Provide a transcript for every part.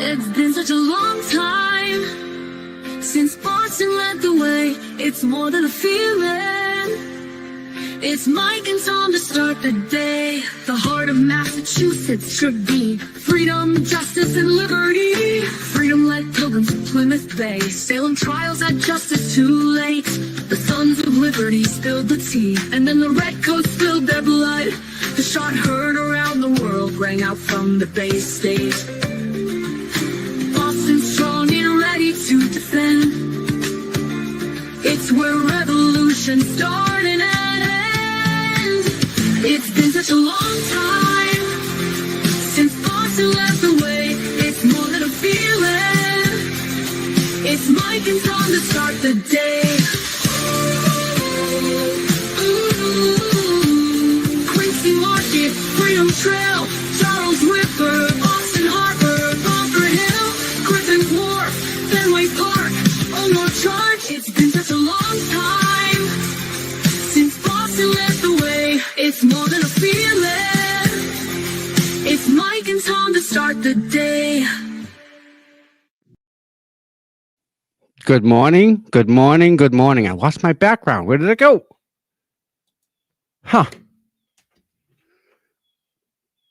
It's been such a long time since Boston led the way. It's more than a feeling. It's Mike and Tom to start the day. The heart of Massachusetts should be freedom, justice, and liberty. Freedom led pilgrims to Plymouth Bay. Salem trials had justice too late. The sons of liberty spilled the tea, and then the redcoats spilled their blood. The shot heard around the world rang out from the Bay State. Boston strong and ready to defend. It's where revolution started and ends. It's been such a long time since Boston led the way. It's more than a feeling. It's Mike and Tom to start the day. Quincy Market, Freedom Trail, Charles River, Boston Harbor, Bunker Hill, Griffin's Wharf, Fenway Park, Omar Charge. It's been such a long time since Boston led the way. It's more than a feeling. It's Mike and Tom to start the day. Good morning, good morning, good morning. I lost my background. Where did it go? Huh.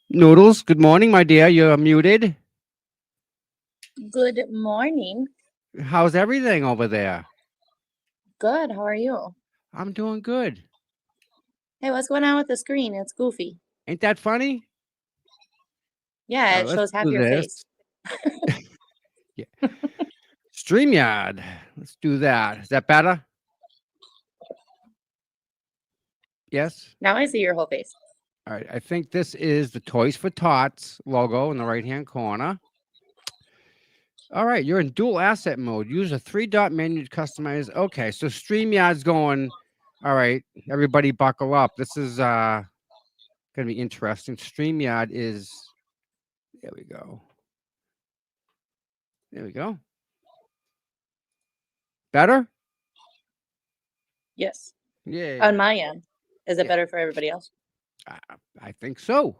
Noodles, good morning, my dear. You're muted. Good morning. How's everything over there? Good. How are you? I'm doing good. Hey, what's going on with the screen? It's goofy. Ain't that funny? Yeah, it Let's shows half do your this. face. Yeah. StreamYard. Let's do that. Is that better? Yes? Now I see your whole face. All right. I think this is the Toys for Tots logo in the right-hand corner. All right. You're in dual asset mode. Use a 3-dot menu to customize. Okay. So StreamYard's going, all right, everybody buckle up. This is going to be interesting. StreamYard is, there we go. There we go. Better? Yes. Yeah. On my end. Is it better for everybody else? I think so.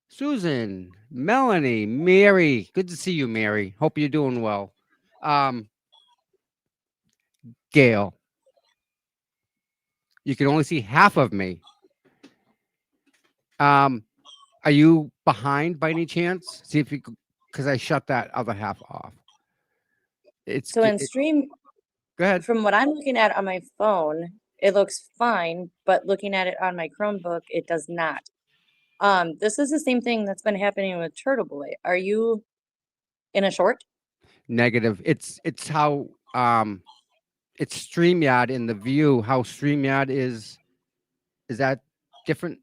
Susan, Melanie, Mary. Good to see you, Mary. Hope you're doing well. Gail. You can only see half of me. Are you behind by any chance? See if you, because I shut that other half off. It's So in stream, go ahead. from what I'm looking at on my phone, it looks fine, but looking at it on my Chromebook, it does not. This is the same thing that's been happening with Turtle Boy. Are you in a short? Negative. It's how it's StreamYard in the view. How StreamYard is that different?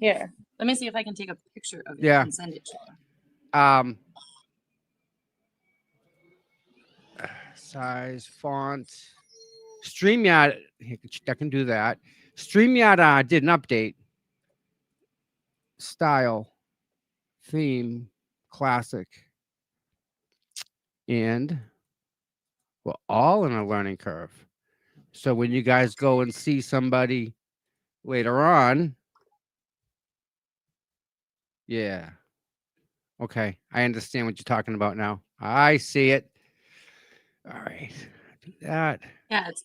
Here. Let me see if I can take a picture of it Yeah. and send it to you. Size, font, StreamYard. I can do that. StreamYard did an update. Style, theme, classic, and we're all in a learning curve. So when you guys go and see somebody later on, yeah. Okay, I understand what you're talking about now. I see it. All right, do that. Yeah, it's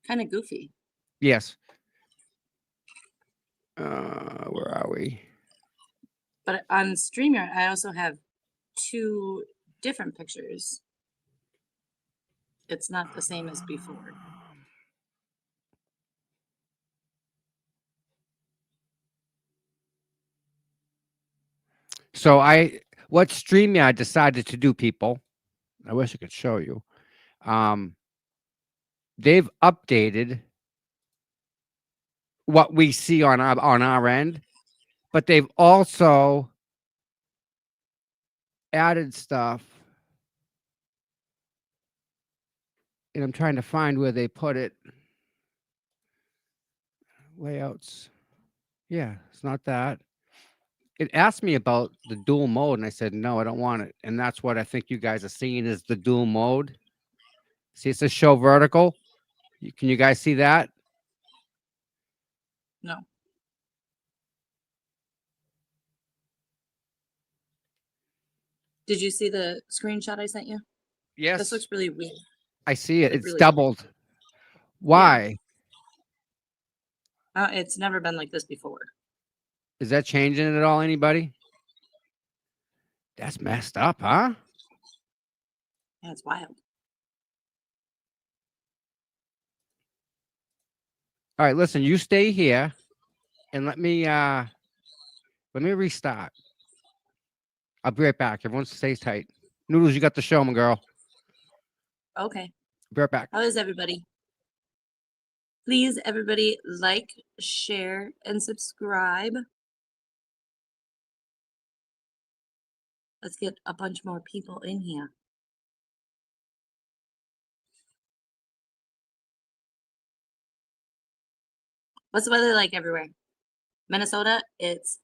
kind of goofy. Yes. Where are we? But on StreamYard, I also have 2 different pictures. It's not the same as before. So what StreamYard decided to do, people, I wish I could show you. They've updated what we see on our end, but they've also added stuff. And I'm trying to find where they put it. Layouts. Yeah, it's not that. It asked me about the dual mode, and I said, no, I don't want it. And that's what I think you guys are seeing is the dual mode. See, it says show vertical. Can you guys see that? No. Did you see the screenshot I sent you? Yes, This looks really weird. I see it. like It's really- doubled. Why? It's never been like this before. Is that changing it at all, anybody? That's messed up, huh? Yeah, it's wild. All right, listen, you stay here and let me restart. I'll be right back. Everyone stays tight. Noodles, you got the show, my girl. Okay. Be right back. How is everybody? Please, everybody, like, share, and subscribe. Let's get a bunch more people in here. What's the weather like everywhere? Minnesota, it's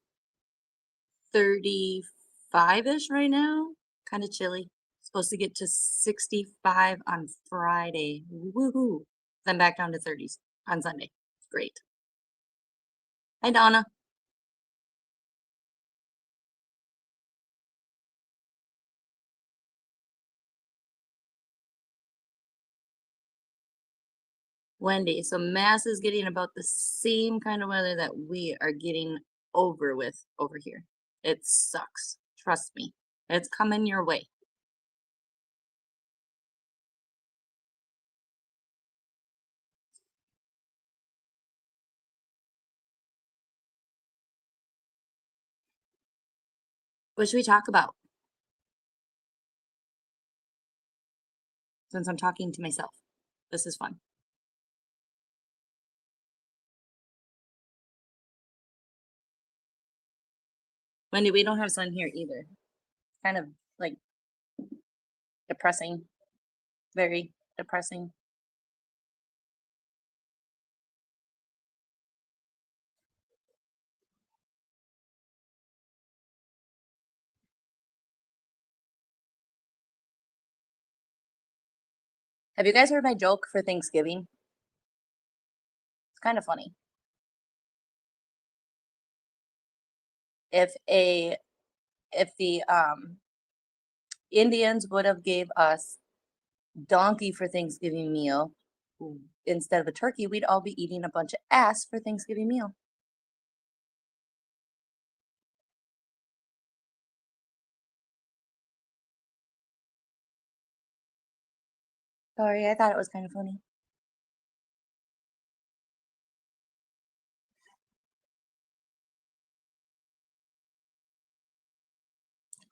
35-ish right now. Kind of chilly. Supposed to get to 65 on Friday. Woohoo. Then back down to 30s on Sunday. Great. Hi, Donna. Wendy, so Mass is getting about the same kind of weather that we are getting over with over here. It sucks. Trust me. It's coming your way. What should we talk about? Since I'm talking to myself. This is fun. Wendy, we don't have sun here either. Kind of like depressing. Very depressing. Have you guys heard my joke for Thanksgiving? It's kind of funny. If the Indians would have gave us donkey for Thanksgiving meal instead of a turkey, we'd all be eating a bunch of ass for Thanksgiving meal. Sorry, I thought it was kind of funny.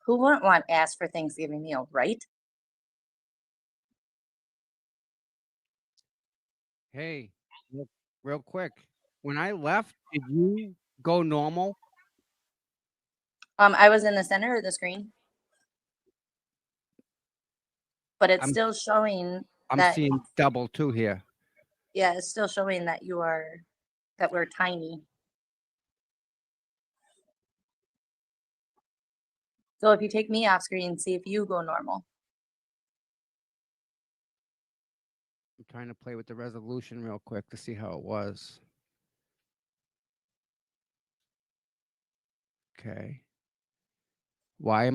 Who wouldn't want ass for Thanksgiving meal, right? Hey, real quick. When I left, did you go normal? I was in the center of the screen, but it's I'm- still showing I'm that. seeing double too here. Yeah, it's still showing that that we're tiny. So if you take me off screen, see if you go normal. I'm trying to play with the resolution real quick to see how it was. Okay. Why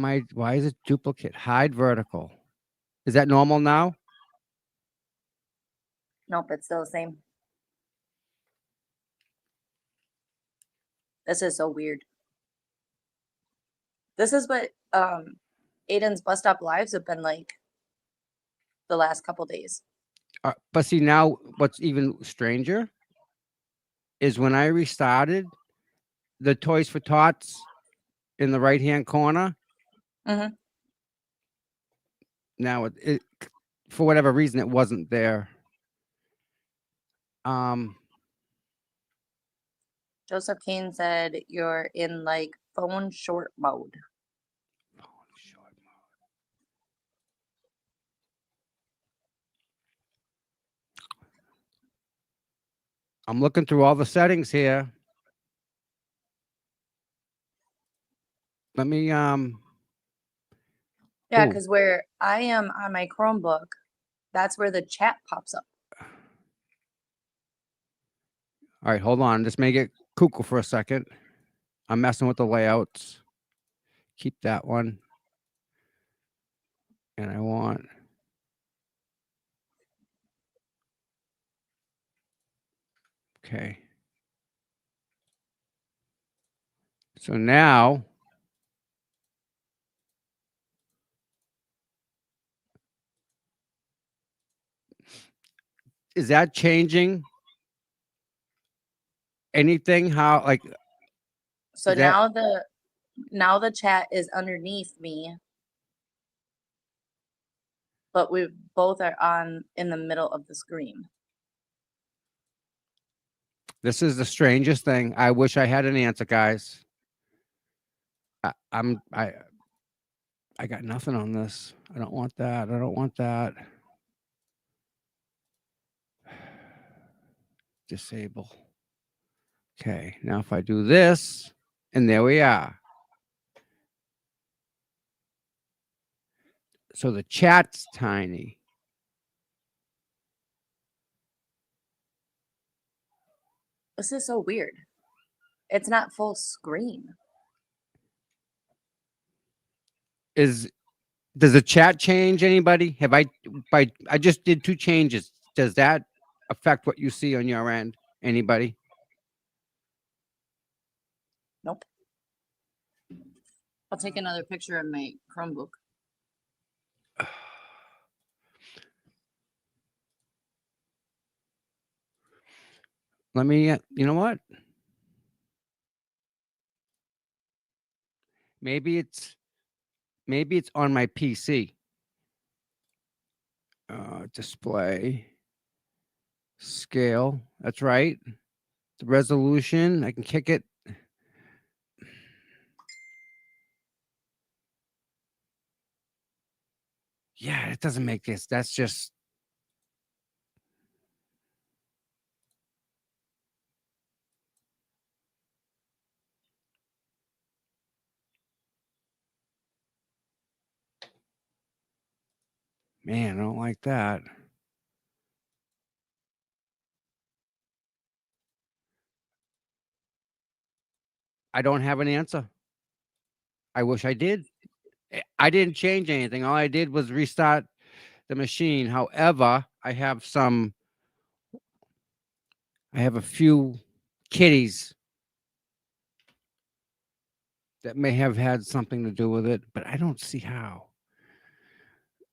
is it duplicate? Hide vertical. Is that normal now? Nope, it's still the same. This is so weird. This is what Aiden's bus stop lives have been like the last couple days. But see, now what's even stranger is when I restarted the Toys for Tots in the right-hand corner. Mhm. Now it for whatever reason it wasn't there. Joseph Kane said you're in like phone short mode. I'm looking through all the settings here. Let me Yeah, ooh. because where I am on my Chromebook, that's where the chat pops up. All right, hold on. Just make it cuckoo for a second. I'm messing with the layouts. Keep that one. And I want okay. So now is that changing anything? How like So is that now the chat is underneath me, but we both are on in the middle of the screen. this is the strangest thing. I wish I had an answer, guys. I'm I got nothing on this. I don't want that. I don't want that. Disable. Okay, now if I do this, and there we are. So the chat's tiny. This is so weird. It's not full screen. Does the chat change anybody? Have I just did 2 changes. Does that affect what you see on your end? Anybody? Nope. I'll take another picture of my Chromebook. Let me you know what? Maybe it's on my PC. Display scale. That's right. The resolution, I can kick it. Yeah, it doesn't make this. That's just man, I don't like that. I don't have an answer. I wish I did. I didn't change anything. All I did was restart the machine. However, I have a few kitties that may have had something to do with it, but I don't see how.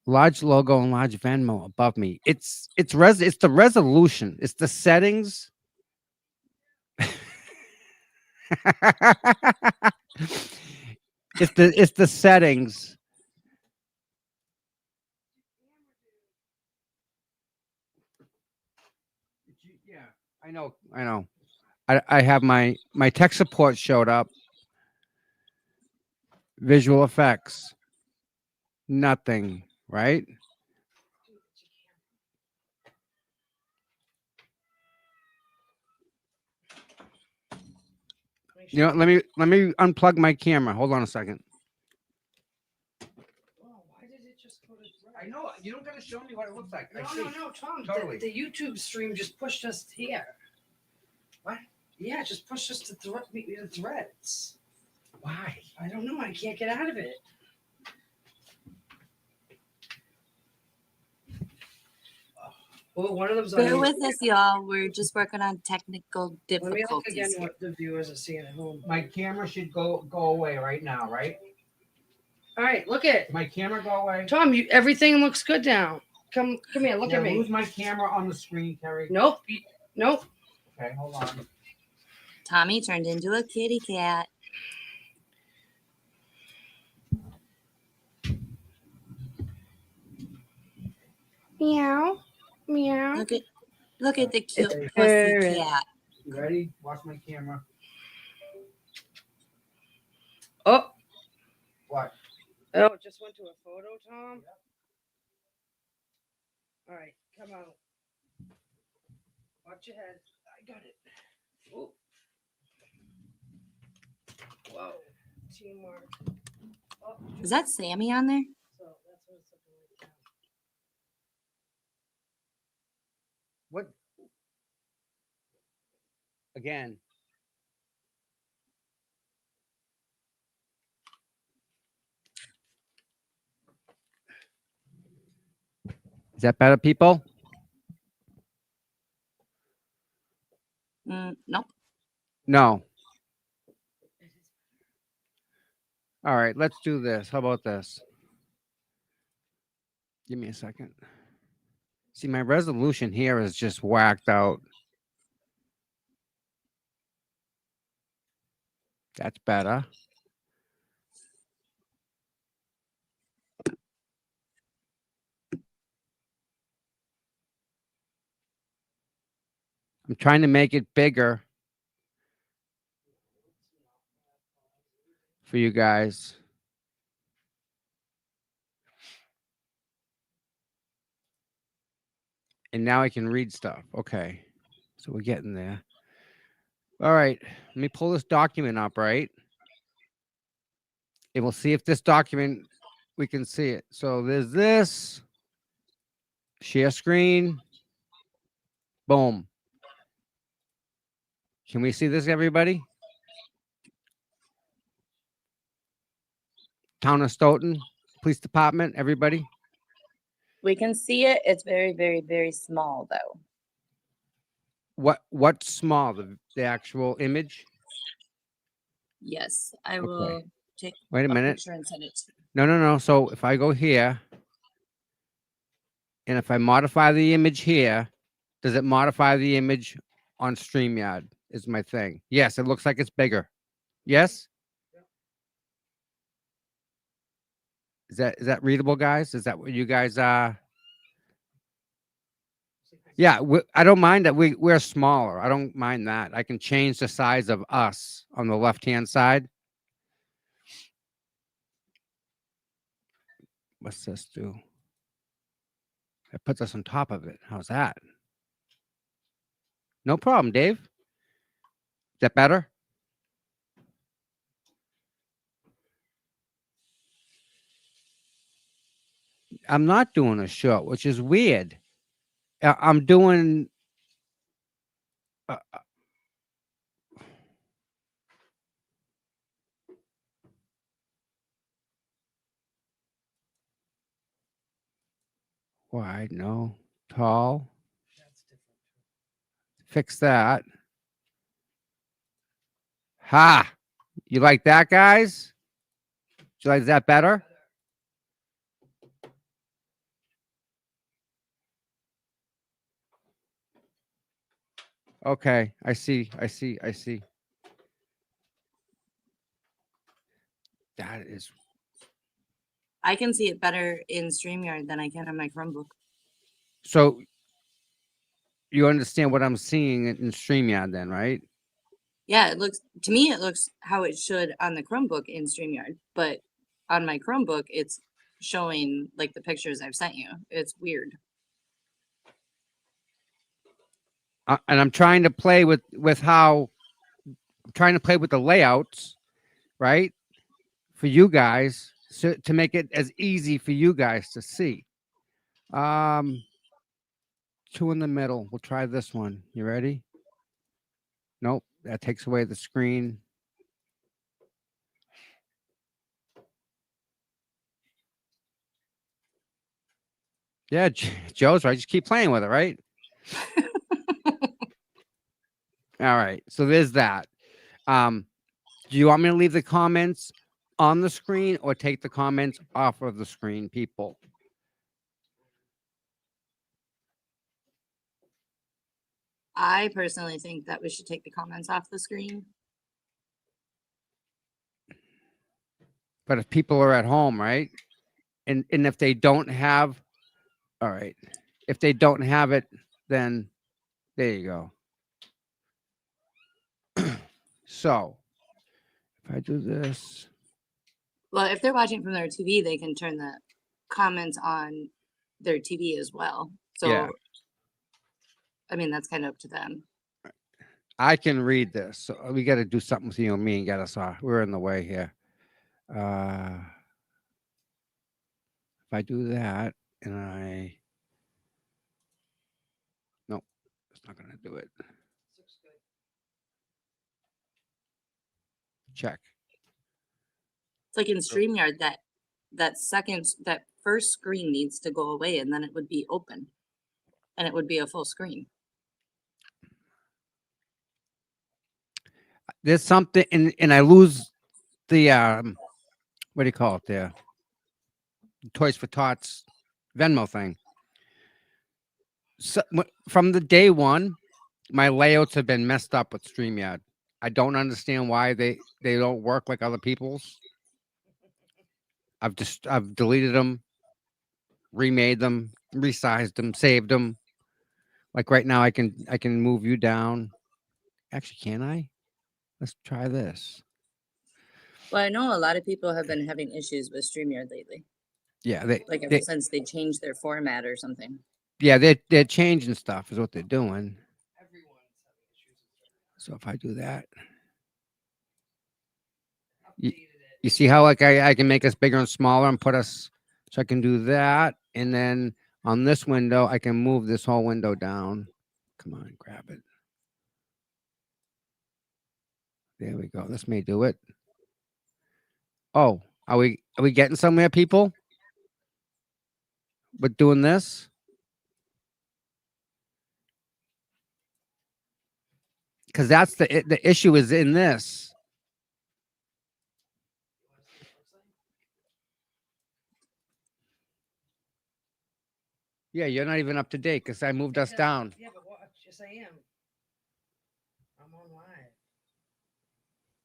Large logo and large Venmo above me. It's the resolution. It's the settings. It's the settings. Yeah, I know. I know. I have my tech support showed up. Visual effects. Nothing, right? You know, let me unplug my camera. Hold on a second. Why did it just go to red? I know you don't got to show me what it looks like. No, Tom. Totally. The YouTube stream just pushed us here. What? Yeah, it just pushed us to the threads. Why? I don't know. I can't get out of it. Well, one of them's on. Bear with us, y'all. We're just working on technical Let me look again difficulties here. what the viewers are seeing at home. My camera should go away right now, right? All right, look at My camera go away. Tom. Everything looks good now. Come here. Look at me. Lose my camera on the screen, Terry. Nope. Nope. Okay, hold on. Tommy turned into a kitty cat. Meow. Meow. Look at the cute It's pussy purring. cat. You ready? Watch my camera. Oh. What? Oh, it just went to a photo, Tom? Yep. All right, come out. Watch your head. I got it. Ooh. Whoa. Teamwork. Oh, Is that Sammy on there? so that's what it's looking like now. What? Again. that better, people? Nope. No. All right, let's do this. How about this? Give me a second. See, my resolution here is just whacked out. That's better. I'm trying to make it bigger for you guys. And now I can read stuff. Okay. So we're getting there. All right. Let me pull this document up, right? And we'll see if this document, we can see it. So there's this. Share screen. Boom. Can we see this, everybody? Town of Stoughton, Police Department, everybody. We can see it. It's very, very, very small though. What's small? The actual image? Yes, I Okay. will take Wait a minute. picture and send it to you. No. So if I go here, and if I modify the image here, does it modify the image on StreamYard? Is my thing. Yes, it looks like it's bigger. Yes? Is that readable, guys? Is that what you guys are? Yeah, I don't mind that we're smaller. I don't mind that. I can change the size of us on the left-hand side. What's this do? It puts us on top of it. How's that? No problem, Dave. Is that better? I'm not doing a short, which is weird. I'm doing. Wide, no. Tall. Fix that. Ha! You like that, guys? Do you like that better? Okay, I see. That is. I can see it better in StreamYard than I can on my Chromebook. So you understand what I'm seeing in StreamYard then, right? Yeah, it looks to me it looks how it should on the Chromebook in StreamYard, but on my Chromebook it's showing like the pictures I've sent you. It's weird. And I'm trying to play with how I'm trying to play with the layouts, right? For you guys, so to make it as easy for you guys to see. Two in the middle. We'll try this one. You ready? Nope, that takes away the screen. Yeah, Joe's right. Just keep playing with it, right? All right. So there's that. Do you want me to leave the comments on the screen or take the comments off of the screen, people? I personally think that we should take the comments off the screen. But if people are at home, right? And if they don't have, all right. If they don't have it, then there you go. So if I do this, Well, if they're watching from their TV, they can turn the comments on their TV as well. So yeah, I mean that's kind of up to them. I can read this. So we got to do something with you and me and get us off. We're in the way here. If I do that and nope, it's not going to do it. Check. It's like in StreamYard that first screen needs to go away and then it would be open. And it would be a full screen. There's something, and I lose the what do you call it there? Toys for Tots Venmo thing. So, from the day one, my layouts have been messed up with StreamYard. I don't understand why they don't work like other people's. I've deleted them, remade them, resized them, saved them. Like right now, I can move you down. Actually, can I? Let's try this. Well, I know a lot of people have been having issues with StreamYard lately. Yeah, Like ever since they changed their format or something. yeah, they're changing stuff is what they're doing. So if I do that, you see how like I can make us bigger and smaller and put us, so I can do that. And then on this window, I can move this whole window down. Come on, grab it. There we go. This may do it. Oh, are we getting somewhere, people? But doing this? Because that's the issue is in this. Yeah, you're not even up to date because I moved us down. Yeah, but watch. Yes, I am. I'm on live.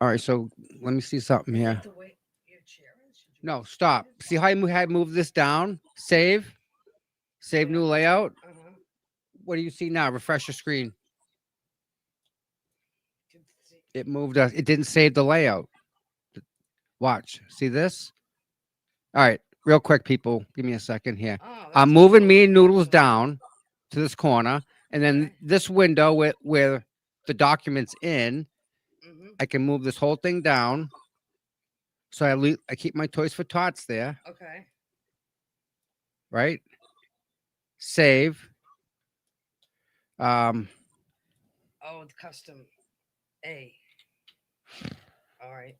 All right, so let me see something here. Like the way your chair is? Should you No, stop. See how I had moved this down? Save new layout. Uh-huh. What do you see now? Refresh your screen. It moved us. It didn't save the layout. Watch. See this? All right, real quick, people. Give me a second here. Oh, I'm that's moving cool. me and Noodles down to this corner, and then Okay. this window where the document's in, Mhm. I can move this whole thing down. So I keep my Toys for Tots there, Okay. right? Save. Oh, the custom A. All right.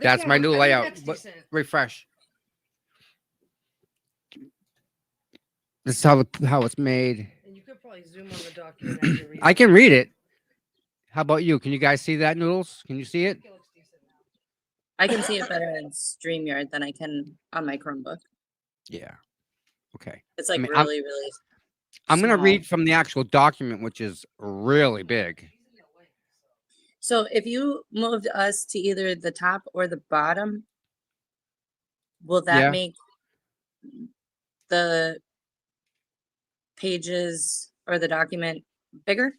That's my new layout. Refresh. This is how it's made. And you could probably zoom on the document as you read. I can read it. How about you? Can you guys see that, Noodles? Can you see it? It looks decent now. I can see it better in StreamYard than I can on my Chromebook. Yeah. Okay. It's like mean, really, really. I'm going to small. read from the actual document, which is really big. So if you moved us to either the top or the bottom, will that Yeah. make the pages or the document bigger?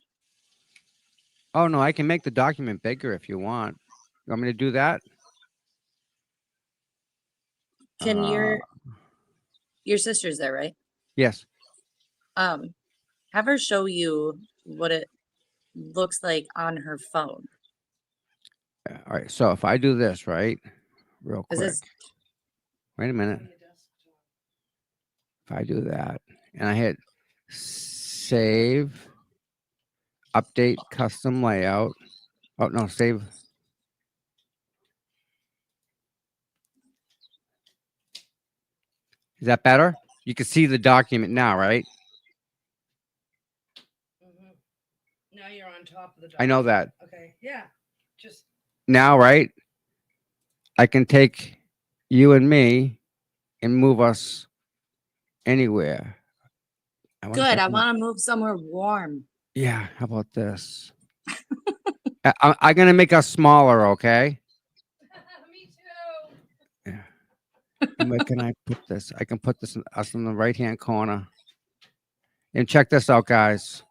Oh, no, I can make the document bigger if you want. You want me to do that? Can your sister's there, right? Yes. Have her show you what it looks like on her phone. All right. So if I do this, right, real Is quick. this Wait a minute. If I do that and I hit save, update custom layout. Oh, no, save. Is that better? You can see the document now, right? Mhm. Now you're on top of the document. I know that. Okay. Yeah. Just Now, right? I can take you and me and move us anywhere. good? I want to move somewhere warm. Yeah. How about this? I'm going to make us smaller, okay? me too. Yeah. And where can I put this? I can put this us in the right-hand corner. And check this out, guys.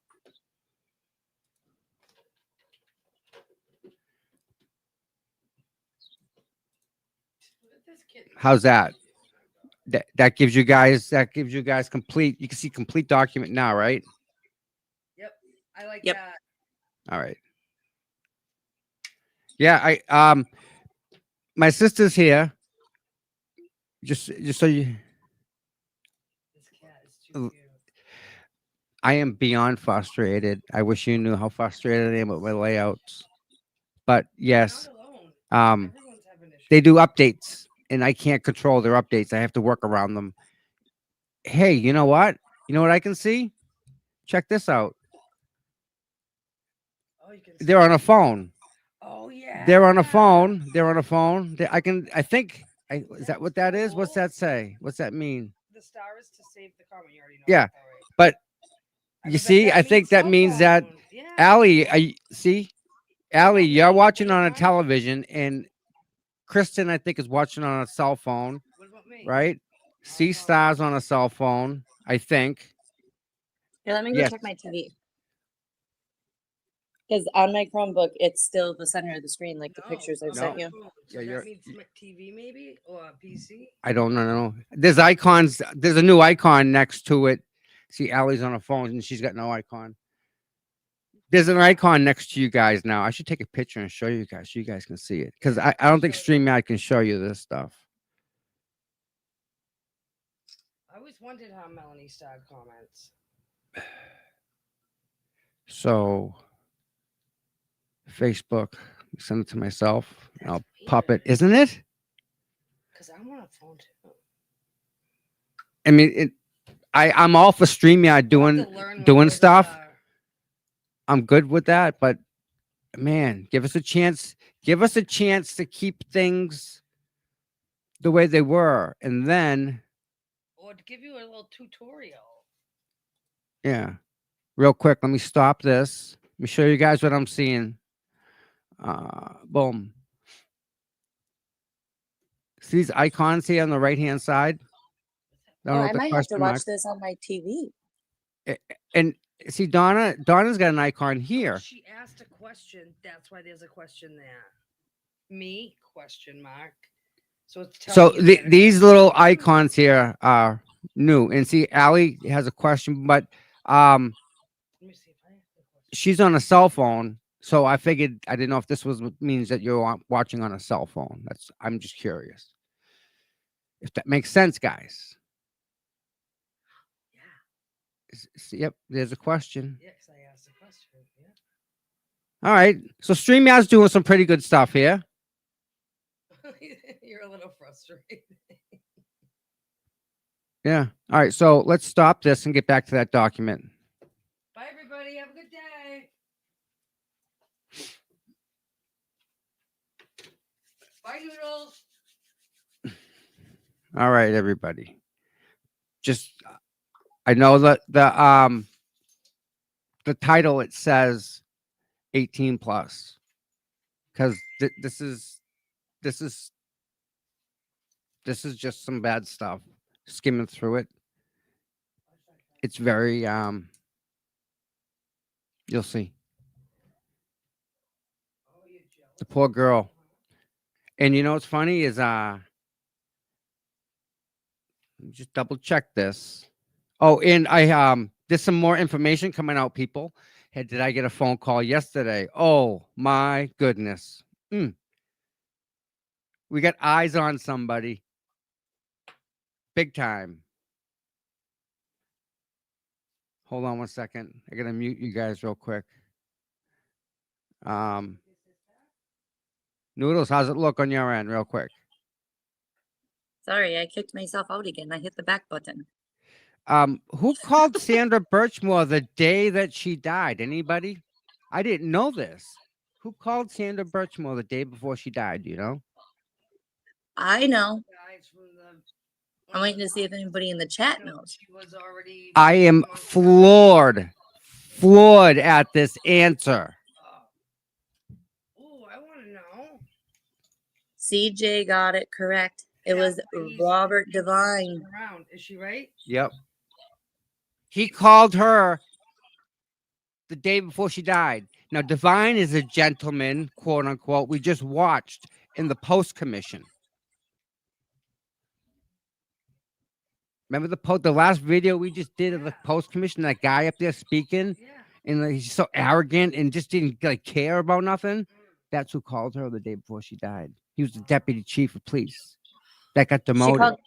Look at this kid. How's that? That gives you guys complete. You can see complete document now, right? Yep. I like Yep. that. All right. Yeah, my sister's here. Just so you, This cat is too cute. I am beyond frustrated. I wish you knew how frustrated I am with my layouts. But yes, Not alone. Everyone's having issues. They do updates, and I can't control their updates. I have to work around them. Hey, you know what? You know what I can see? Check this out. Oh, you can They're on a phone. Oh yeah. They're on a phone. They're on a phone. I think. Is that what that is? What's cool. that say? What's that mean? The star is to save the comment. You already know. Yeah. that, though, right? But I you bet see, I think that cell means that phone. Yeah. Allie, see, Allie, about you're me? watching What on a about- television, and Kristen, I think, is watching on a cell phone, What about me? right? C Star's on a cell phone, I think. Here, let me go Yes. check my TV. Because on my Chromebook, it's still the center of the screen, like the pictures I've sent you. phone. Yeah, So that you're- means my TV maybe or a PC. I don't know. There's icons. There's a new icon next to it. See, Allie's on a phone, and she's got no icon. There's an icon next to you guys now. I should take a picture and show you guys so you guys can see it. Because I don't think StreamYard can show you this stuff. I always wondered how Melanie started comments. So, Facebook, send it to myself. And I'll That's pop it. weird. Isn't it? Because I'm on a phone too. I mean, I'm all for StreamYard I'll have to learn what doing those stuff. are. I'm good with that, but man, give us a chance. Give us a chance to keep things the way they were, and then Or to give you a little tutorial. yeah, real quick. Let me stop this. Let me show you guys what I'm seeing. Boom. See these icons here on the right hand side? Oh, know I what the might have to question watch mark- this on my TV. And see, Donna's got an icon No, here. She asked a question. That's why there's a question there. Me? Question mark. So it's So telling you that these it's- little icons here are new. And see, Allie has a question, but Let me see if I have the question. she's on a cell phone. So I figured I didn't know if this was what means that you're watching on a cell phone. I'm just curious. If that makes sense, guys. Yeah. Yep, there's a question. Yeah, because I asked a question. Yeah. All right. So StreamYard's doing some pretty good stuff here. You're a little frustrated. Yeah. All right. So let's stop this and get back to that document. Bye, everybody. Have a good day. Bye, Noodles. All right, everybody. Just I know that the title it says 18 plus because this is just some bad stuff. Skimming through it. It's very you'll see. The poor girl. And you know what's funny is just double check this. Oh, and I there's some more information coming out, people. Hey, did I get a phone call yesterday? Oh my goodness. We got eyes on somebody. Big time. Hold on one second. I gotta mute you guys real quick. Noodles, how's it look on your end, real quick? Sorry, I kicked myself out again. I hit the back button. Who called Sandra Birchmore the day that she died? Anybody? I didn't know this. Who called Sandra Birchmore the day before she died? Do you know? I know. Guys from the. I'm waiting to see if anybody in the chat knows. She was already. I am months out. floored at this answer. Oh, I want to know. CJ got it correct. It Yeah, was he's- Robert he's Devine. Around. Is she right? Yep. He called her the day before she died. Now, Divine is a gentleman, quote unquote, we just watched in the post commission. Remember the last video we just did of the Yeah. post commission? That guy up there speaking, Yeah. and he's so arrogant and just didn't like care about nothing. Mm. That's who called her the day before she died. He was the deputy chief of police that got She demoted. called,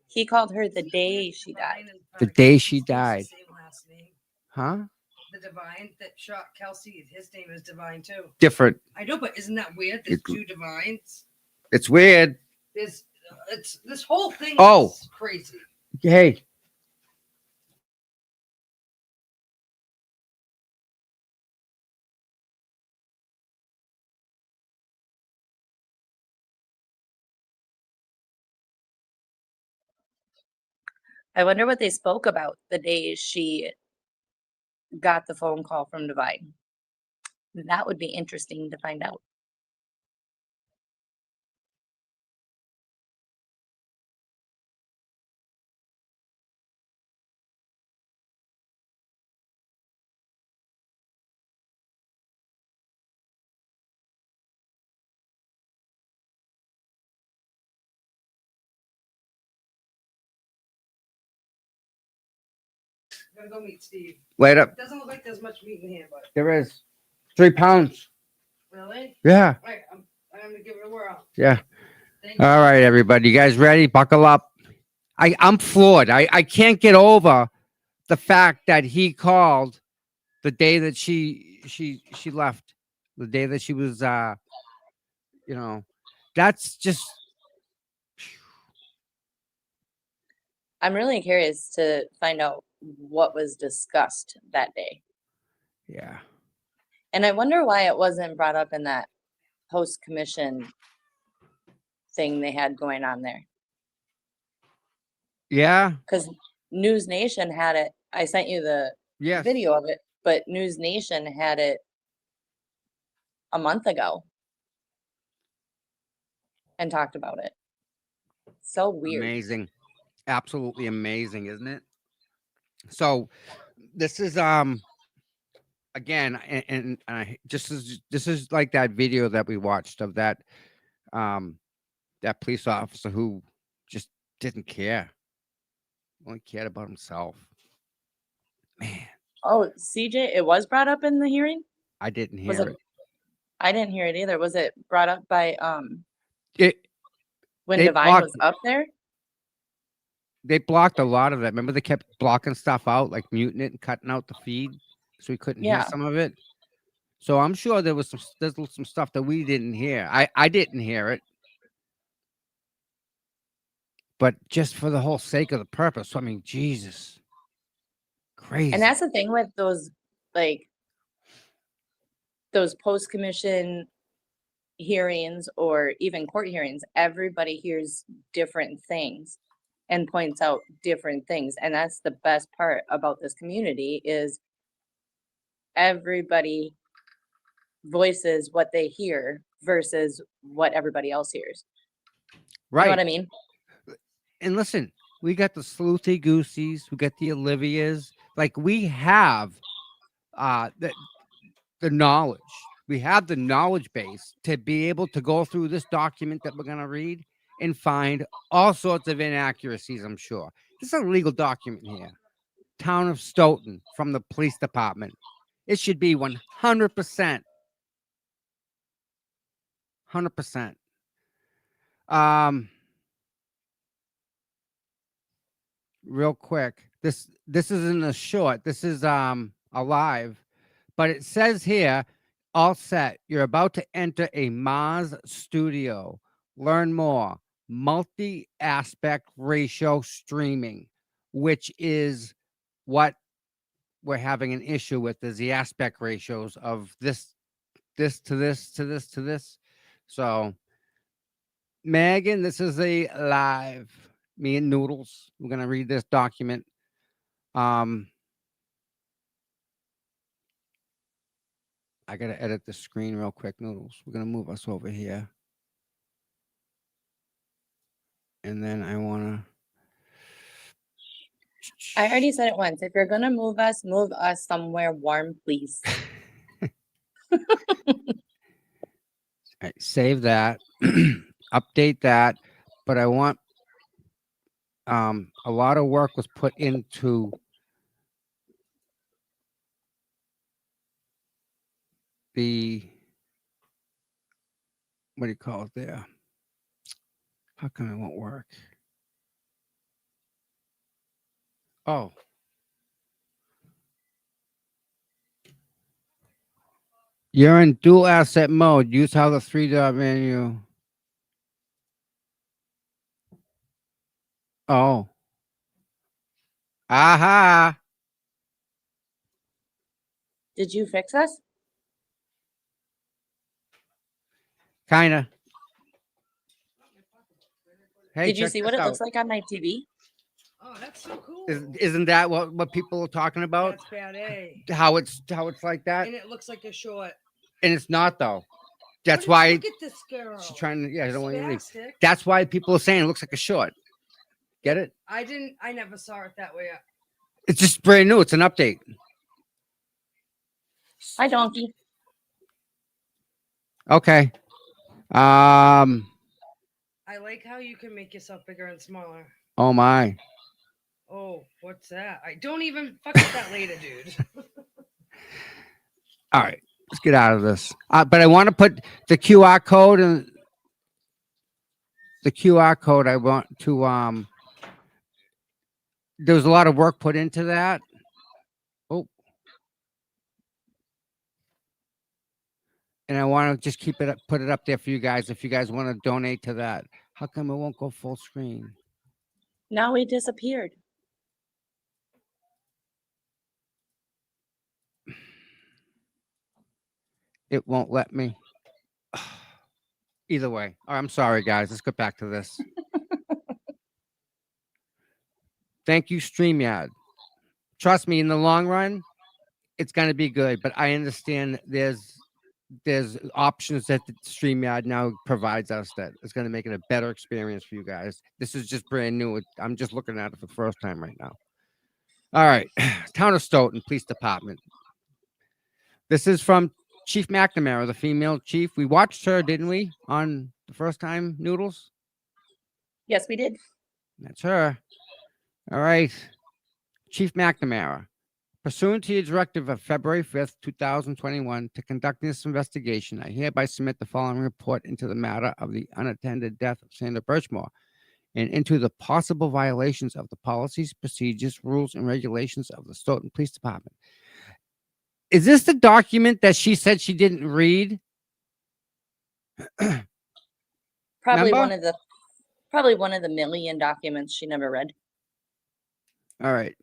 he called her the day she died. Divine and The Park. day she It's the died. same last name. Huh? the divine that shot Kelsey, his name is Divine too. Different. I know, but isn't that weird? There's two divines. It's weird. There's it's this whole thing Oh. is crazy. Hey. I wonder what they spoke about the day she got the phone call from Divine. That would be interesting to find out. I'm gonna go meet Steve. Later. It doesn't look like there's much meat in here, but There is 3 pounds. really? Yeah. All right, I'm gonna give it a whirl. Yeah. Thank you. All right, everybody. You guys ready? Buckle up. I'm floored. I can't get over the fact that he called the day that she left. The day that she was that's just I'm really curious to find out what was discussed that day. yeah. And I wonder why it wasn't brought up in that post commission thing they had going on there. Yeah. Because News Nation had it. I sent you the Yes. video of it, but News Nation had it a month ago and talked about it. So weird. Amazing. Absolutely amazing, isn't it? So this is again and I this is like that video that we watched of that police officer who just didn't care. Only cared about himself. Man, Oh, CJ, it was brought up in the hearing? I didn't Was hear it? it. I didn't hear it either. Was it brought up by It when they Divine blocked- was up there? They blocked a lot of that. Remember, they kept blocking stuff out, like muting it and cutting out the feed, so we couldn't hear Yeah. some of it. So I'm sure there's some stuff that we didn't hear. I didn't hear it, but just for the whole sake of the purpose. I mean, Jesus, crazy. And that's the thing with those, like, those post commission hearings or even court hearings. Everybody hears different things and points out different things, and that's the best part about this community is everybody voices what they hear versus what everybody else hears. right. You know what I mean? And listen, we got the sleuthy goosies, we got the Olivias. Like we have the knowledge. We have the knowledge base to be able to go through this document that we're gonna read and find all sorts of inaccuracies, I'm sure. This is a legal document here. Town of Stoughton from the police department. It should be 100%. 100%. Real quick. This isn't a short. This is a live. But it says here, all set. You're about to enter a Mars studio. Learn more. Multi-aspect ratio streaming, which is what we're having an issue with, is the aspect ratios of this to this to this to this. So, Megan, this is a live. Me and Noodles. We're gonna read this document. I gotta edit the screen real quick, Noodles. We're gonna move us over here. And then I wanna I already said it once. If you're gonna move us somewhere warm, please. save that, update that. But I want a lot of work was put into the what do you call it there? How come it won't work? Oh. You're in dual asset mode. Use how the 3-dot menu. Oh. Aha. Did you fix us? Kinda. Hey, Did you check see this what it out. looks like on my TV? Oh, that's so cool. Isn't that what people are talking about? That's bad, eh? How it's like that? And it looks like a short. And it's not though. That's What why look at this girl. she's trying to. Yeah, I don't want you to leave. Spastic. That's why people are saying it looks like a short. Get it? I never saw it that way. It's just brand new. It's an update. Hi, donkey. Okay. I like how you can make yourself bigger and smaller. Oh my. Oh, what's that? I don't even fuck with that later, dude. All right. Let's get out of this. But I want to put the QR code and the QR code. I want to. There was a lot of work put into that. Oh. And I want to just keep it up, put it up there for you guys if you guys want to donate to that. How come it won't go full screen? Now he disappeared. It won't let me. Either way. All right, I'm sorry, guys. Let's get back to this. Thank you, StreamYard. Trust me, in the long run, it's going to be good. But I understand there's options that the StreamYard now provides us that is going to make it a better experience for you guys. This is just brand new. I'm just looking at it for the first time right now. All right. Town of Stoughton Police Department. This is from Chief McNamara, the female chief. We watched her, didn't we, on the first time, Noodles? Yes, we did. That's her. All right. Chief McNamara. Pursuant to your directive of February 5th, 2021, to conduct this investigation, I hereby submit the following report into the matter of the unattended death of Sandra Birchmore and into the possible violations of the policies, procedures, rules, and regulations of the Stoughton Police Department. Is this the document that she said she didn't read? Probably Remember? one of the million documents she never read. All right.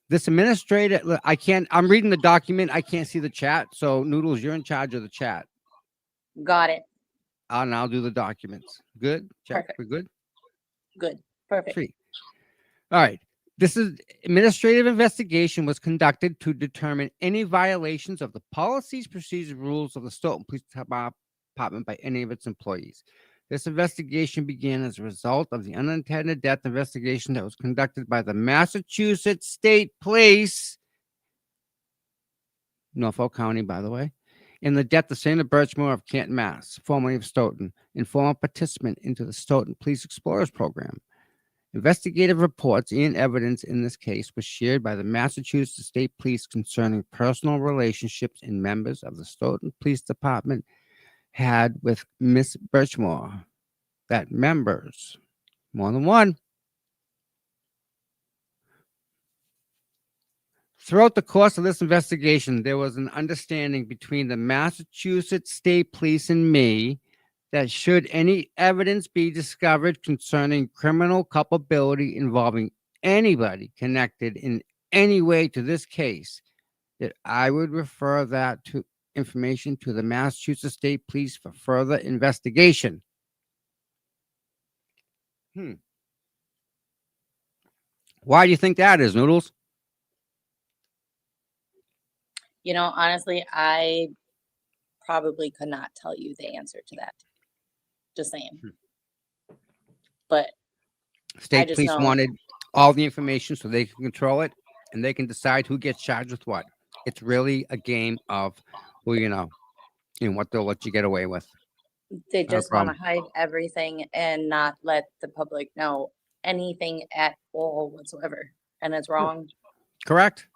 This administrator, I'm reading the document. I can't see the chat. So Noodles, you're in charge of the chat. Got it. And I'll do the documents. Good? Check. Perfect. We're good? Good. Perfect. Sweet. All right. This is administrative investigation was conducted to determine any violations of the policies, procedures, rules of the Stoughton Police Department by any of its employees. This investigation began as a result of the unintended death investigation that was conducted by the Massachusetts State Police, Norfolk County, by the way, in the death of Sandra Birchmore of Canton, Mass., formerly of Stoughton, and former participant into the Stoughton Police Explorers Program. Investigative reports and evidence in this case was shared by the Massachusetts State Police concerning personal relationships and members of the Stoughton Police Department had with Miss Birchmore. That members, more than one. Throughout the course of this investigation, there was an understanding between the Massachusetts State Police and me that should any evidence be discovered concerning criminal culpability involving anybody connected in any way to this case, that I would refer that to information to the Massachusetts State Police for further investigation. Why do you think that is, Noodles? You know, honestly, I probably could not tell you the answer to that. Just saying. But State just Police know- wanted all the information so they can control it and they can decide who gets charged with what. It's really a game of who you know and what they'll let you get away with. they Not a just want to problem. hide everything and not let the public know anything at all whatsoever. And it's wrong. Correct?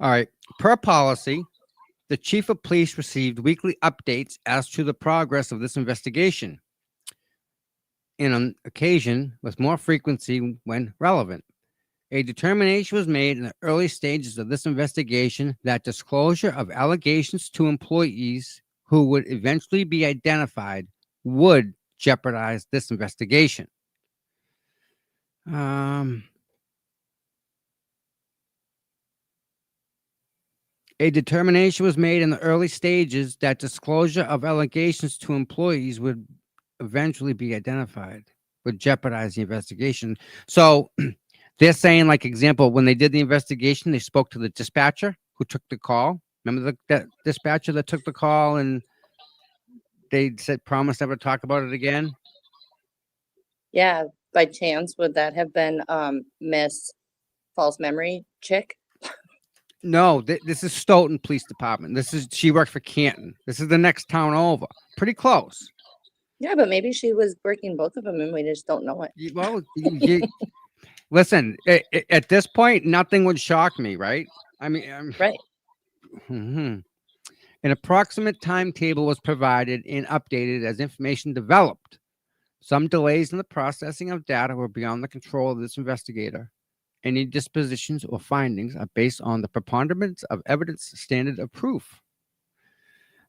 All right. Per policy, the chief of police received weekly updates as to the progress of this investigation, and on occasion with more frequency when relevant. A determination was made in the early stages of this investigation that disclosure of allegations to employees who would eventually be identified would jeopardize this investigation. A determination was made in the early stages that disclosure of allegations to employees would eventually be identified, would jeopardize the investigation. So they're saying, like, example, when they did the investigation, they spoke to the dispatcher who took the call. Remember that dispatcher that took the call and they said, promise never to talk about it again? Yeah, by chance, would that have been Miss False Memory Chick? No, this is Stoughton Police Department. She worked for Canton. This is the next town over. Pretty close. Yeah, but maybe she was working both of them and we just don't know it. Well, listen, at this point, nothing would shock me, right? I mean, Right. An approximate timetable was provided and updated as information developed. Some delays in the processing of data were beyond the control of this investigator. Any dispositions or findings are based on the preponderance of evidence standard of proof.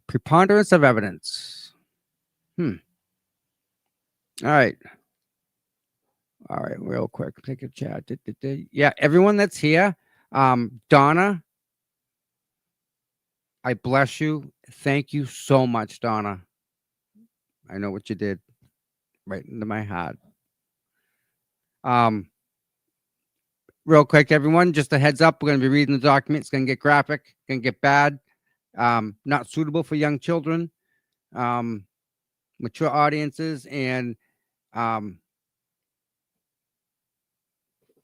Preponderance of evidence. All right. All right, real quick. Take a chat. Yeah, everyone that's here. Donna, I bless you. Thank you so much, Donna. I know what you did right into my heart. Real quick, everyone, just a heads up. We're going to be reading the document. It's going to get graphic, going to get bad, not suitable for young children, mature audiences, and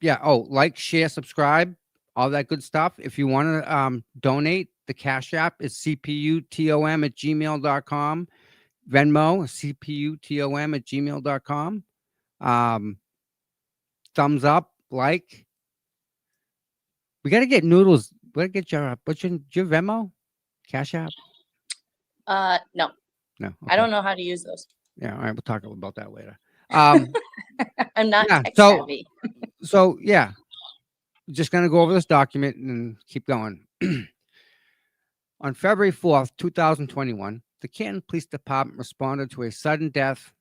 yeah. Oh, like, share, subscribe, all that good stuff. If you want to donate, the Cash App is cputom@gmail.com. Venmo, cputom@gmail.com. Thumbs up, like. We got to get Noodles. We got to get what's your Venmo? Cash App? No, No. I Okay. don't know how to use those. Yeah. All right. We'll talk about that later. I'm not Yeah, tech so- savvy. So yeah, just going to go over this document and keep going. On February 4th, 2021, the Canton Police Department responded to a sudden death.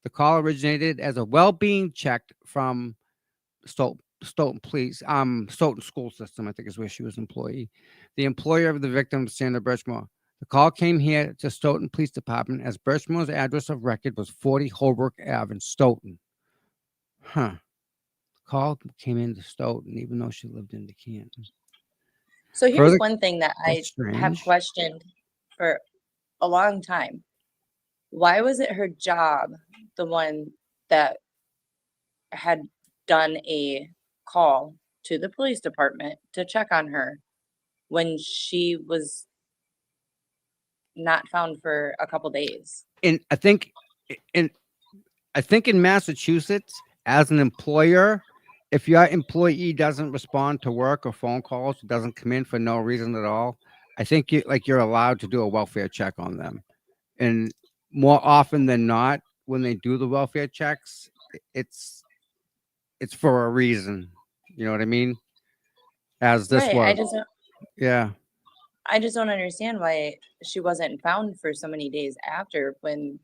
The call originated as a well-being check from Stoughton Police, Stoughton School System, I think is where she was employee. The employer of the victim, Sandra Birchmore. The call came here to Stoughton Police Department as Birchmore's address of record was 40 Holbrook Ave in Stoughton. Call came into Stoughton, even though she lived in the Canton. So here's Further- one thing that I That's have strange. questioned for a long time. Why was it her job, the one that had done a call to the police department to check on her when she was not found for a couple days? And I think in Massachusetts, as an employer, if your employee doesn't respond to work or phone calls, doesn't come in for no reason at all, I think you're allowed to do a welfare check on them. And more often than not, when they do the welfare checks, it's for a reason. You know what I mean? As this Right. was. Yeah. I just don't understand why she wasn't found for so many days after, when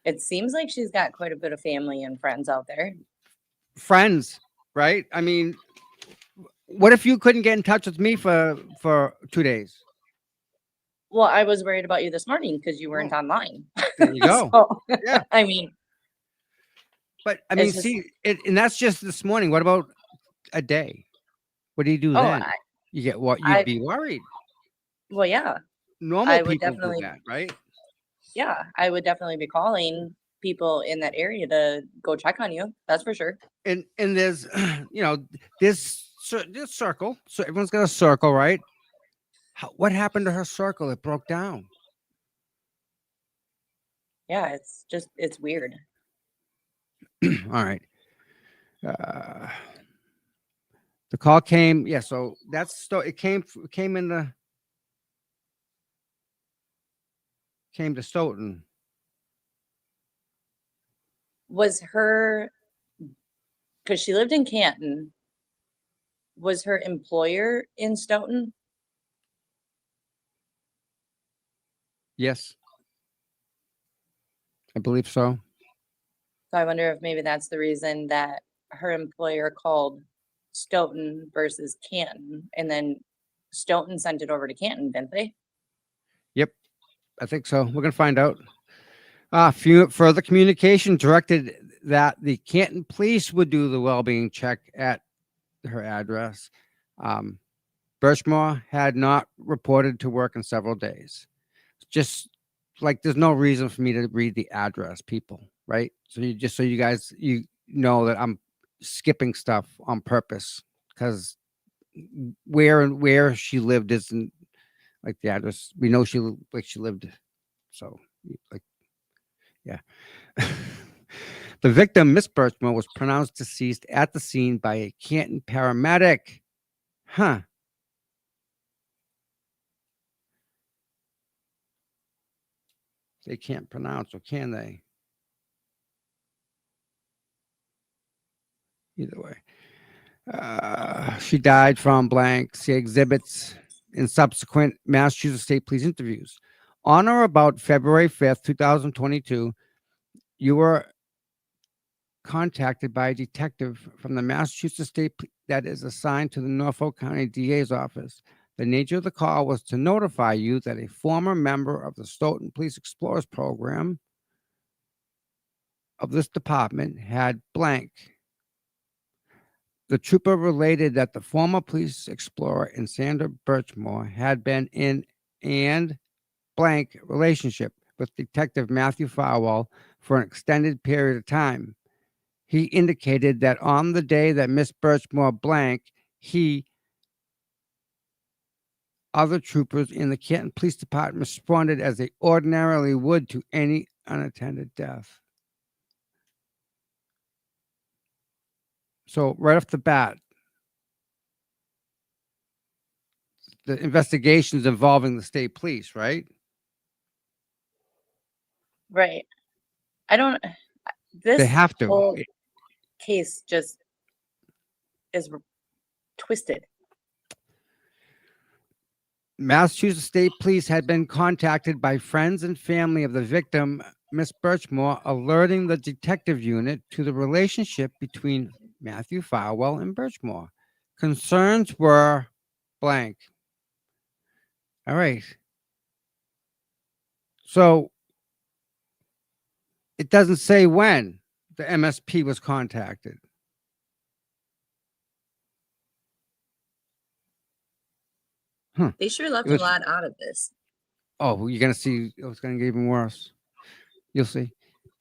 it seems like she's got quite a bit of family and friends out there. Friends, right? I mean, what if you couldn't get in touch with me for 2 days? Well, I was worried about you this morning because you weren't online. There you go. So, Yeah. I mean, But I mean, It's just- see, and that's just this morning. What about a day? What do you do oh, then? You get what? You'd be worried. well, yeah, Normal I would people definitely- do that, right? yeah, I would definitely be calling people in that area to go check on you. That's for sure. And there's, this circle. So everyone's got a circle, right? What happened to her circle? It broke down. Yeah, it's weird. All right. The call came. Yeah. So it came to Stoughton. Was her because she lived in Canton. Was her employer in Stoughton? Yes, I believe so. So I wonder if maybe that's the reason that her employer called Stoughton versus Canton, and then Stoughton sent it over to Canton, didn't they? Yep, I think so. We're gonna find out. Further communication directed that the Canton police would do the well-being check at her address. Um, Birchmore had not reported to work in several days. Just like there's no reason for me to read the address, people, right? So you guys know that I'm skipping stuff on purpose because where she lived isn't like the address. We know she lived. So like yeah. The victim, Miss Birchmore, was pronounced deceased at the scene by a Canton paramedic. Huh. They can't pronounce, or can they? Either way. She died from blank. See exhibits in subsequent Massachusetts State Police interviews. On or about February 5th, 2022, you were contacted by a detective from the Massachusetts State that is assigned to the Norfolk County DA's office. The nature of the call was to notify you that a former member of the Stoughton Police Explorers program of this department had blank. The trooper related that the former police explorer and Sandra Birchmore had been in and blank relationship with Detective Matthew Farwell for an extended period of time. He indicated that on the day that Miss Birchmore blank, other troopers in the Canton Police Department responded as they ordinarily would to any unattended death. So right off the bat, the investigations involving the state police, right? Right. I don't. They This have to. whole case just is twisted. Massachusetts State Police had been contacted by friends and family of the victim, Miss Birchmore, alerting the detective unit to the relationship between Matthew Farwell and Birchmore. Concerns were blank. All right. So it doesn't say when the MSP was contacted. They sure left was- a lot out of this. Oh, you're going to see. It's going to get even worse. You'll see.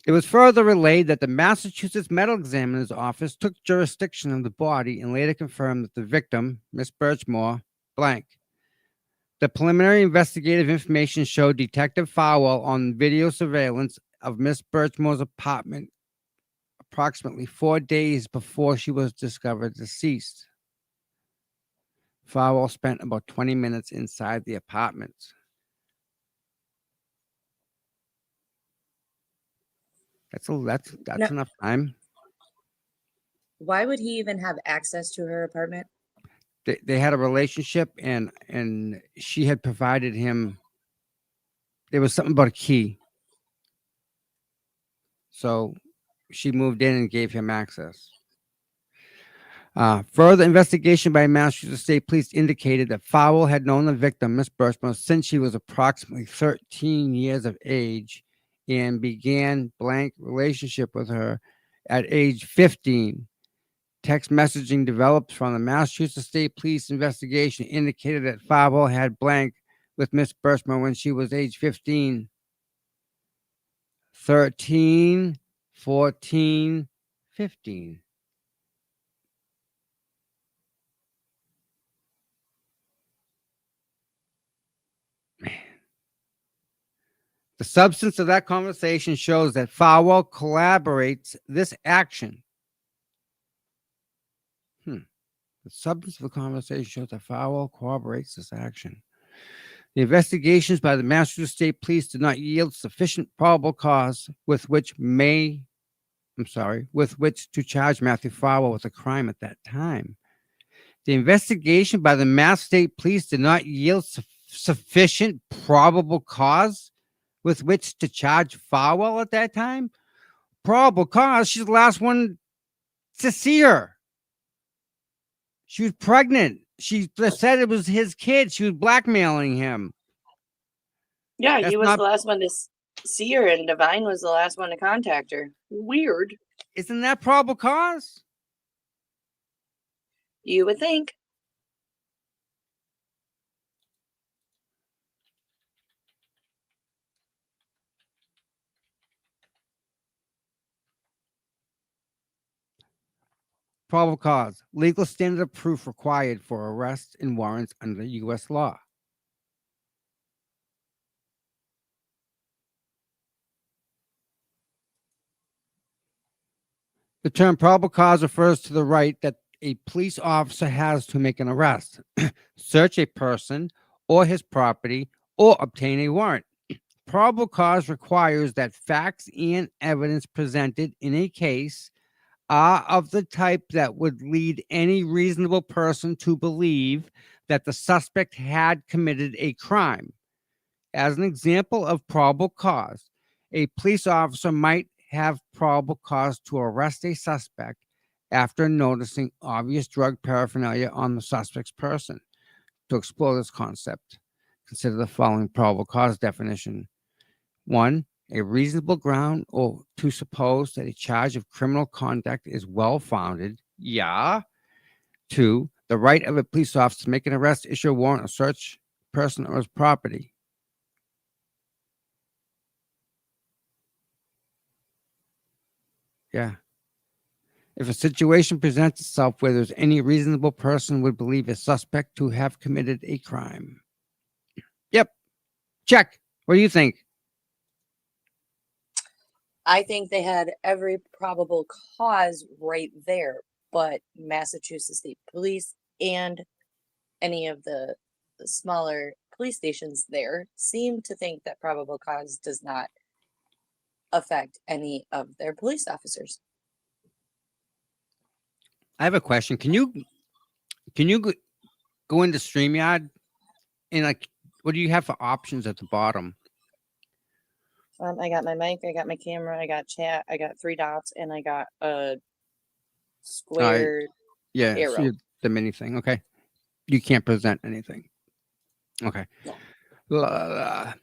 It was further relayed that the Massachusetts Medical Examiner's Office took jurisdiction of the body and later confirmed that the victim, Miss Birchmore, blank. The preliminary investigative information showed Detective Farwell on video surveillance of Miss Birchmore's apartment approximately 4 days before she was discovered deceased. Farwell spent about 20 minutes inside the apartment. That's No. enough time. Why would he even have access to her apartment? They had a relationship, and she had provided him. There was something about a key, so she moved in and gave him access. Further investigation by Massachusetts State Police indicated that Farwell had known the victim, Miss Birchmore, since she was approximately 13 years of age and began blank relationship with her at age 15. Text messaging developed from the Massachusetts State Police investigation indicated that Farwell had blank with Miss Birchmore when she was age 15. 13, 14, 15. The substance of that conversation shows that Farwell collaborates this action. The substance of the conversation shows that Farwell corroborates this action. The investigations by the Massachusetts State Police did not yield sufficient probable cause with which may with which to charge Matthew Farwell with a crime at that time. The investigation by the Mass State Police did not yield sufficient probable cause with which to charge Farwell at that time. Probable cause? She's the last one to see her. She was pregnant. She said it was his kid. She was blackmailing him. Yeah, That's he was not- the last one to see her, and Divine was the last one to contact her. Weird. Isn't that probable cause? You would think. Probable cause. Legal standard of proof required for arrests and warrants under U.S. law. The term probable cause refers to the right that a police officer has to make an arrest, search a person or his property, or obtain a warrant. Probable cause requires that facts and evidence presented in a case are of the type that would lead any reasonable person to believe that the suspect had committed a crime. As an example of probable cause, a police officer might have probable cause to arrest a suspect after noticing obvious drug paraphernalia on the suspect's person. To explore this concept, consider the following probable cause definition. 1. A reasonable ground or to suppose that a charge of criminal conduct is well founded. Yeah. 2. The right of a police officer to make an arrest, issue a warrant, or search a person or his property. Yeah. If a situation presents itself where there's any reasonable person would believe a suspect to have committed a crime. Yep. Check. What do you think? I think they had every probable cause right there, but Massachusetts State Police and any of the smaller police stations there seem to think that probable cause does not affect any of their police officers. I have a question. Can you go into StreamYard and like what do you have for options at the bottom? I got my mic, I got my camera, I got chat, I got 3 dots, and I got a square. Yeah, Arrow. so the mini thing. Okay. You can't present anything. Okay. No.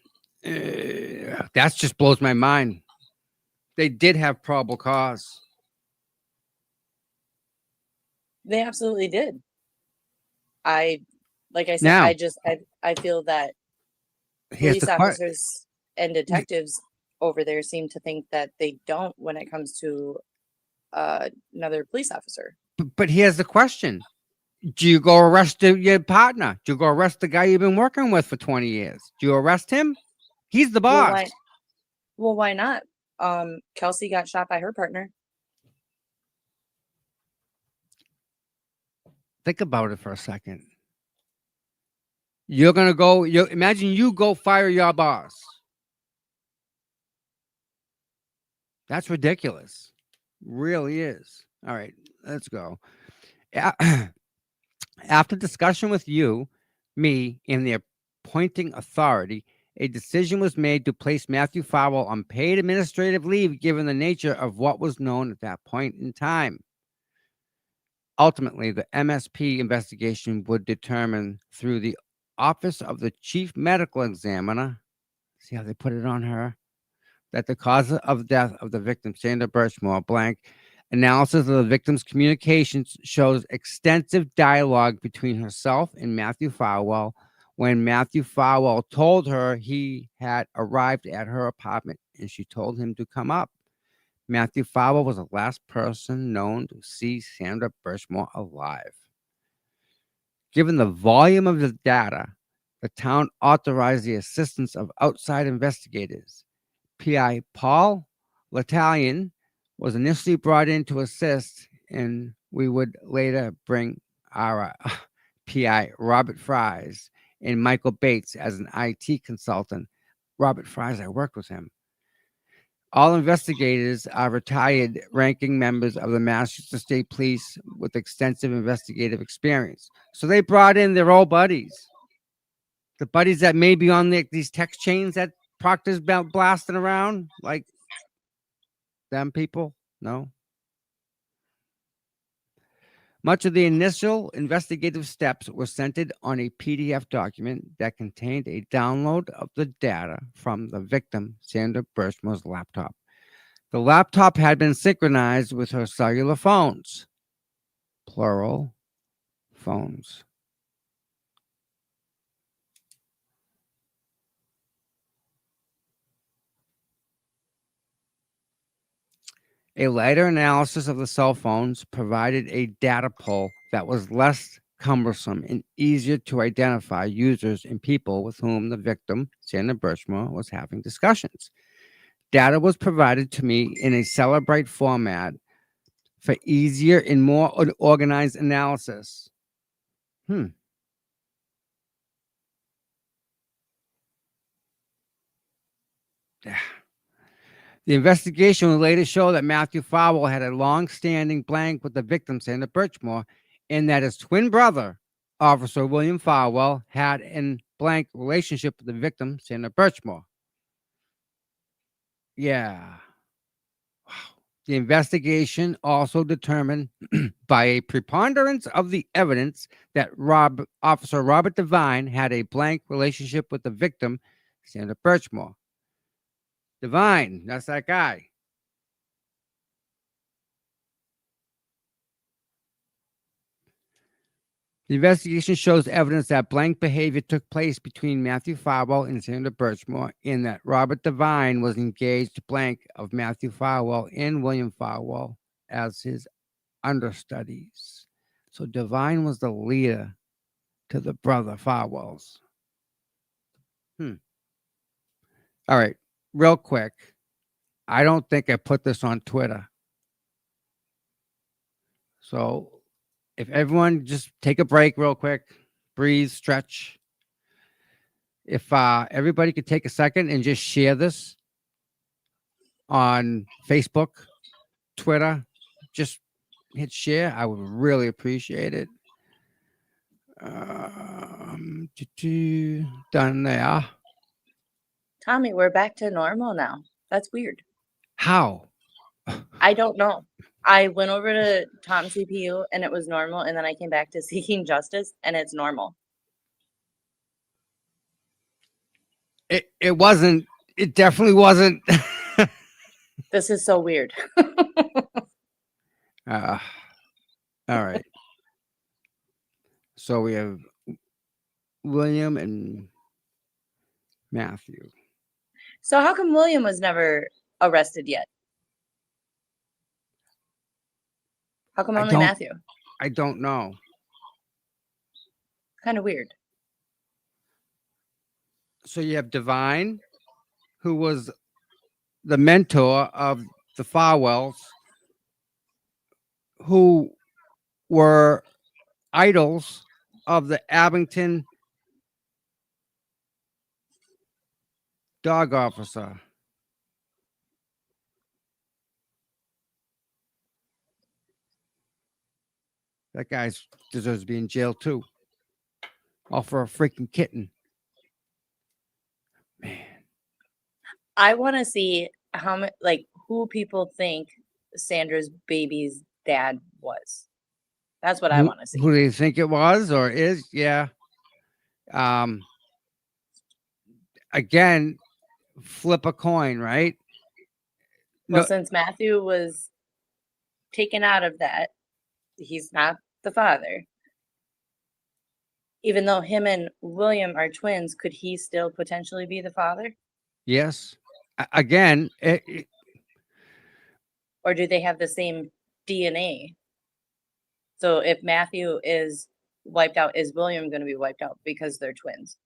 That just blows my mind. They did have probable cause. They absolutely did. Like I said, Now- I feel that Here's police the part. officers and detectives over there seem to think that they don't when it comes to another police officer. But here's the question. Do you go arrest your partner? Do you go arrest the guy you've been working with for 20 years? Do you arrest him? He's the boss. Why not? Kelsey got shot by her partner. Think about it for a second. You're going to go, imagine you go fire your boss. That's ridiculous. Really is. All right, let's go. After discussion with you, me, and the appointing authority, a decision was made to place Matthew Farwell on paid administrative leave given the nature of what was known at that point in time. Ultimately, the MSP investigation would determine through the Office of the Chief Medical Examiner, see how they put it on her, that the cause of death of the victim, Sandra Birchmore, blank, analysis of the victim's communications shows extensive dialogue between herself and Matthew Farwell when Matthew Farwell told her he had arrived at her apartment and she told him to come up. Matthew Farwell was the last person known to see Sandra Birchmore alive. Given the volume of the data, the town authorized the assistance of outside investigators. PI Paul L'Italian was initially brought in to assist, and we would later bring our PI Robert Fries and Michael Bates as an IT consultant. Robert Fries, I worked with him. All investigators are retired ranking members of the Massachusetts State Police with extensive investigative experience. So they brought in their old buddies, the buddies that may be on these text chains that Proctor's blasting around, like them people. No. Much of the initial investigative steps were centered on a PDF document that contained a download of the data from the victim, Sandra Birchmore's laptop. The laptop had been synchronized with her cellular phones, plural phones. A later analysis of the cell phones provided a data pull that was less cumbersome and easier to identify users and people with whom the victim, Sandra Birchmore, was having discussions. Data was provided to me in a Celebrate format for easier and more organized analysis. The investigation would later show that Matthew Farwell had a long-standing blank with the victim, Sandra Birchmore, and that his twin brother, Officer William Farwell, had a blank relationship with the victim, Sandra Birchmore. Yeah. Wow. The investigation also determined by a preponderance of the evidence that Officer Robert Devine had a blank relationship with the victim, Sandra Birchmore. Devine, that's that guy. The investigation shows evidence that blank behavior took place between Matthew Farwell and Sandra Birchmore, and that Robert Devine was engaged blank of Matthew Farwell and William Farwell as his understudies. So Devine was the leader to the brother Farwells. All right, real quick. I don't think I put this on Twitter. So if everyone just take a break real quick, breathe, stretch. If everybody could take a second and just share this on Facebook, Twitter, just hit share, I would really appreciate it. Done there. Tommy, we're back to normal now. That's weird. How? I don't know. I went over to Tom CPU and it was normal, and then I came back to Seeking Justice and it's normal. It wasn't. It definitely wasn't. This is so weird. All right. So we have William and Matthew. So how come William was never arrested yet? How come only Matthew? I don't know. Kind of weird. So you have Devine, who was the mentor of the Farwells, who were idols of the Abington dog officer. That guy deserves to be in jail too. All for a freaking kitten. Man. I want to see who people think Sandra's baby's dad was. That's what I want to see. Who do you think it was or is? Yeah. Again, flip a coin, right? Well, since Matthew was taken out of that, he's not the father. Even though him and William are twins, could he still potentially be the father? Yes. Again, or do they have the same DNA? So if Matthew is wiped out, is William going to be wiped out because they're twins?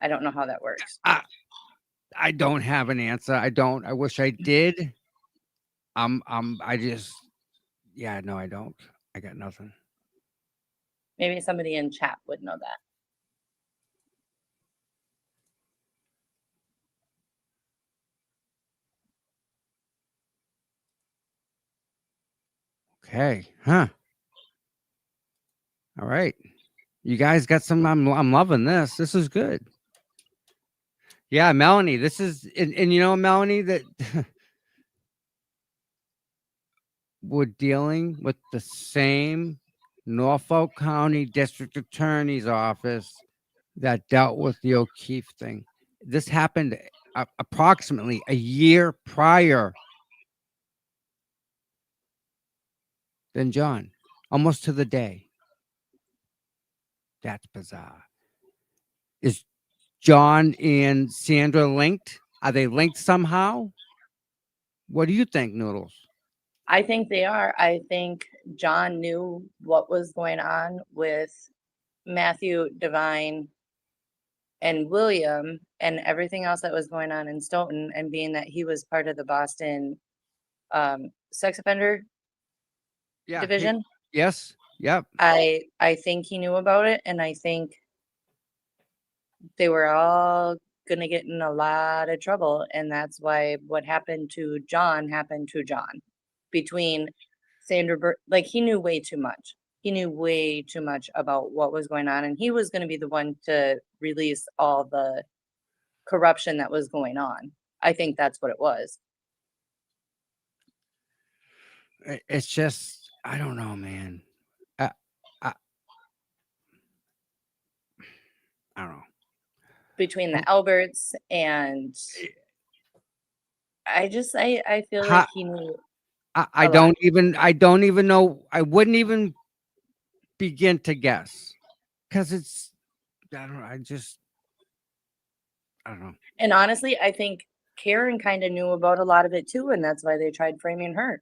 I don't know how that works. I don't have an answer. I don't. I wish I did. I just, yeah, no, I don't. I got nothing. Maybe somebody in chat would know that. Okay. Huh. All right. You guys got some. I'm loving this. This is good. Yeah, Melanie. This is and you know, Melanie, that we're dealing with the same Norfolk County District Attorney's Office that dealt with the O'Keefe thing. This happened approximately a year prior than John, almost to the day. That's bizarre. Is John and Sandra linked? Are they linked somehow? What do you think, Noodles? I think they are. I think John knew what was going on with Matthew, Divine, and William, and everything else that was going on in Stoughton, and being that he was part of the Boston sex offender Yeah. division, Yes. Yep. I think he knew about it, and I think they were all gonna get in a lot of trouble, and that's why what happened to John happened to John. Between like he knew way too much. He knew way too much about what was going on, and he was going to be the one to release all the corruption that was going on. I think that's what it was. It's just, I don't know, man. I, I, I don't know. Between the Um, Alberts and eh, I feel How, like he knew I a lot. don't even know. I wouldn't even begin to guess because it's, I don't know. And honestly, I think Karen kind of knew about a lot of it too, and that's why they tried framing her.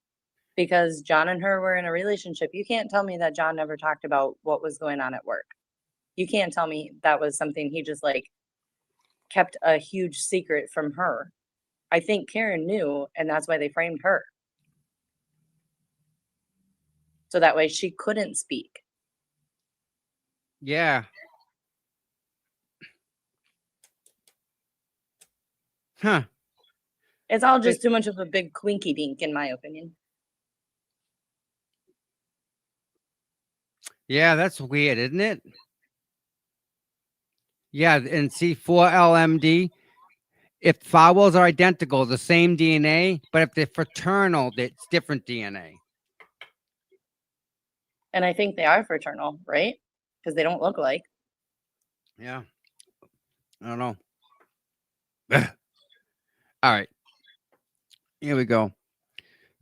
Because John and her were in a relationship. You can't tell me that John never talked about what was going on at work. You can't tell me that was something he just like kept a huge secret from her. I think Karen knew, and that's why they framed her. So that way she couldn't speak. Yeah. Huh. It's all It, just too much of a big quinky dink, in my opinion. yeah, that's weird, isn't it? Yeah, and see, 4LMD, if flowers are identical, the same DNA, but if they're fraternal, it's different DNA. And I think they are fraternal, right? Because they don't look like. Yeah. I don't know. All right. Here we go.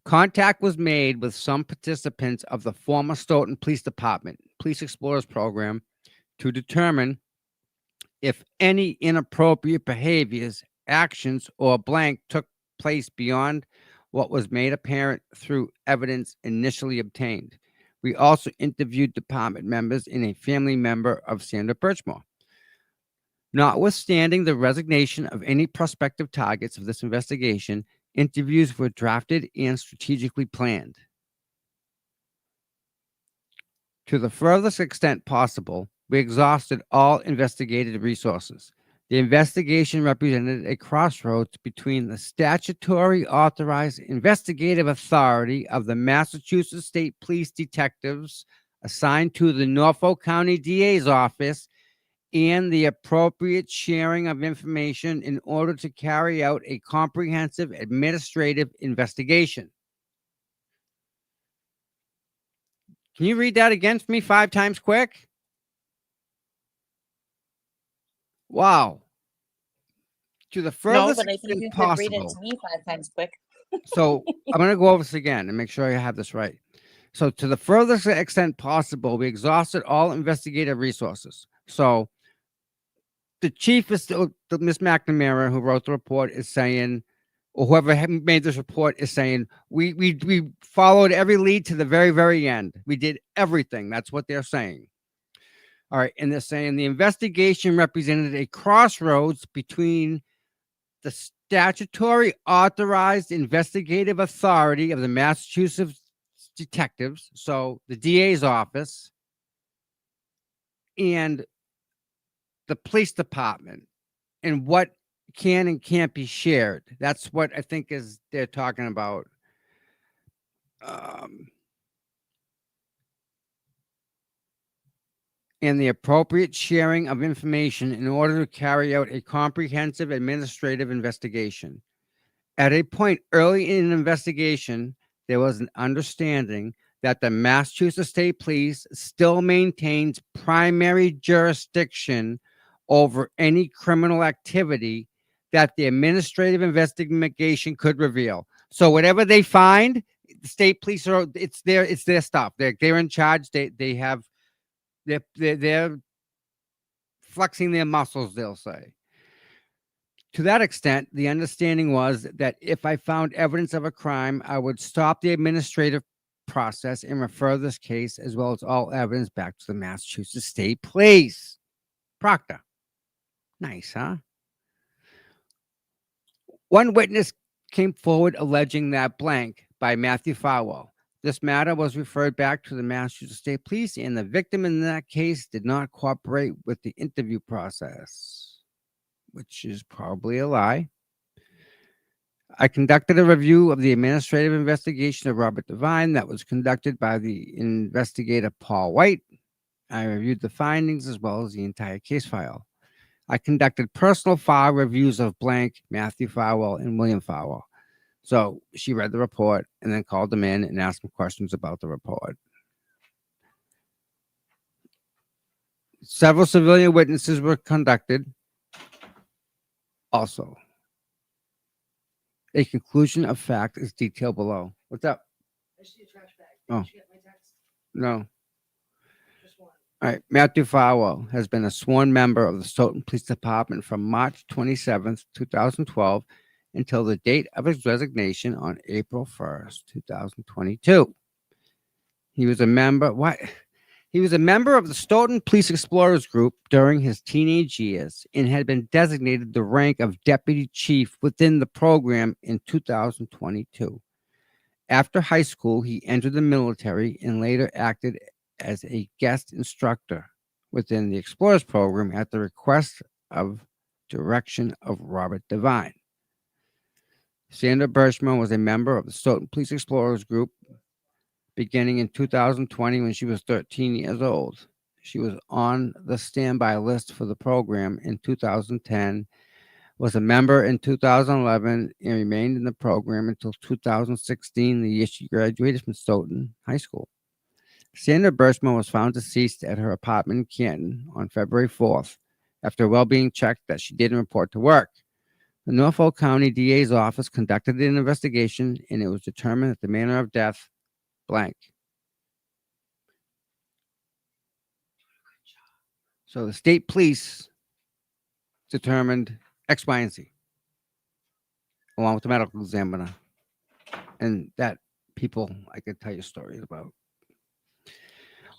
Contact was made with some participants of the former Stoughton Police Department Police Explorers Program to determine if any inappropriate behaviors, actions, or blank took place beyond what was made apparent through evidence initially obtained. We also interviewed department members and a family member of Sandra Birchmore. Notwithstanding the resignation of any prospective targets of this investigation, interviews were drafted and strategically planned. To the furthest extent possible, we exhausted all investigative resources. The investigation represented a crossroads between the statutory authorized investigative authority of the Massachusetts State Police detectives assigned to the Norfolk County DA's office and the appropriate sharing of information in order to carry out a comprehensive administrative investigation. Can you read that again for me 5 times quick? Wow. To the No, furthest but I think extent you could read it possible. to me 5 times quick. So I'm going to go over this again and make sure I have this right. So, to the furthest extent possible, we exhausted all investigative resources. So, the chief is still, Miss McNamara, who wrote the report, is saying, or whoever made this report is saying, we followed every lead to the very, very end. We did everything. That's what they're saying. All right. And they're saying the investigation represented a crossroads between the statutory authorized investigative authority of the Massachusetts detectives, so the DA's office, and the police department, and what can and can't be shared. That's what I think is they're talking about. Um, and the appropriate sharing of information in order to carry out a comprehensive administrative investigation. At a point early in the investigation, there was an understanding that the Massachusetts State Police still maintains primary jurisdiction over any criminal activity that the administrative investigation could reveal. So whatever they find, the state police are it's their stuff. They're in charge. They have they're flexing their muscles, they'll say. To that extent, the understanding was that if I found evidence of a crime, I would stop the administrative process and refer this case as well as all evidence back to the Massachusetts State Police. Proctor. Nice, huh? One witness came forward alleging that blank by Matthew Farwell. This matter was referred back to the Massachusetts State Police, and the victim in that case did not cooperate with the interview process, which is probably a lie. I conducted a review of the administrative investigation of Robert Devine that was conducted by the investigator Paul White. I reviewed the findings as well as the entire case file. I conducted personal file reviews of blank, Matthew Farwell, and William Farwell. So she read the report and then called them in and asked them questions about the report. Several civilian witnesses were conducted. Also, a conclusion of fact is detailed below. What's up? I see a trash bag. Oh. Did you get my text? No. Just one. All right. Matthew Farwell has been a sworn member of the Stoughton Police Department from March 27th, 2012 until the date of his resignation on April 1st, 2022. He was a member of the Stoughton Police Explorers Group during his teenage years and had been designated the rank of deputy chief within the program in 2022. After high school, he entered the military and later acted as a guest instructor within the Explorers program at the request of direction of Robert Devine. Sandra Birchmore was a member of the Stoughton Police Explorers Group beginning in 2020 when she was 13 years old. She was on the standby list for the program in 2010, was a member in 2011, and remained in the program until 2016, the year she graduated from Stoughton High School. Sandra Birchmore was found deceased at her apartment in Canton on February 4th after a well-being check that she didn't report to work. The Norfolk County DA's office conducted an investigation, and it was determined that the manner of death, blank. So the state police determined X, Y, and Z, along with the medical examiner. And that people I could tell you stories about.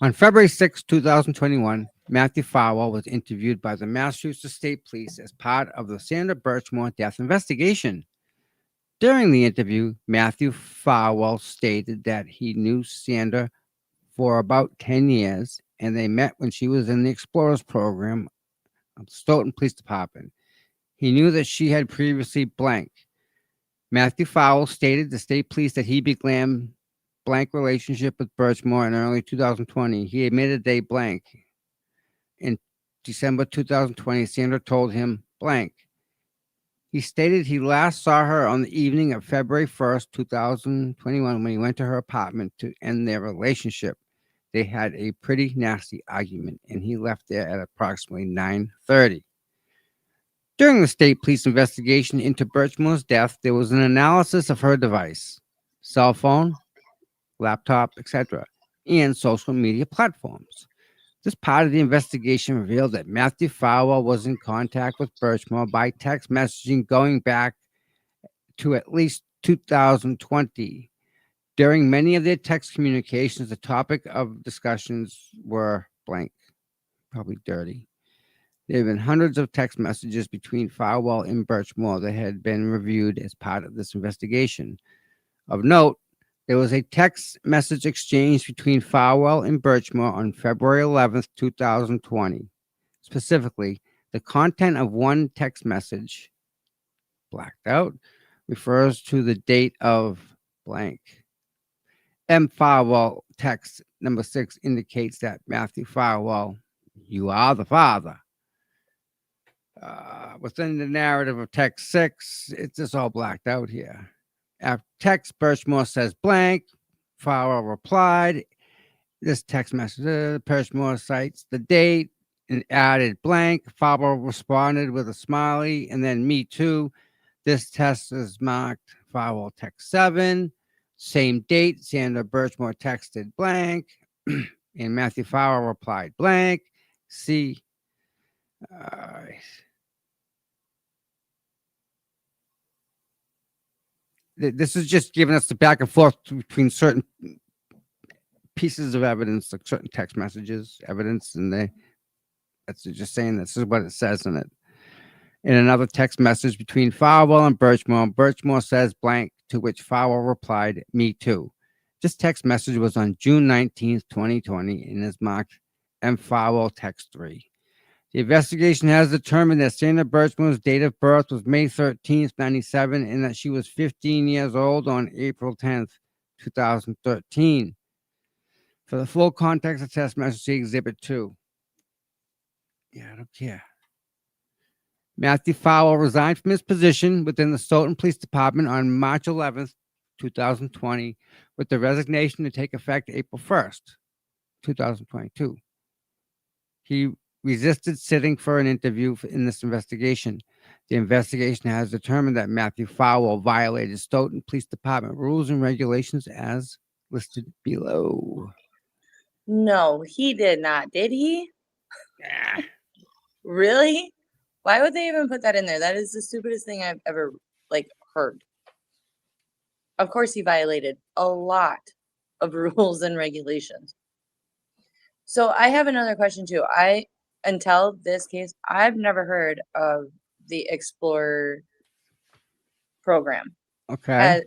On February 6, 2021, Matthew Farwell was interviewed by the Massachusetts State Police as part of the Sandra Birchmore death investigation. During the interview, Matthew Farwell stated that he knew Sandra for about 10 years, and they met when she was in the Explorers program of the Stoughton Police Department. He knew that she had previously blank. Matthew Farwell stated to the state police that he began blank relationship with Birchmore in early 2020. He admitted they blank. In December 2020, Sandra told him blank. He stated he last saw her on the evening of February 1st, 2021, when he went to her apartment to end their relationship. They had a pretty nasty argument, and he left there at approximately 9:30. During the state police investigation into Birchmore's death, there was an analysis of her device, cell phone, laptop, etc., and social media platforms. This part of the investigation revealed that Matthew Farwell was in contact with Birchmore by text messaging going back to at least 2020. During many of their text communications, the topic of discussions were blank, probably dirty. There have been hundreds of text messages between Farwell and Birchmore that had been reviewed as part of this investigation. Of note, there was a text message exchange between Farwell and Birchmore on February 11th, 2020. Specifically, the content of one text message, blacked out, refers to the date of blank. M. Farwell text number 6 indicates that Matthew Farwell You are the father. Within the narrative of text 6, it's just all blacked out here. After text, Birchmore says blank. Farwell replied. This text message, Birchmore cites the date and added blank. Farwell responded with a smiley and then me too. This test is marked Farwell text 7. Same date, Sandra Birchmore texted blank. And Matthew Farwell replied blank. See, uh, this is just giving us the back and forth between certain pieces of evidence, like certain text messages, evidence, and that's just saying this is what it says in it. In another text message between Farwell and Birchmore says blank, to which Farwell replied, me too. This text message was on June 19th, 2020, and is marked M. Farwell text 3. The investigation has determined that Sandra Birchmore's date of birth was May 13th, 97, and that she was 15 years old on April 10th, 2013. For the full context of text message, see Exhibit 2. Yeah, I don't care. Matthew Farwell resigned from his position within the Stoughton Police Department on March 11th, 2020, with the resignation to take effect April 1st, 2022. He resisted sitting for an interview in this investigation. The investigation has determined that Matthew Farwell violated Stoughton Police Department rules and regulations as listed below. No, he did not. Did he? Yeah. Really? Why would they even put that in there? That is the stupidest thing I've ever heard. Of course he violated a lot of rules and regulations. So I have another question too. Until this case, I've never heard of the Explorer program. Okay.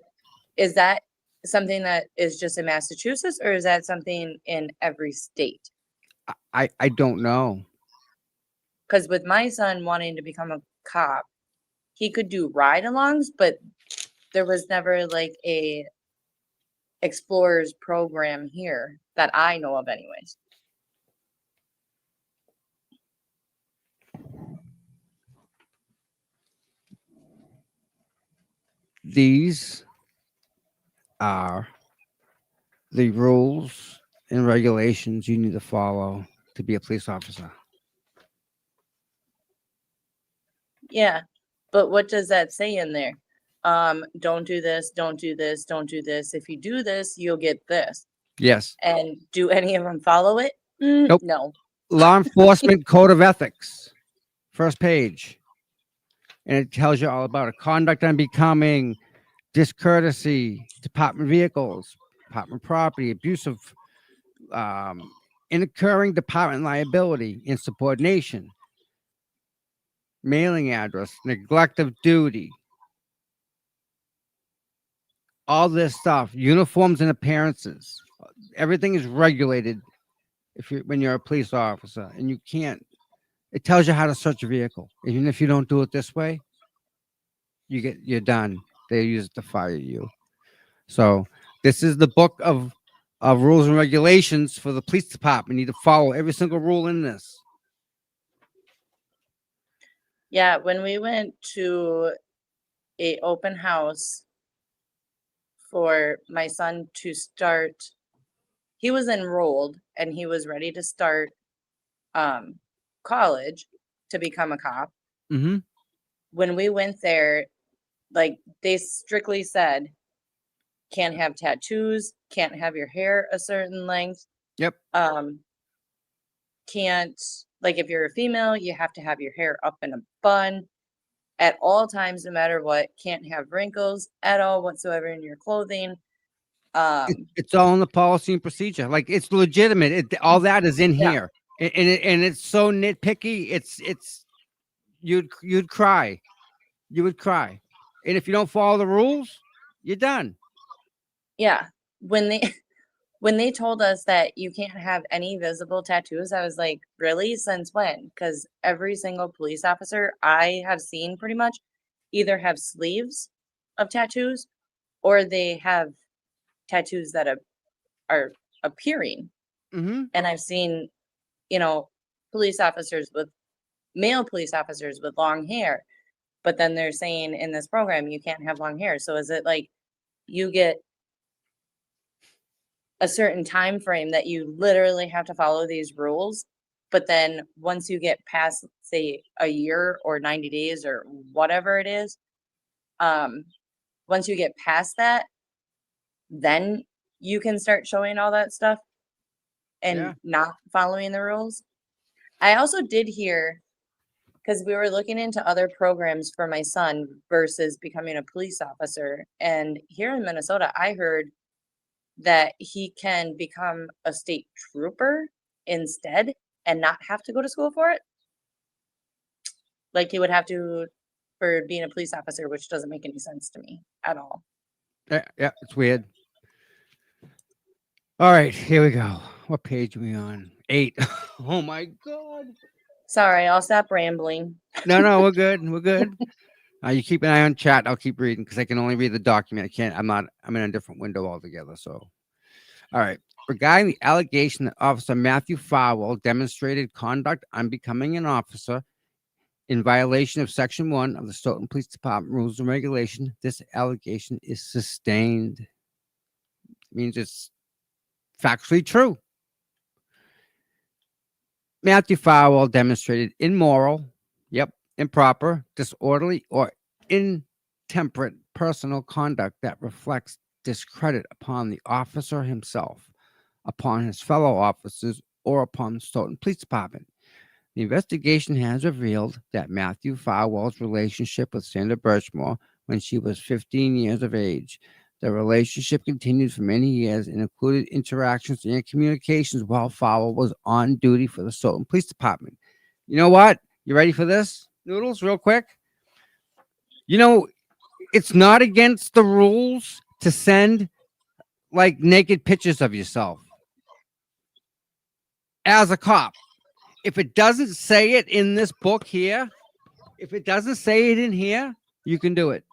Is that something that is just in Massachusetts, or is that something in every state? I don't know. Because with my son wanting to become a cop, he could do ride-alongs, but there was never like a Explorers program here that I know of anyways. These are the rules and regulations you need to follow to be a police officer. Yeah, but what does that say in there? Don't do this, don't do this, don't do this. If you do this, you'll get this. Yes. And do any of them follow it? Nope. No. Law Enforcement Code of Ethics, first page. And it tells you all about it. Conduct unbecoming, discourtesy, department vehicles, department property, abusive, incurring department liability, insubordination, mailing address, neglect of duty, all this stuff, uniforms and appearances. Everything is regulated when you're a police officer, and you can't. It tells you how to search a vehicle. Even if you don't do it this way, you're done. They use it to fire you. So this is the book of rules and regulations for the police department. You need to follow every single rule in this. Yeah, when we went to a open house for my son to start, he was enrolled and he was ready to start college to become a cop. Mm-hmm. When we went there, they strictly said, can't have tattoos, can't have your hair a certain length. Yep. Can't, if you're a female, you have to have your hair up in a bun at all times, no matter what. Can't have wrinkles at all whatsoever in your clothing. It's all in the policy and procedure. It's legitimate. All that is in here, and it's so nitpicky. It's you'd cry. You would cry. And if you don't follow the rules, you're done. Yeah. When they told us that you can't have any visible tattoos, I was like, really? Since when? Because every single police officer I have seen pretty much either have sleeves of tattoos or they have tattoos that are appearing. Mm-hmm. And I've seen, police officers with male police officers with long hair, but then they're saying in this program you can't have long hair. So is it like you get a certain time frame that you literally have to follow these rules, but then once you get past, say, a year or 90 days or whatever it is, once you get past that, then you can start showing all that stuff and Yeah. not following the rules. I also did hear, because we were looking into other programs for my son versus becoming a police officer. And here in Minnesota, I heard that he can become a state trooper instead and not have to go to school for it. Like he would have to for being a police officer, which doesn't make any sense to me at all. Yeah, it's weird. All right, here we go. What page are we on? 8. Oh my God. Sorry, I'll stop rambling. No, we're good. We're good. You keep an eye on chat. I'll keep reading because I can only read the document. I can't. I'm in a different window altogether. So, all right. Regarding the allegation that Officer Matthew Farwell demonstrated conduct unbecoming an officer in violation of Section 1 of the Stoughton Police Department Rules and Regulation, this allegation is sustained. It means it's factually true. Matthew Farwell demonstrated immoral, improper, disorderly, or intemperate personal conduct that reflects discredit upon the officer himself, upon his fellow officers, or upon the Stoughton Police Department. The investigation has revealed that Matthew Farwell's relationship with Sandra Birchmore when she was 15 years of age. The relationship continued for many years and included interactions and communications while Farwell was on duty for the Stoughton Police Department. You know what? You ready for this, Noodles, real quick? You know, it's not against the rules to send like naked pictures of yourself as a cop. If it doesn't say it in this book here, if it doesn't say it in here, you can do it.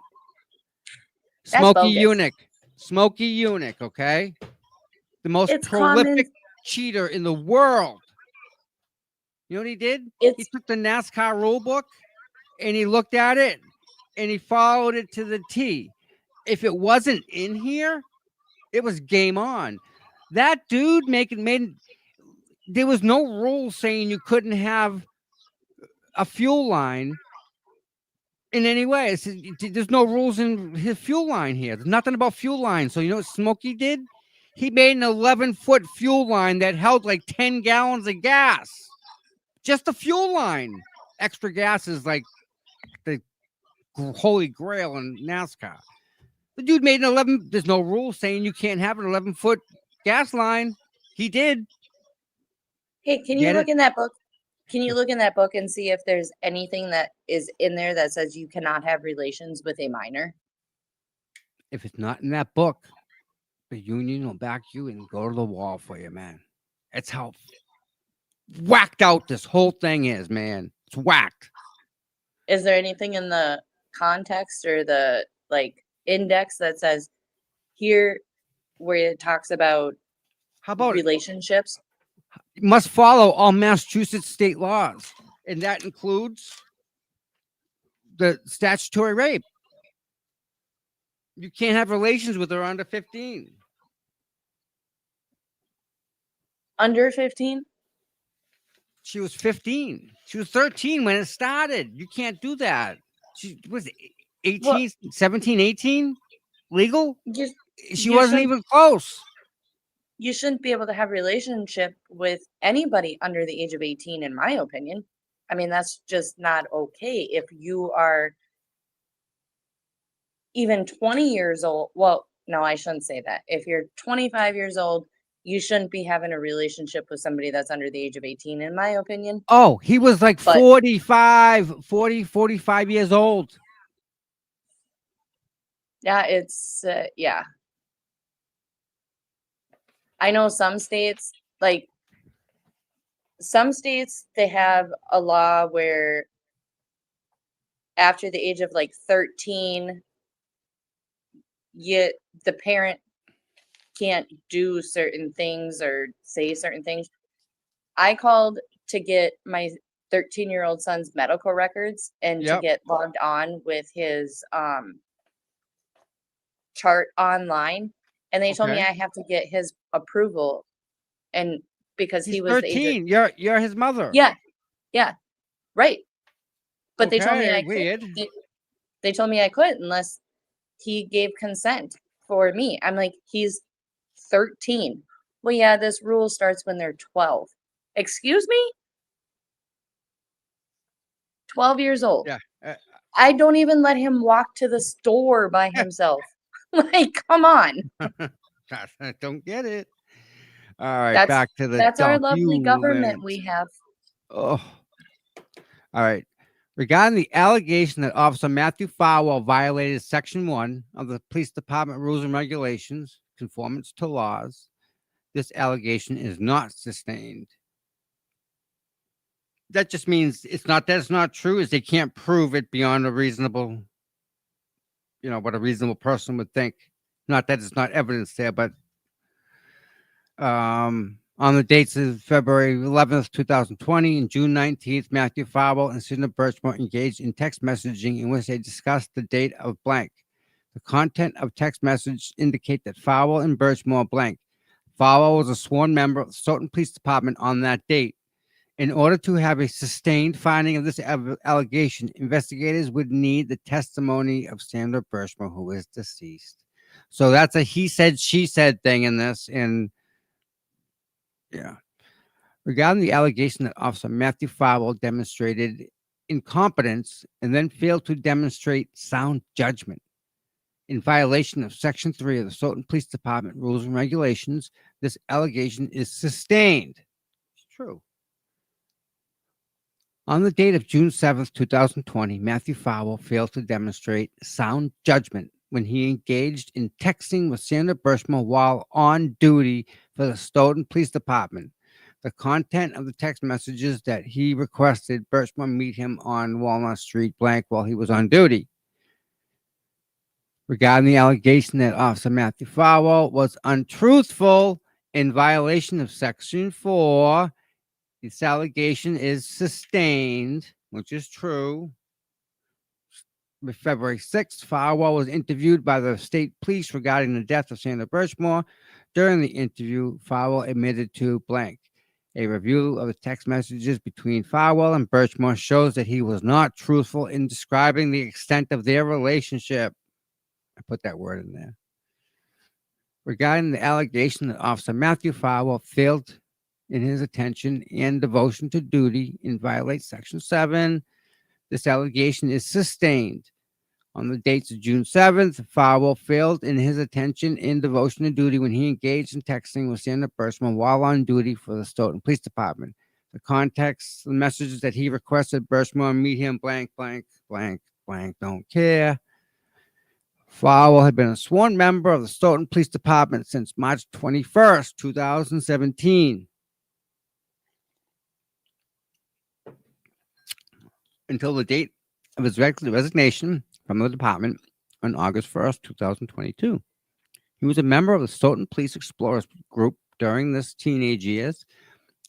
That's Smokey bogus. Eunuch, okay? The most It's prolific common. cheater in the world. You know what he did? He It's took the NASCAR rule book and he looked at it and he followed it to the T. If it wasn't in here, it was game on. That dude made there was no rule saying you couldn't have a fuel line in any way. There's no rules in his fuel line here. There's nothing about fuel line. So you know what Smokey did? He made an 11-foot fuel line that held like 10 gallons of gas. Just a fuel line. Extra gas is like the holy grail in NASCAR. The dude made an 11. There's no rule saying you can't have an 11-foot gas line. He did. Hey, can you look in that book? Can you look in that book and see if there's anything that is in there that says you cannot have relations with a minor? If it's not in that book, the union will back you and go to the wall for you, man. That's how whacked out this whole thing is, man. It's whacked. Is there anything in the context or the like index that says here where it talks about How about it? relationships? Must follow all Massachusetts state laws, and that includes the statutory rape. You can't have relations with her under 15. Under 15? She was 15. She was 13 when it started. You can't do that. She was 18, Well, 17, 18 legal. you, She you wasn't shouldn't even close. you shouldn't be able to have relationship with anybody under the age of 18, in my opinion. I mean, that's just not okay. If you are even 20 years old, well, no, I shouldn't say that. If you're 25 years old, you shouldn't be having a relationship with somebody that's under the age of 18, in my opinion. Oh, he was like But 45 years old. yeah, it's, yeah. I know some states, like some states, they have a law where after the age of like 13, the parent can't do certain things or say certain things. I called to get my 13-year-old son's medical records and to Yep. get logged on with his chart online, and they told me Okay. I have to get his approval, and because He's he was the age of 13. You're his mother. yeah, yeah, right. But they told me Okay. I could. Weird. They told me I could unless he gave consent for me. I'm like, he's 13. Well, yeah, this rule starts when they're 12. Excuse me? 12 years old. Yeah. I don't even let him walk to the store by himself. Like, come on. Gosh, I don't get it. All right. That's Back to the that's our lovely government documents. we have. Oh. All right. Regarding the allegation that Officer Matthew Farwell violated Section 1 of the Police Department Rules and Regulations, conformance to laws, this allegation is not sustained. That just means it's not that it's not true, is they can't prove it beyond a reasonable, what a reasonable person would think. Not that it's not evidence there, but on the dates of February 11th, 2020 and June 19th, Matthew Farwell and Sidney Birchmore engaged in text messaging in which they discussed the date of blank. The content of text message indicate that Farwell and Birchmore blank. Farwell was a sworn member of the Stoughton Police Department on that date. In order to have a sustained finding of this allegation, investigators would need the testimony of Sandra Birchmore, who is deceased. So that's a he said, she said thing in this. And yeah. Regarding the allegation that Officer Matthew Farwell demonstrated incompetence and then failed to demonstrate sound judgment in violation of Section 3 of the Stoughton Police Department Rules and Regulations, this allegation is sustained. It's true. On the date of June 7th, 2020, Matthew Farwell failed to demonstrate sound judgment when he engaged in texting with Sandra Birchmore while on duty for the Stoughton Police Department. The content of the text messages that he requested Birchmore meet him on Walnut Street blank while he was on duty. Regarding the allegation that Officer Matthew Farwell was untruthful in violation of Section 4, this allegation is sustained, which is true. February 6th, Farwell was interviewed by the state police regarding the death of Sandra Birchmore. During the interview, Farwell admitted to blank. A review of the text messages between Farwell and Birchmore shows that he was not truthful in describing the extent of their relationship. I put that word in there. Regarding the allegation that Officer Matthew Farwell failed in his attention and devotion to duty and violates Section 7, this allegation is sustained. On the dates of June 7th, Farwell failed in his attention and devotion to duty when he engaged in texting with Sandra Birchmore while on duty for the Stoughton Police Department. The context, the messages that he requested Birchmore meet him blank, blank, blank, blank, don't care. Farwell had been a sworn member of the Stoughton Police Department since March 21st, 2017. Until the date of his resignation from the department on August 1st, 2022. He was a member of the Stoughton Police Explorers Group during his teenage years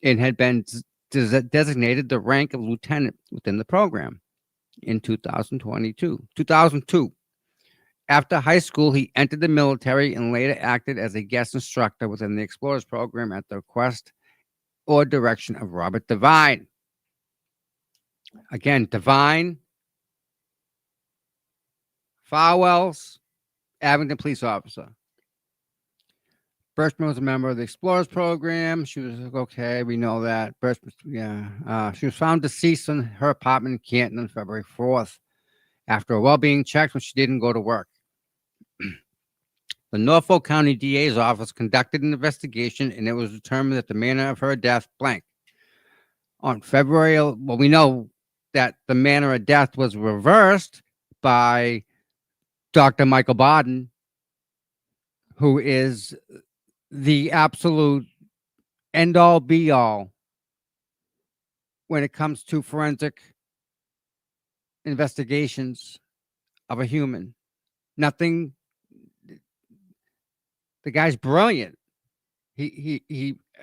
and had been designated the rank of lieutenant within the program in 2002. After high school, he entered the military and later acted as a guest instructor within the Explorers program at the request or direction of Robert Devine. Again, Devine, Farwell's Abington police officer. Birchmore was a member of the Explorers program. She was okay. We know that. She was found deceased in her apartment in Canton on February 4th after a well-being check when she didn't go to work. The Norfolk County DA's office conducted an investigation, and it was determined that the manner of her death blank. On February, well, we know that the manner of death was reversed by Dr. Michael Baden, who is the absolute end-all, be-all when it comes to forensic investigations of a human. Nothing. The guy's brilliant. I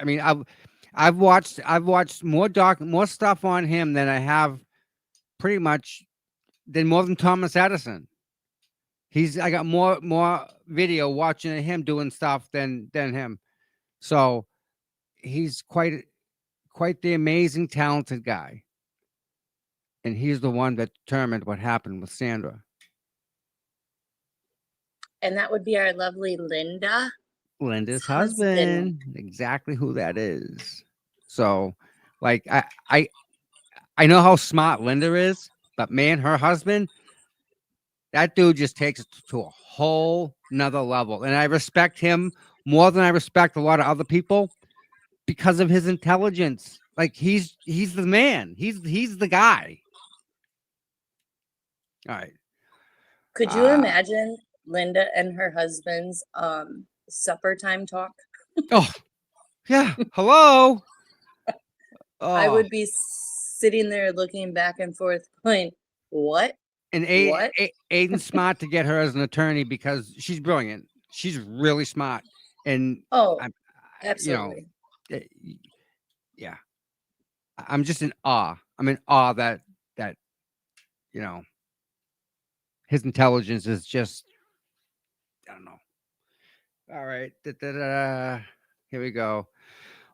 mean, I've watched more stuff on him than I have pretty much than more than Thomas Edison. I got more video watching of him doing stuff than him. So he's quite the amazing talented guy. And he's the one that determined what happened with Sandra. And that would be our lovely Linda. Linda's Husband. husband. Exactly who that is. So like I know how smart Linda is, but man, her husband, that dude just takes it to a whole nother level. And I respect him more than I respect a lot of other people because of his intelligence. Like he's the man. He's the guy. All right. Could you imagine Linda and her husband's supper time talk? Oh, yeah. Hello. I Oh, would be sitting there looking back and forth, going, "What? and What?" Aiden's smart to get her as an attorney because she's brilliant. She's really smart, and Oh, I'm, absolutely. eh, yeah. I'm just in awe. I'm in awe that you know his intelligence is just I don't know. All right, here we go.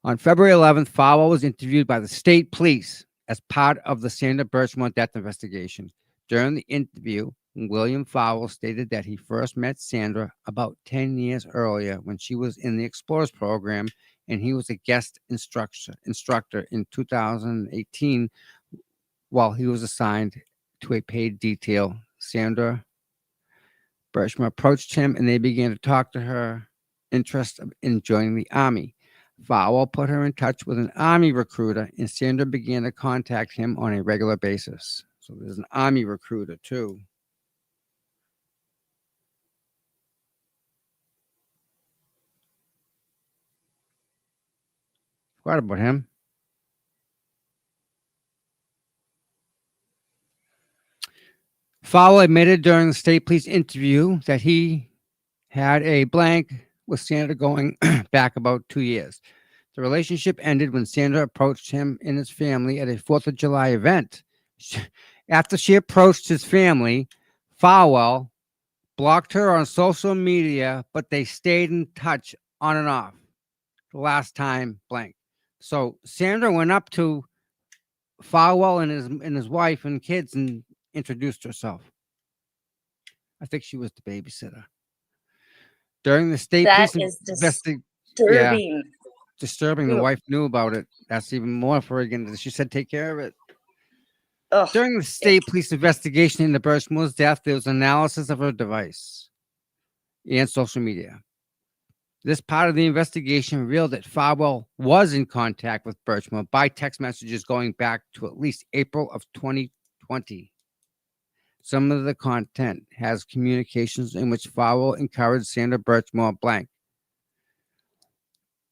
On February 11th, Fowler was interviewed by the state police as part of the Sandra Birchmore death investigation. During the interview, William Fowler stated that he first met Sandra about 10 years earlier when she was in the Explorers program and he was a guest instructor in 2018 while he was assigned to a paid detail. Sandra Birchmore approached him and they began to talk to her interest in joining the Army. Fowler put her in touch with an Army recruiter, and Sandra began to contact him on a regular basis. So there's an Army recruiter too. Forgot about him. Fowler admitted during the state police interview that he had a blank with Sandra going back about 2 years. The relationship ended when Sandra approached him and his family at a 4th of July event. After she approached his family, Fowler blocked her on social media, but they stayed in touch on and off. The last time blank. So Sandra went up to Fowler and his wife and kids and introduced herself. I think she was the babysitter. During the state That police is yeah, disturbing. disturbing. The Ugh. wife knew about it. That's even more friggin'. She said, "Take care of it." Ugh. During the state police investigation into Birchmore's death, there was analysis of her device and social media. This part of the investigation revealed that Fowler was in contact with Birchmore by text messages going back to at least April of 2020. Some of the content has communications in which Fowler encouraged Sandra Birchmore blank.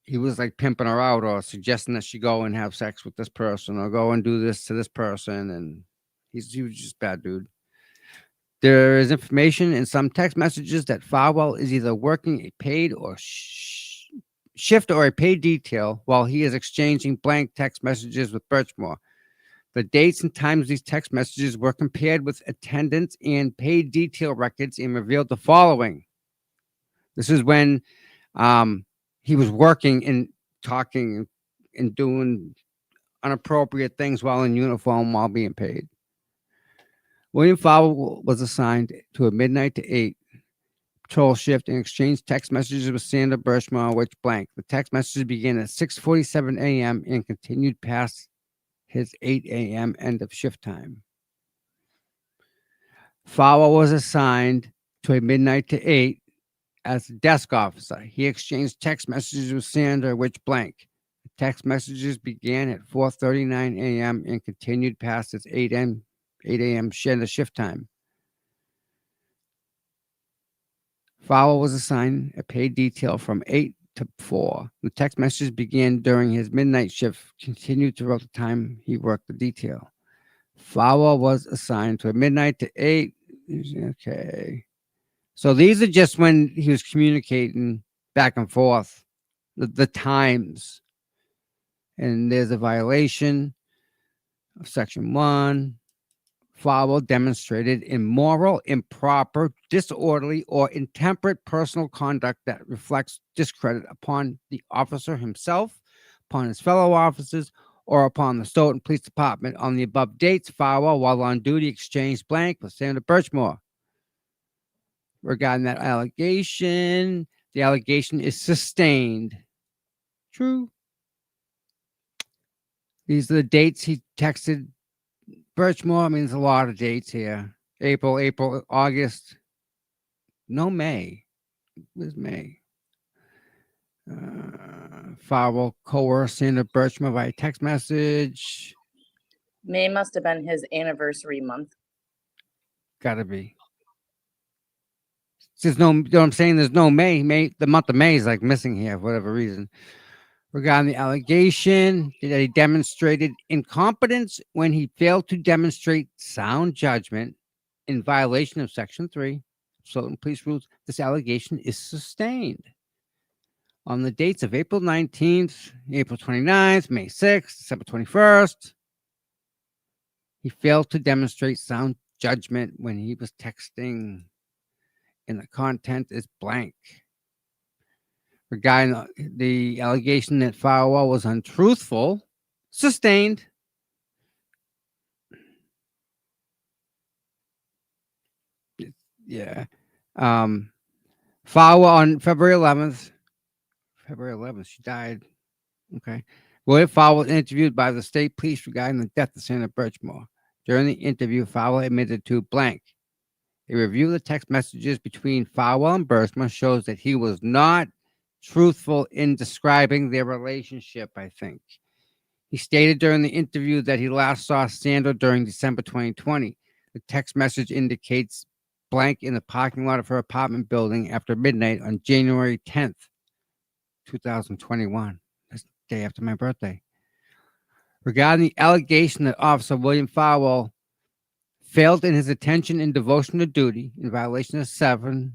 He was like pimping her out or suggesting that she go and have sex with this person or go and do this to this person. And he was just a bad dude. There is information in some text messages that Fowler is either working a paid or shift or a paid detail while he is exchanging blank text messages with Birchmore. The dates and times of these text messages were compared with attendance and paid detail records and revealed the following. This is when he was working and talking and doing inappropriate things while in uniform while being paid. William Fowler was assigned to a midnight to 8 patrol shift and exchanged text messages with Sandra Birchmore, which blank. The text messages began at 6:47 a.m. and continued past his 8 a.m. end of shift time. Fowler was assigned to a midnight to 8 as a desk officer. He exchanged text messages with Sandra, which blank. The text messages began at 4:39 a.m. and continued past its 8 a.m. shift time. Fowler was assigned a paid detail from 8 to 4. The text messages began during his midnight shift, continued throughout the time he worked the detail. Fowler was assigned to a midnight to 8. Okay. So these are just when he was communicating back and forth, the times. And there's a violation of Section 1. Farwell demonstrated immoral, improper, disorderly, or intemperate personal conduct that reflects discredit upon the officer himself, upon his fellow officers, or upon the Stoughton Police Department. On the above dates, Farwell, while on duty, exchanged blank with Senator Birchmore. Regarding that allegation, the allegation is sustained. True. These are the dates he texted Birchmore. I mean, there's a lot of dates here. April, August. No May. Where's May? Farwell coerced Senator Birchmore by text message. May must have been his anniversary month. Gotta be. There's no, you know what I'm saying? There's no May. The month of May is like missing here for whatever reason. Regarding the allegation that he demonstrated incompetence when he failed to demonstrate sound judgment in violation of Section 3 Stoughton Police Rules, this allegation is sustained. On the dates of April 19th, April 29th, May 6th, December 21st, he failed to demonstrate sound judgment when he was texting, and the content is blank. Regarding the allegation that Farwell was untruthful, sustained. Yeah. Farwell on February 11th, she died. Okay. William Farwell was interviewed by the state police regarding the death of Senator Birchmore. During the interview, Farwell admitted to blank. A review of the text messages between Farwell and Birchmore shows that he was not truthful in describing their relationship, I think. He stated during the interview that he last saw Sandra during December 2020. The text message indicates blank in the parking lot of her apartment building after midnight on January 10th, 2021. That's the day after my birthday. Regarding the allegation that Officer William Farwell failed in his attention and devotion to duty in violation of 7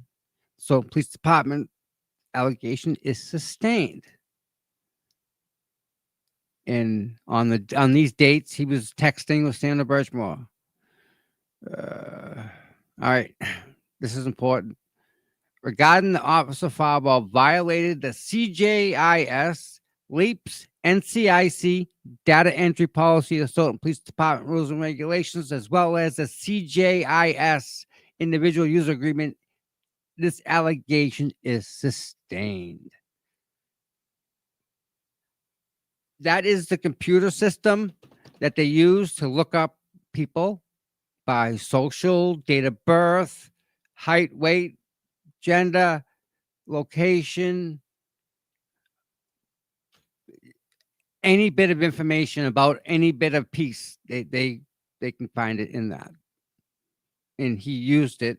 Stoughton Police Department, allegation is sustained. And on these dates, he was texting with Senator Birchmore. All right, this is important. Regarding the Officer Farwell violated the CJIS, LEAPS, NCIC data entry policy of Stoughton Police Department rules and regulations, as well as the CJIS individual user agreement. This allegation is sustained. That is the computer system that they use to look up people by social, date of birth, height, weight, gender, location, any bit of information about any bit of piece. They can find it in that. And he used it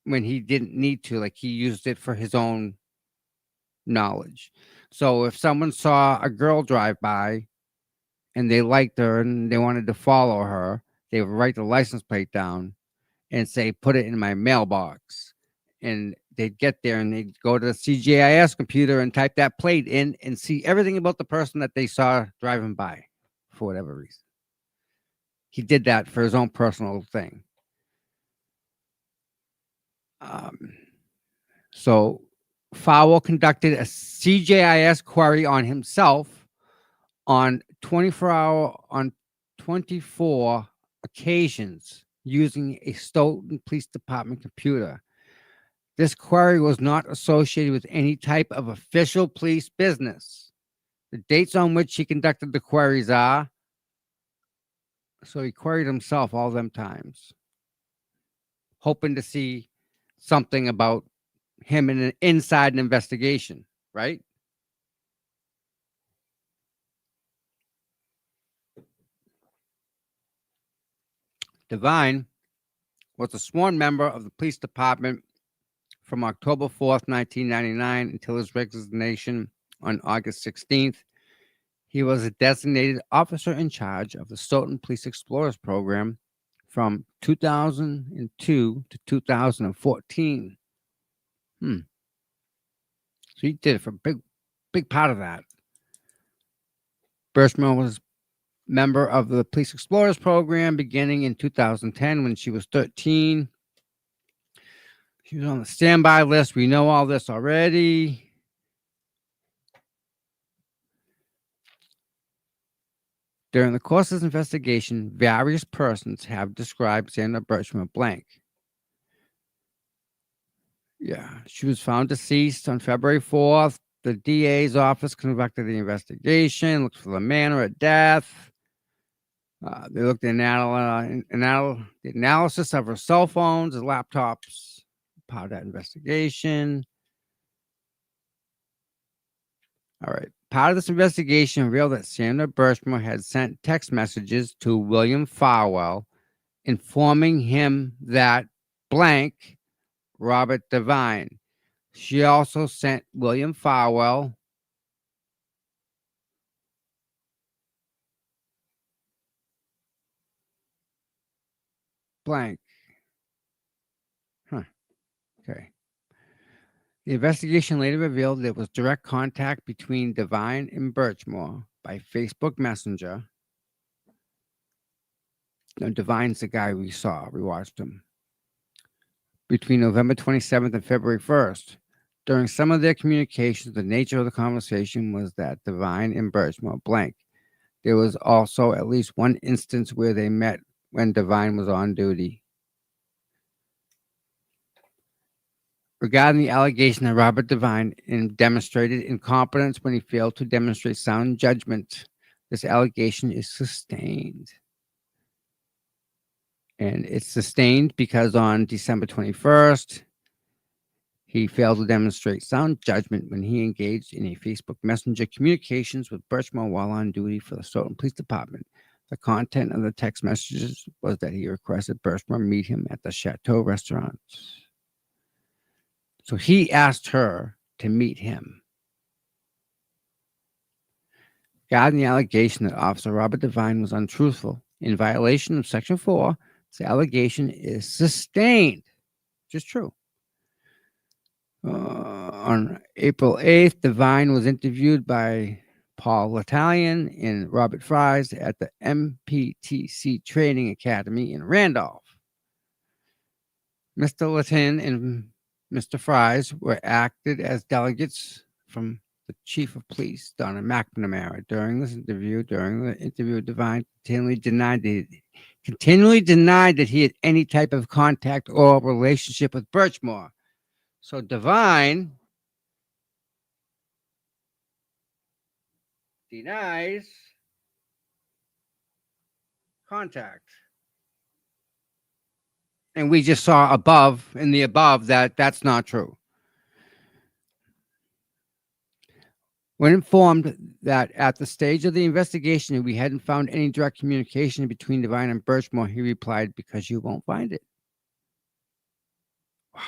when he didn't need to, like he used it for his own knowledge. So if someone saw a girl drive by and they liked her and they wanted to follow her, they would write the license plate down and say, put it in my mailbox. And they'd get there and they'd go to the CGIS computer and type that plate in and see everything about the person that they saw driving by for whatever reason. He did that for his own personal thing. So Farwell conducted a CJIS query on himself on 24 occasions using a Stoughton Police Department computer. This query was not associated with any type of official police business. The dates on which he conducted the queries are, so he queried himself all them times, hoping to see something about him inside an investigation, right? Devine was a sworn member of the police department from October 4th, 1999 until his resignation on August 16th. He was a designated officer in charge of the Stoughton Police Explorers program from 2002 to 2014. So he did it for a big part of that. Birchmore was member of the Police Explorers program beginning in 2010 when she was 13. She was on the standby list. We know all this already. During the course of this investigation, various persons have described Sandra Birchmore blank. Yeah, she was found deceased on February 4th. The DA's office conducted the investigation, looked for the manner of death. They looked at the analysis of her cell phones and laptops, part of that investigation. All right. Part of this investigation revealed that Sandra Birchmore had sent text messages to William Farwell informing him that blank Robert Devine. She also sent William Farwell blank. Huh. Okay. The investigation later revealed there was direct contact between Devine and Birchmore by Facebook Messenger. Now, Devine's the guy we saw. We watched him. Between November 27th and February 1st. During some of their communications, the nature of the conversation was that Devine and Birchmore blank. There was also at least one instance where they met when Devine was on duty. Regarding the allegation that Robert Devine demonstrated incompetence when he failed to demonstrate sound judgment, this allegation is sustained. And it's sustained because on December 21st, he failed to demonstrate sound judgment when he engaged in a Facebook Messenger communications with Birchmore while on duty for the Stoughton Police Department. The content of the text messages was that he requested Birchmore meet him at the Chateau restaurant. So he asked her to meet him. Regarding the allegation that Officer Robert Devine was untruthful in violation of Section 4, this allegation is sustained, which is true. On April 8th, Devine was interviewed by Paul L'Italian and Robert Fries at the MPTC Training Academy in Randolph. Mr. Latin and Mr. Fries were acted as delegates from the Chief of Police, Donna McNamara. During the interview, Devine continually denied that he had any type of contact or relationship with Birchmore. So Devine denies contact. And we just saw above that that's not true. When informed that at the stage of the investigation we hadn't found any direct communication between Devine and Birchmore, he replied, "Because you won't find it." Wow.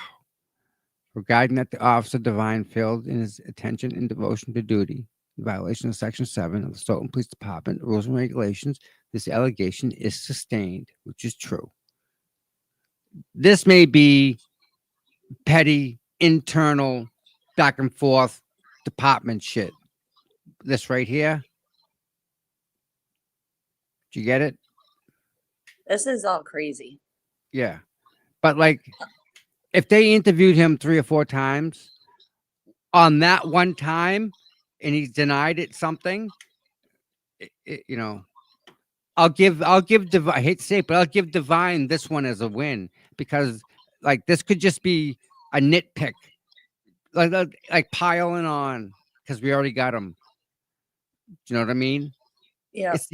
Regarding that the officer Devine failed in his attention and devotion to duty, in violation of Section 7 of the Stoughton Police Department Rules and Regulations, this allegation is sustained, which is true. This may be petty, internal, back and forth department shit. This right here. Do you get it? This is all crazy. Yeah. But like, if they interviewed him 3 or 4 times, on that one time, and he's denied it something, you know, I'll give Devine, I hate to say it, but I'll give Devine this one as a win, because like this could just be a nitpick, like piling on because we already got him. Do you know what I mean? Yeah. It's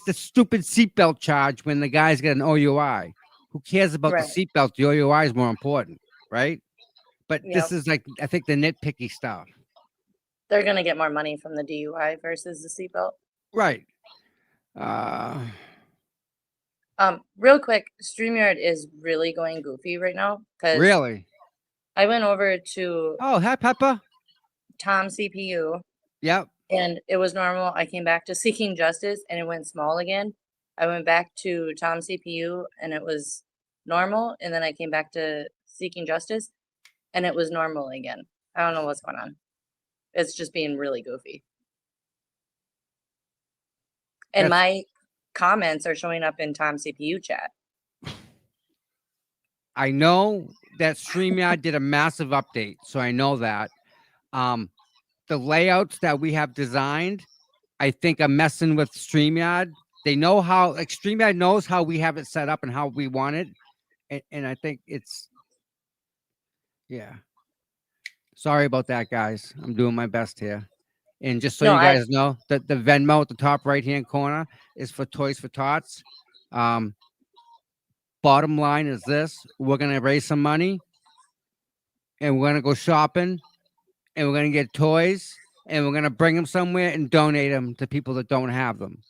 the stupid seatbelt charge when the guy's got an OUI. Who cares about Right. the seatbelt? The OUI is more important, right? But Yep. this is like, I think, the nitpicky stuff. They're going to get more money from the DUI versus the seatbelt. Right. Real quick, StreamYard is really going goofy right now because Really? I went over to Oh, hi, Peppa. Tom CPU Yep. and it was normal. I came back to Seeking Justice and it went small again. I went back to Tom CPU and it was normal. And then I came back to Seeking Justice and it was normal again. I don't know what's going on. It's just being really goofy. And That's- my comments are showing up in Tom's CPU chat. I know that StreamYard did a massive update, so I know that. The layouts that we have designed, I think are messing with StreamYard. They know how, like StreamYard knows how we have it set up and how we want it. And I think it's, yeah. Sorry about that, guys. I'm doing my best here. And just so No, you guys know, that the Venmo at the top right-hand corner is for Toys for Tots. Bottom line is this: we're gonna raise some money, and we're gonna go shopping, and we're gonna get toys, and we're gonna bring them somewhere and donate them to people that don't have them.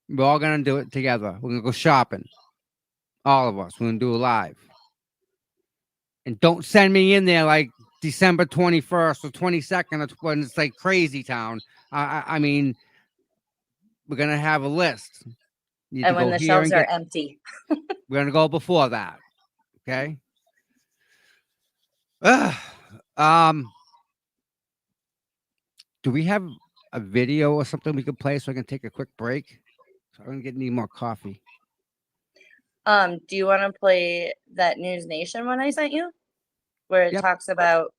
We're all gonna do it together. We're gonna go shopping, all of us. We're gonna do it live. And don't send me in there like December 21st or 22nd when it's like crazy town. I mean, we're gonna have a list. Need to and when go the here shelves and are get- empty. We're gonna go before that. Okay. Do we have a video or something we could play so I can take a quick break? So I'm gonna need more coffee. Do you want to play that News Nation one I sent you? Where it Yep. talks about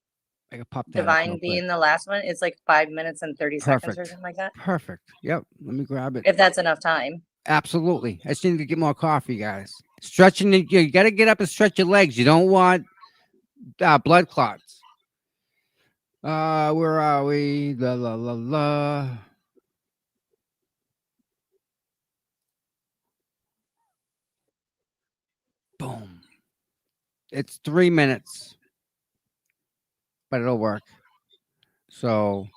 I can pop that up Divine real quick. being the last one. It's like 5 minutes and 30 seconds or Perfect. something like that. Perfect. Yep. Let me grab it. If that's enough time. Absolutely. I just need to get more coffee, guys. Stretching, you got to get up and stretch your legs. You don't want blood clots. Where are we? La la la la. Boom. It's 3 minutes, but it'll work. So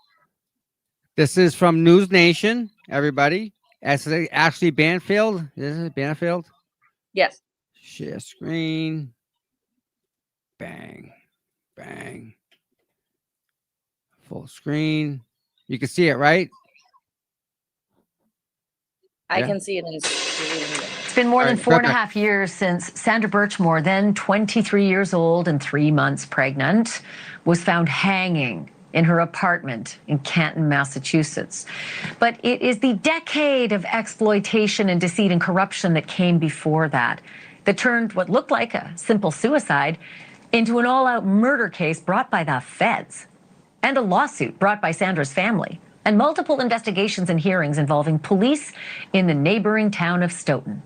this is from News Nation, everybody. Ashley Banfield. This is Banfield. Yes. Share screen. Bang. Bang. Full screen. You can see it, right? I Yeah. can see it in It's been more All than right, 4.5 years since Sandra Birchmore, then 23 years old and 3 months pregnant, was found hanging in her apartment in Canton, Massachusetts. But it is the decade of exploitation and deceit and corruption that came before that turned what looked like a simple suicide into an all-out murder case brought by the feds, and a lawsuit brought by Sandra's family, and multiple investigations and hearings involving police in the neighboring town of Stoughton.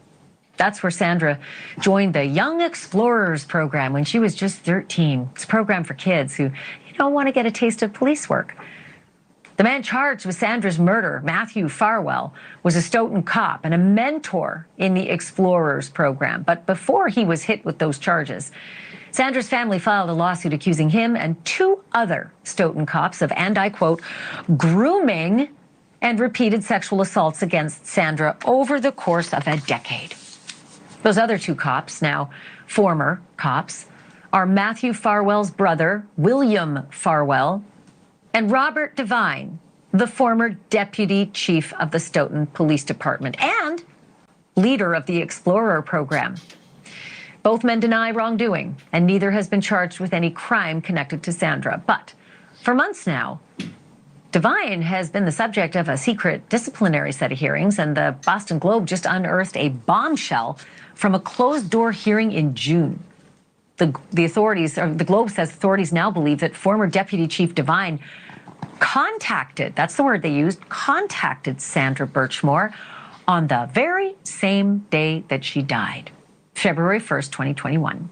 That's where Sandra joined the Young Explorers program when she was just 13. It's a program for kids who, want to get a taste of police work. The man charged with Sandra's murder, Matthew Farwell, was a Stoughton cop and a mentor in the Explorers program. But before he was hit with those charges, Sandra's family filed a lawsuit accusing him and 2 other Stoughton cops of, and I quote, grooming and repeated sexual assaults against Sandra over the course of a decade. Those other 2 cops, now former cops, are Matthew Farwell's brother, William Farwell, and Robert Devine, the former deputy chief of the Stoughton Police Department and leader of the Explorer program. Both men deny wrongdoing, and neither has been charged with any crime connected to Sandra. But for months now, Devine has been the subject of a secret disciplinary set of hearings, and the Boston Globe just unearthed a bombshell from a closed-door hearing in June. The authorities, or the Globe says authorities now believe that former Deputy Chief Devine contacted, that's the word they used, contacted Sandra Birchmore on the very same day that she died, February 1st, 2021.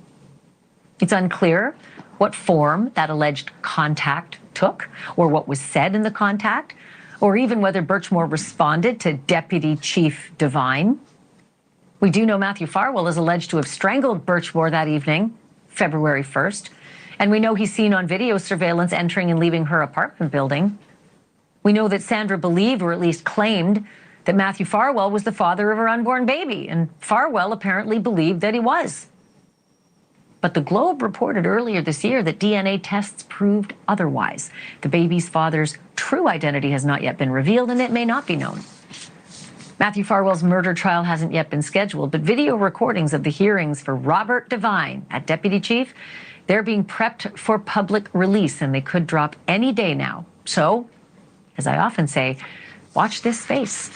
It's unclear what form that alleged contact took, or what was said in the contact, or even whether Birchmore responded to Deputy Chief Devine. We do know Matthew Farwell is alleged to have strangled Birchmore that evening, February 1st, and we know he's seen on video surveillance entering and leaving her apartment building. We know that Sandra believed, or at least claimed, that Matthew Farwell was the father of her unborn baby, and Farwell apparently believed that he was. But the Globe reported earlier this year that DNA tests proved otherwise. The baby's father's true identity has not yet been revealed, and it may not be known. Matthew Farwell's murder trial hasn't yet been scheduled, but video recordings of the hearings for Robert Devine at Deputy Chief, they're being prepped for public release, and they could drop any day now. So, as I often say, watch this space.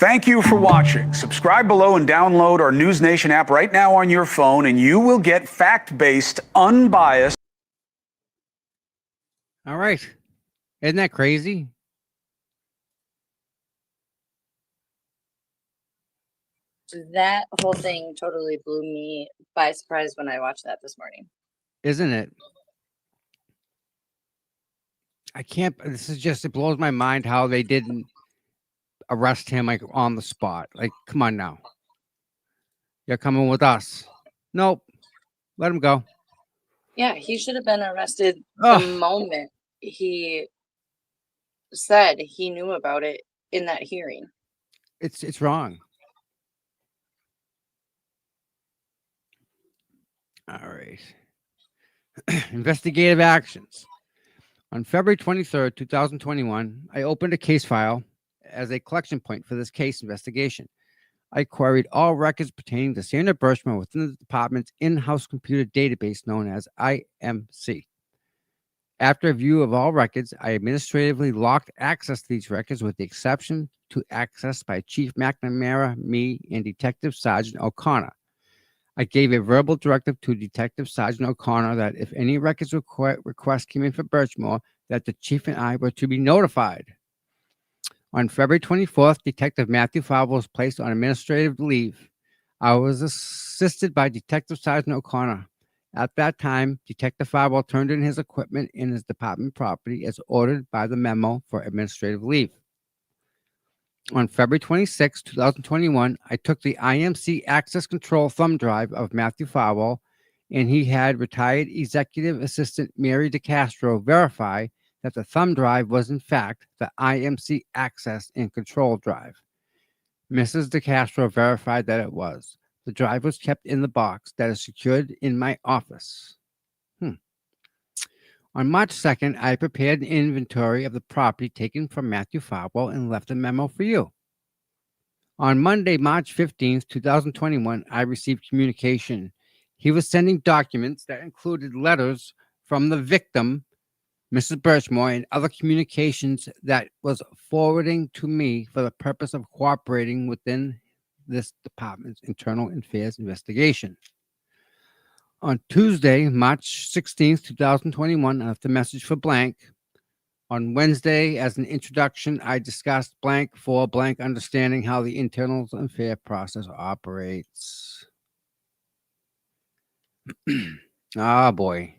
Thank you for watching. Subscribe below and download our News Nation app right now on your phone, and you will get fact-based, unbiased. All right. Isn't that crazy? That whole thing totally blew me by surprise when I watched that this morning. Isn't it? I can't. This is just, it blows my mind how they didn't arrest him like on the spot. Like, come on now. You're coming with us. Nope. Let him go. Yeah, he should have been arrested the Ugh. moment he said he knew about it in that hearing. It's wrong. All right. Investigative actions. On February 23rd, 2021, I opened a case file as a collection point for this case investigation. I queried all records pertaining to Sandra Birchmore within the department's in-house computer database known as IMC. After review of all records, I administratively locked access to these records with the exception to access by Chief McNamara, me, and Detective Sergeant O'Connor. I gave a verbal directive to Detective Sergeant O'Connor that if any records requests came in for Birchmore, that the chief and I were to be notified. On February 24th, Detective Matthew Favre was placed on administrative leave. I was assisted by Detective Sergeant O'Connor. At that time, Detective Favre turned in his equipment in his department property as ordered by the memo for administrative leave. On February 26, 2021, I took the IMC access control thumb drive of Matthew Favre, and he had retired executive assistant Mary DeCastro verify that the thumb drive was in fact the IMC access and control drive. Mrs. DeCastro verified that it was. The drive was kept in the box that is secured in my office. On March 2nd, I prepared an inventory of the property taken from Matthew Favre and left a memo for you. On Monday, March 15th, 2021, I received communication. He was sending documents that included letters from the victim, Mrs. Birchmore, and other communications that was forwarding to me for the purpose of cooperating within this department's internal affairs investigation. On Tuesday, March 16th, 2021, I left a message for blank. On Wednesday, as an introduction, I discussed blank for blank understanding how the internal affair process operates. Ah, boy.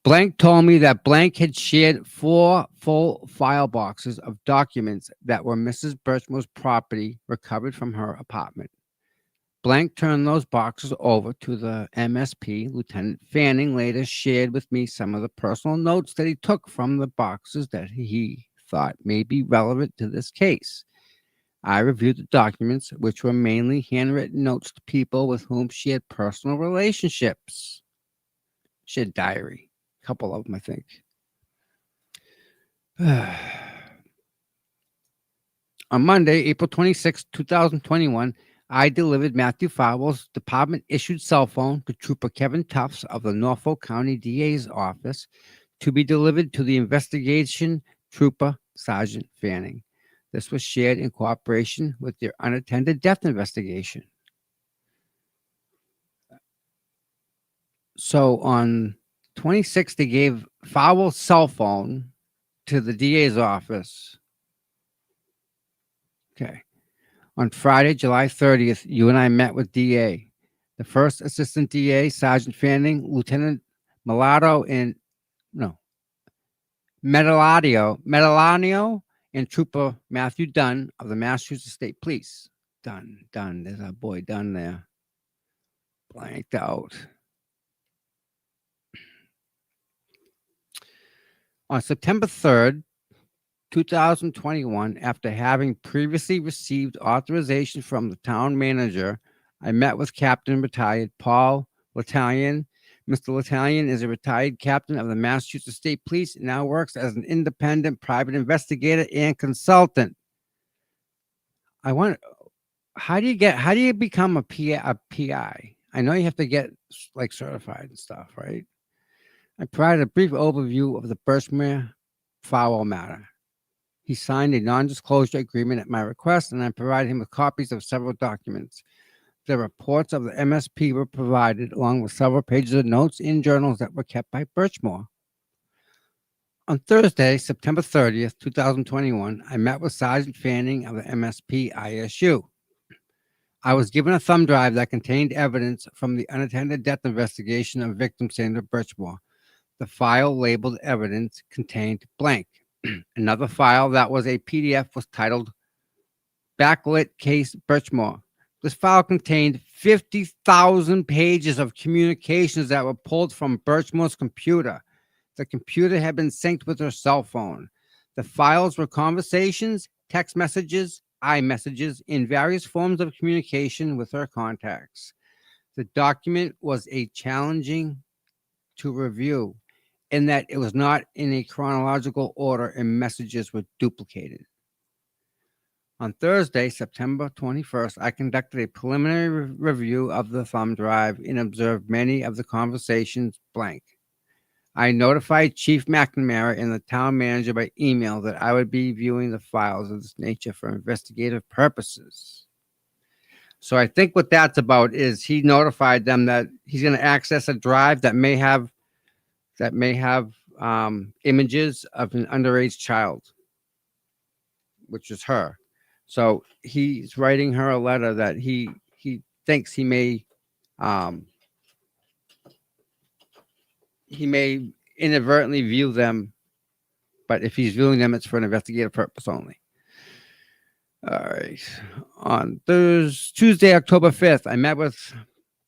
Blank told me that blank had shared 4 full file boxes of documents that were Mrs. Birchmore's property recovered from her apartment. Blank turned those boxes over to the MSP. Lieutenant Fanning later shared with me some of the personal notes that he took from the boxes that he thought may be relevant to this case. I reviewed the documents, which were mainly handwritten notes to people with whom she had personal relationships. She had a diary, a couple of them, I think. On Monday, April 26, 2021, I delivered Matthew Favre's department-issued cell phone to Trooper Kevin Tufts of the Norfolk County DA's office to be delivered to the investigation Trooper Sergeant Fanning. This was shared in cooperation with their unattended death investigation. So on 26th, they gave Favre's cell phone to the DA's office. Okay. On Friday, July 30th, you and I met with DA. The first assistant DA, Sergeant Fanning, Lieutenant Melanio, and Trooper Matthew Dunn of the Massachusetts State Police. Dunn. There's our boy Dunn there. Blanked out. On September 3rd, 2021, after having previously received authorization from the town manager, I met with Captain Retired Paul L'Italian. Mr. L'Italian is a retired captain of the Massachusetts State Police and now works as an independent private investigator and consultant. I want, how do you become a PI? I know you have to get like certified and stuff, right? I provided a brief overview of the Birchmore foul matter. He signed a non-disclosure agreement at my request, and I provided him with copies of several documents. The reports of the MSP were provided, along with several pages of notes in journals that were kept by Birchmore. On Thursday, September 30th, 2021, I met with Sergeant Fanning of the MSP ISU. I was given a thumb drive that contained evidence from the unattended death investigation of victim Sandra Birchmore. The file labeled evidence contained blank. Another file that was a PDF was titled Backlit Case Birchmore. This file contained 50,000 pages of communications that were pulled from Birchmore's computer. The computer had been synced with her cell phone. The files were conversations, text messages, iMessages, in various forms of communication with her contacts. The document was challenging to review in that it was not in a chronological order and messages were duplicated. On Thursday, September 21st, I conducted a preliminary review of the thumb drive and observed many of the conversations blank. I notified Chief McNamara and the town manager by email that I would be viewing the files of this nature for investigative purposes. So I think what that's about is he notified them that he's going to access a drive that may have images of an underage child, which is her. So he's writing her a letter that he thinks he may inadvertently view them, but if he's viewing them, it's for an investigative purpose only. All right. On Tuesday, October 5th, I met with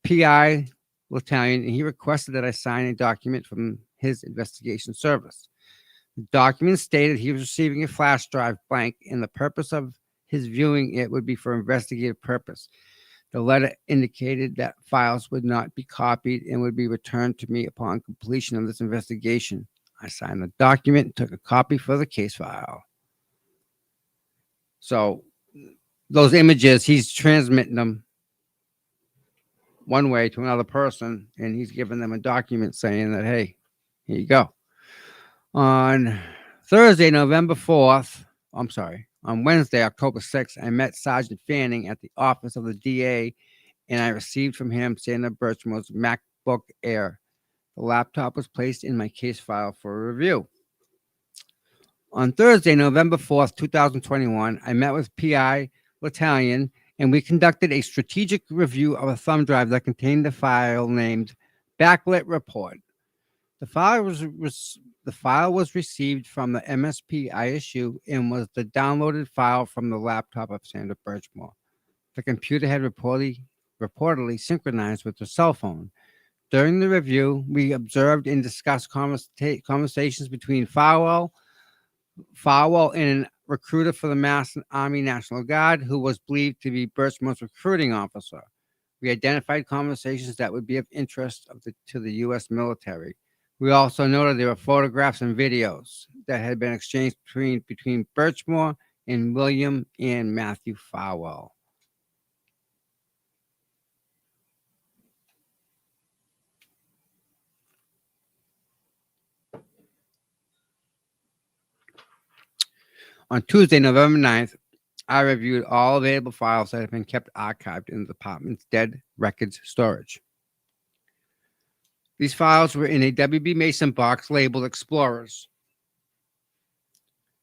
PI Battalion, and he requested that I sign a document from his investigation service. The document stated he was receiving a flash drive blank, and the purpose of his viewing it would be for investigative purpose. The letter indicated that files would not be copied and would be returned to me upon completion of this investigation. I signed the document and took a copy for the case file. So those images, he's transmitting them one way to another person, and he's giving them a document saying that, hey, here you go. On Thursday, November 4th, on Wednesday, October 6th, I met Sergeant Fanning at the office of the DA, and I received from him Sandra Birchmore's MacBook Air. The laptop was placed in my case file for review. On Thursday, November 4th, 2021, I met with PI Battalion, and we conducted a strategic review of a thumb drive that contained the file named Backlit Report. The file was received from the MSP ISU and was the downloaded file from the laptop of Sandra Birchmore. The computer had reportedly synchronized with her cell phone. During the review, we observed and discussed conversations between Farwell and a recruiter for the Mass Army National Guard, who was believed to be Birchmore's recruiting officer. We identified conversations that would be of interest to the U.S. military. We also noted there were photographs and videos that had been exchanged between Birchmore and William and Matthew Farwell. On Tuesday, November 9th, I reviewed all available files that have been kept archived in the department's dead records storage. These files were in a WB Mason box labeled Explorers,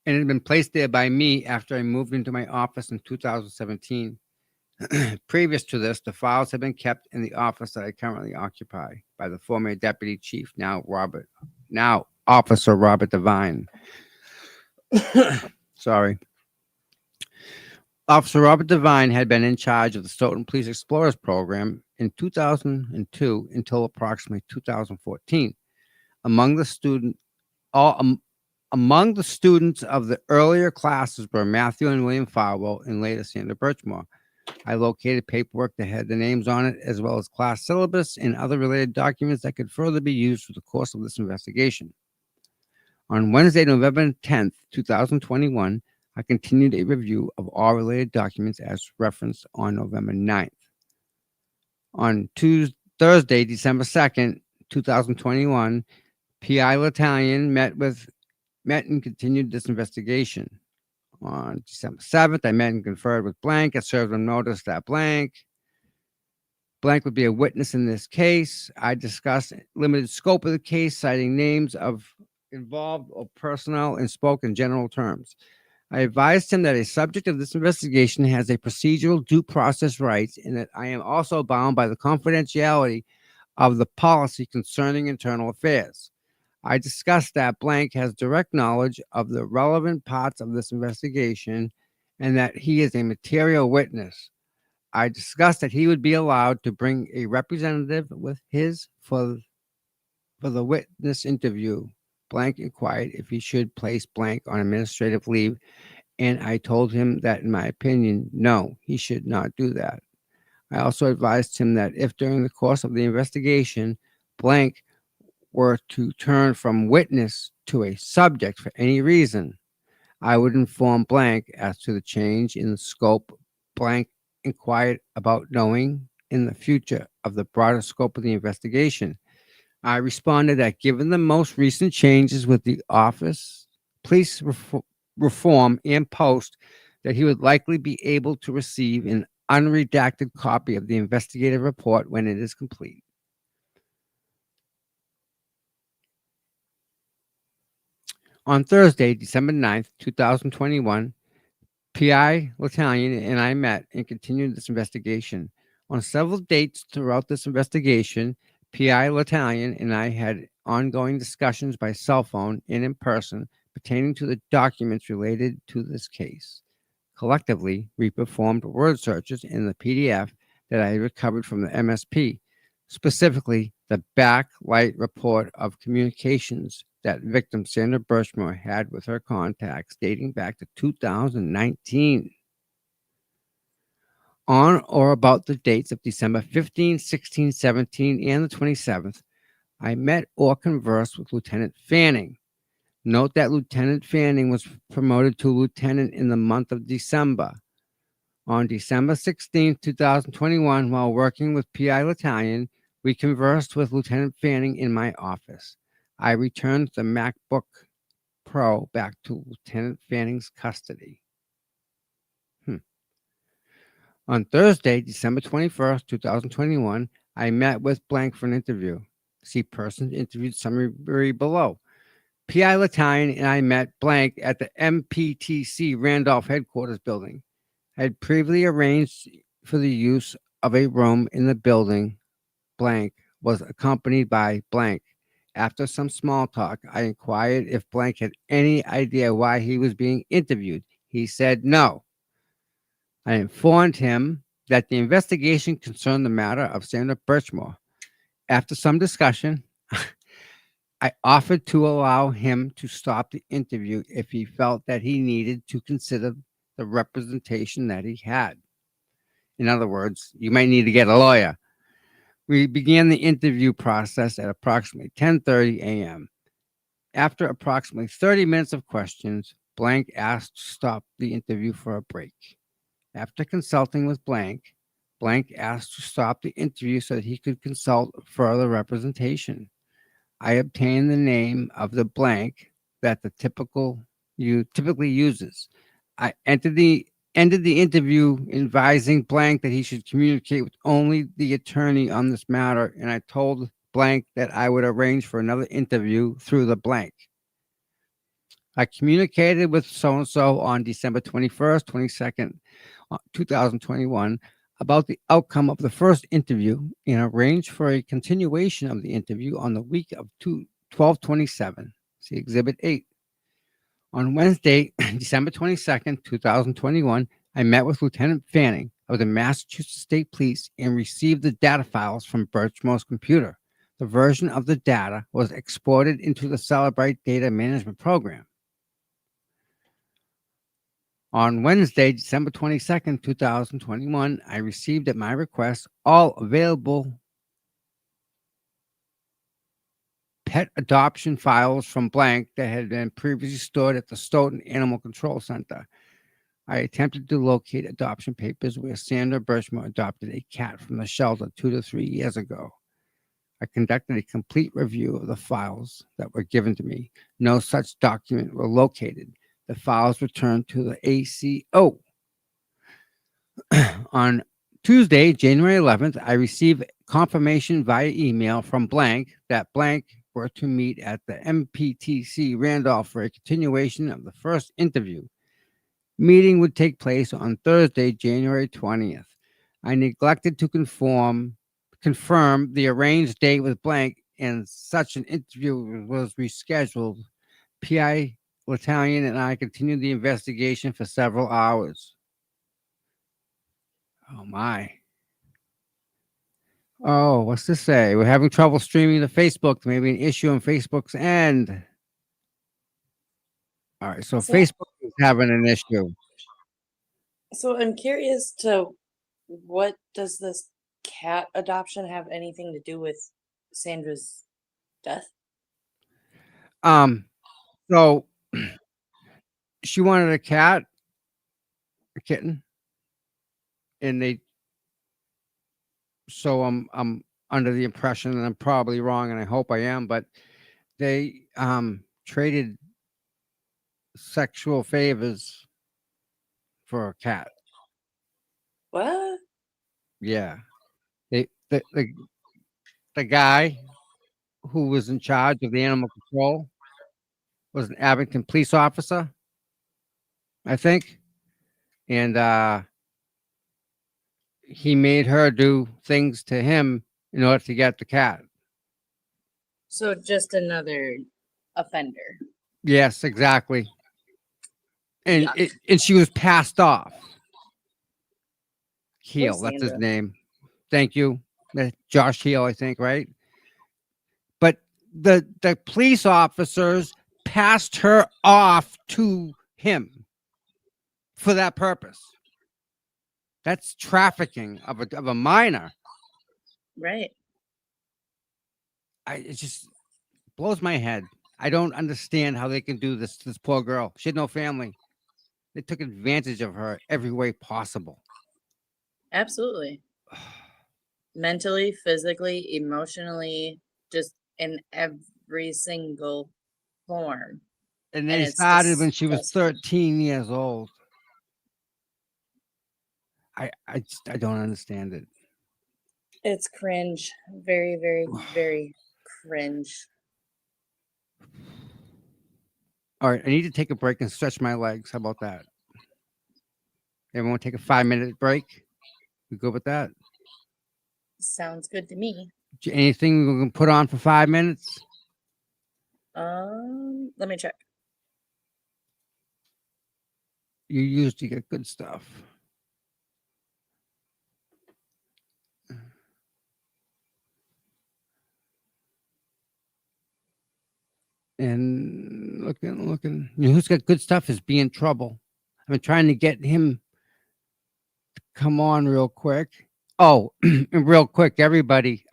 and had been placed there by me after I moved into my office in 2017. Previous to this, the files had been kept in the office that I currently occupy by the former deputy chief, now Officer Robert Devine. Sorry. Officer Robert Devine had been in charge of the Stoughton Police Explorers program in 2002 until approximately 2014. Among the students of the earlier classes were Matthew and William Farwell and later Sandra Birchmore. I located paperwork that had the names on it, as well as class syllabus and other related documents that could further be used for the course of this investigation. On Wednesday, November 10th, 2021, I continued a review of all related documents as referenced on November 9th. On Thursday, December 2nd, 2021, PI Battalion met and continued this investigation. On December 7th, I met and conferred with blank. I served him notice that blank would be a witness in this case. I discussed limited scope of the case, citing names of involved or personnel, and spoke in general terms. I advised him that a subject of this investigation has a procedural due process rights, and that I am also bound by the confidentiality of the policy concerning internal affairs. I discussed that blank has direct knowledge of the relevant parts of this investigation and that he is a material witness. I discussed that he would be allowed to bring a representative with his for the witness interview. Blank inquired if he should place blank on administrative leave, and I told him that, in my opinion, no, he should not do that. I also advised him that if during the course of the investigation, blank were to turn from witness to a subject for any reason, I would inform blank as to the change in the scope. Blank inquired about knowing in the future of the broader scope of the investigation. I responded that given the most recent changes with the office, police reform, and post, that he would likely be able to receive an unredacted copy of the investigative report when it is complete. On Thursday, December 9th, 2021, PI L'Italian and I met and continued this investigation. On several dates throughout this investigation, PI L'Italian and I had ongoing discussions by cell phone and in person pertaining to the documents related to this case. Collectively, we performed word searches in the PDF that I recovered from the MSP, specifically the backlight report of communications that victim Sandra Birchmore had with her contacts dating back to 2019. On or about the dates of December 15, 16, 17, and the 27th, I met or conversed with Lieutenant Fanning. Note that Lieutenant Fanning was promoted to lieutenant in the month of December. On December 16, 2021, while working with PI L'Italian, we conversed with Lieutenant Fanning in my office. I returned the MacBook Pro back to Lieutenant Fanning's custody. On Thursday, December 21st, 2021, I met with blank for an interview. See person interviewed summary below. PI L'Italian and I met blank at the MPTC Randolph headquarters building. I had previously arranged for the use of a room in the building. Blank was accompanied by blank. After some small talk, I inquired if blank had any idea why he was being interviewed. He said no. I informed him that the investigation concerned the matter of Sandra Birchmore. After some discussion, I offered to allow him to stop the interview if he felt that he needed to consider the representation that he had. In other words, you might need to get a lawyer. We began the interview process at approximately 10:30 a.m. After approximately 30 minutes of questions, blank asked to stop the interview for a break. After consulting with blank asked to stop the interview so that he could consult further representation. I obtained the name of the blank that the typically uses. I ended the interview advising blank that he should communicate with only the attorney on this matter, and I told blank that I would arrange for another interview through the blank. I communicated with so-and-so on December 21st, 22nd, 2021 about the outcome of the first interview and arranged for a continuation of the interview on the week of 12/27. See Exhibit 8. On Wednesday, December 22nd, 2021, I met with Lieutenant Fanning of the Massachusetts State Police and received the data files from Birchmore's computer. The version of the data was exported into the Celebrate data management program. On Wednesday, December 22nd, 2021, I received at my request all available pet adoption files from blank that had been previously stored at the Stoughton Animal Control Center. I attempted to locate adoption papers where Sandra Birchmore adopted a cat from the shelter 2 to 3 years ago. I conducted a complete review of the files that were given to me. No such document were located. The files returned to the ACO. On Tuesday, January 11th, I received confirmation via email from blank that blank were to meet at the MPTC Randolph for a continuation of the first interview. Meeting would take place on Thursday, January 20th. I neglected to confirm the arranged date with blank, and such an interview was rescheduled. PI Italian and I continued the investigation for several hours. Oh my. Oh, what's this say? We're having trouble streaming to Facebook. Maybe an issue on Facebook's end. All right, so Facebook is having an issue. So I'm curious to what does this cat adoption have anything to do with Sandra's death? So she wanted a cat, a kitten, and so I'm under the impression, and I'm probably wrong, and I hope I am, but they traded sexual favors for a cat. What? Yeah. The guy who was in charge of the animal control was an Abington police officer, I think. And he made her do things to him in order to get the cat. So just another offender. Yes, exactly. And Yuck. and she was passed off. Poor Heel, that's his Sandra. name. Thank you. Josh Heel, I think, right? But the police officers passed her off to him for that purpose. That's trafficking of a minor. Right. It just blows my head. I don't understand how they can do this to this poor girl. She had no family. They took advantage of her every way possible. Absolutely. Mentally, physically, emotionally, just in every single form. And they And it's started when she was disgusting. 13 years old. I don't understand it. It's cringe. Very, very, very cringe. All right, I need to take a break and stretch my legs. How about that? Everyone take a 5-minute break? We good with that? Sounds good to me. Anything we can put on for 5 minutes? Let me check. You usually get good stuff. And looking. You know who's got good stuff is Be in Trouble. I've been trying to get him to come on real quick. Oh, real quick, everybody.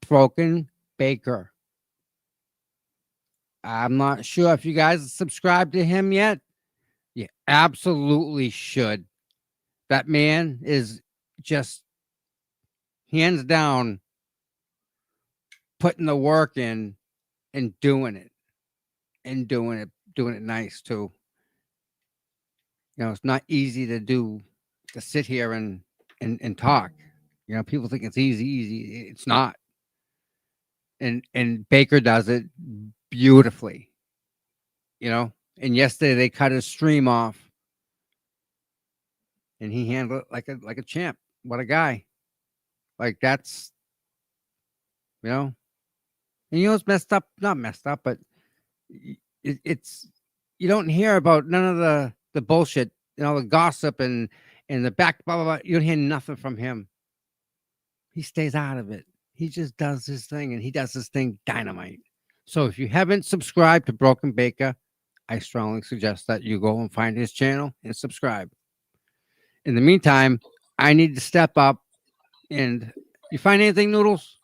Broken Baker. I'm not sure if you guys subscribed to him yet. You absolutely should. That man is just hands down putting the work in and doing it nice too. You know, it's not easy to sit here and talk. You know, people think it's easy. It's not. And Baker does it beautifully. You know, and yesterday they cut his stream off and he handled it like a champ. What a guy. Like that's, you know, and you know it's messed up, not messed up, but it's you don't hear about none of the bullshit, you know, the gossip and the back blah blah blah. You don't hear nothing from him. He stays out of it. He just does his thing, and he does his thing dynamite. So if you haven't subscribed to Broken Baker, I strongly suggest that you go and find his channel and subscribe. In the meantime, I need to step up. And you find anything, Noodles?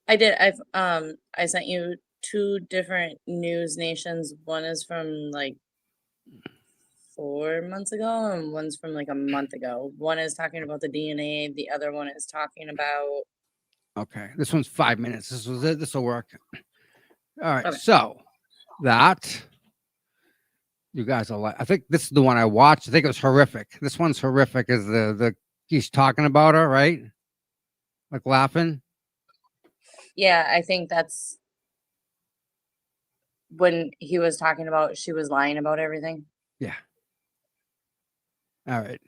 I did. I sent you 2 different news nations. One is from like 4 months ago, and one's from like a month ago. One is talking about the DNA. The other one is talking about. Okay, this one's 5 minutes. This will work. All right, Okay. so that You guys are like, I think this is the one I watched. I think it was horrific. This one's horrific. Is the he's talking about her, right? Like laughing. Yeah, I think that's when he was talking about she was lying about everything. Yeah. All right.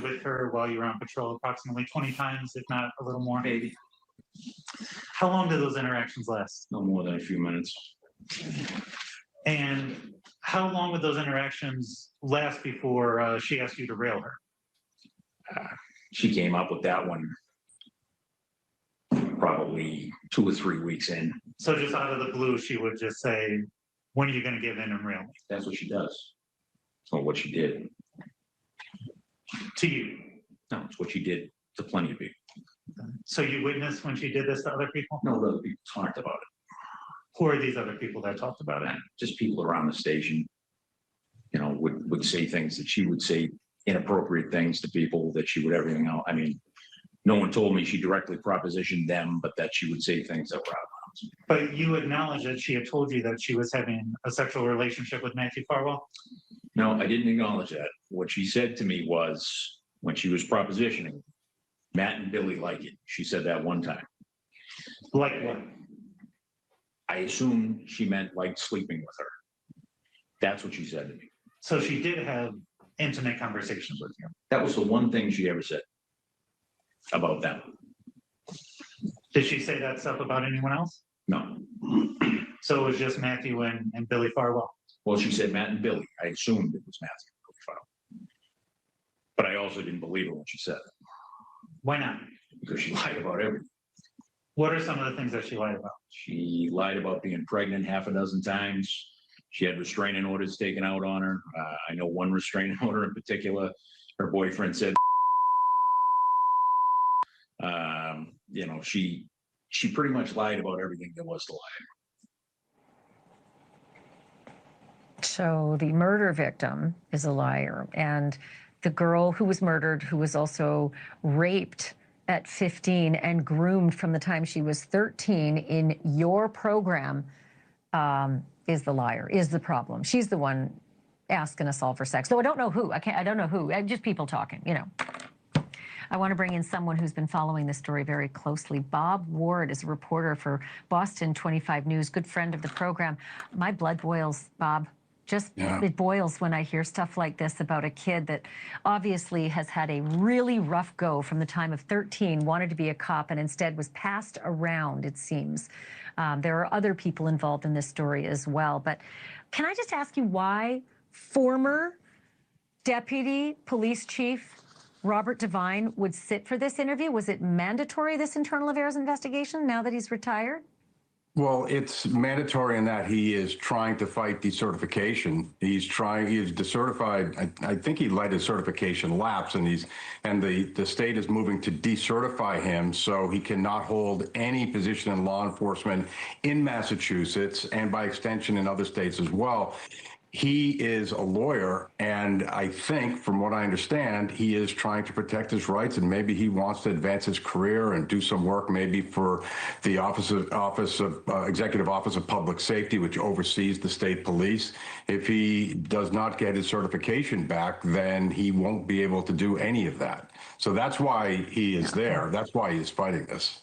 With her while you were on patrol approximately 20 times, if not a little more? Maybe. How long do those interactions last? No more than a few minutes. And how long would those interactions last before she asked you to rail her? She came up with that one probably 2 or 3 weeks in. So just out of the blue, she would just say, when are you going to give in and rail me? That's what she does. It's not what she did. To you? No, it's what she did to plenty of people. So you witnessed when she did this to other people? No, other people talked about it. Who are these other people that talked about it? Just people around the station, you know, would say things that she would say, inappropriate things to people, that she would everything else. I mean, no one told me she directly propositioned them, but that she would say things that were out of bounds. But you acknowledge that she had told you that she was having a sexual relationship with Matthew Farwell? No, I didn't acknowledge that. What she said to me was, when she was propositioning, Matt and Billy like it. She said that one time. Like what? I assume she meant like sleeping with her. That's what she said to me. So she did have intimate conversations with you? That was the one thing she ever said about them. Did she say that stuff about anyone else? No. So it was just Matthew and Billy Farwell? Well, she said Matt and Billy. I assumed it was Matthew and Billy Farwell. But I also didn't believe her when she said it. Why not? Because she lied about everything. What are some of the things that she lied about? She lied about being pregnant half a dozen times. She had restraining orders taken out on her. I know one restraining order in particular. Her boyfriend said, you know, she pretty much lied about everything there was to lie. So the murder victim is a liar, and the girl who was murdered, who was also raped at 15 and groomed from the time she was 13 in your program, is the liar, is the problem. She's the one asking us all for sex. Though I don't know who. I don't know who. Just people talking, you know. I want to bring in someone who's been following this story very closely. Bob Ward is a reporter for Boston 25 News, good friend of the program. My blood boils, Bob. It boils when I hear stuff like this about a kid that obviously has had a really rough go from the time of 13, wanted to be a cop, and instead was passed around, it seems. There are other people involved in this story as well. But can I just ask you why former Deputy Police Chief Robert Devine would sit for this interview? Was it mandatory, this internal affairs investigation, now that he's retired? Well, it's mandatory in that he is trying to fight decertification. He is decertified. I think he let his certification lapse, and the state is moving to decertify him so he cannot hold any position in law enforcement in Massachusetts and by extension in other states as well. He is a lawyer, and I think, from what I understand, he is trying to protect his rights, and maybe he wants to advance his career and do some work maybe for the Executive Office of Public Safety, which oversees the state police. If he does not get his certification back, then he won't be able to do any of that. So that's why he is there. That's why he is fighting this.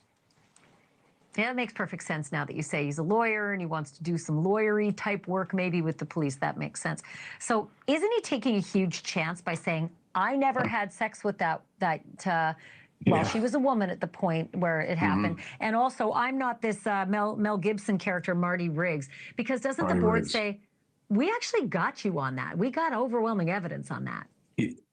Yeah, it makes perfect sense now that you say he's a lawyer and he wants to do some lawyery type work maybe with the police. That makes sense. So isn't he taking a huge chance by saying, I never had sex with well, she was a woman at the point where it happened. And also, I'm not this Mel Gibson character, Marty Riggs, because doesn't the board say, we actually got you on that. We got overwhelming evidence on that.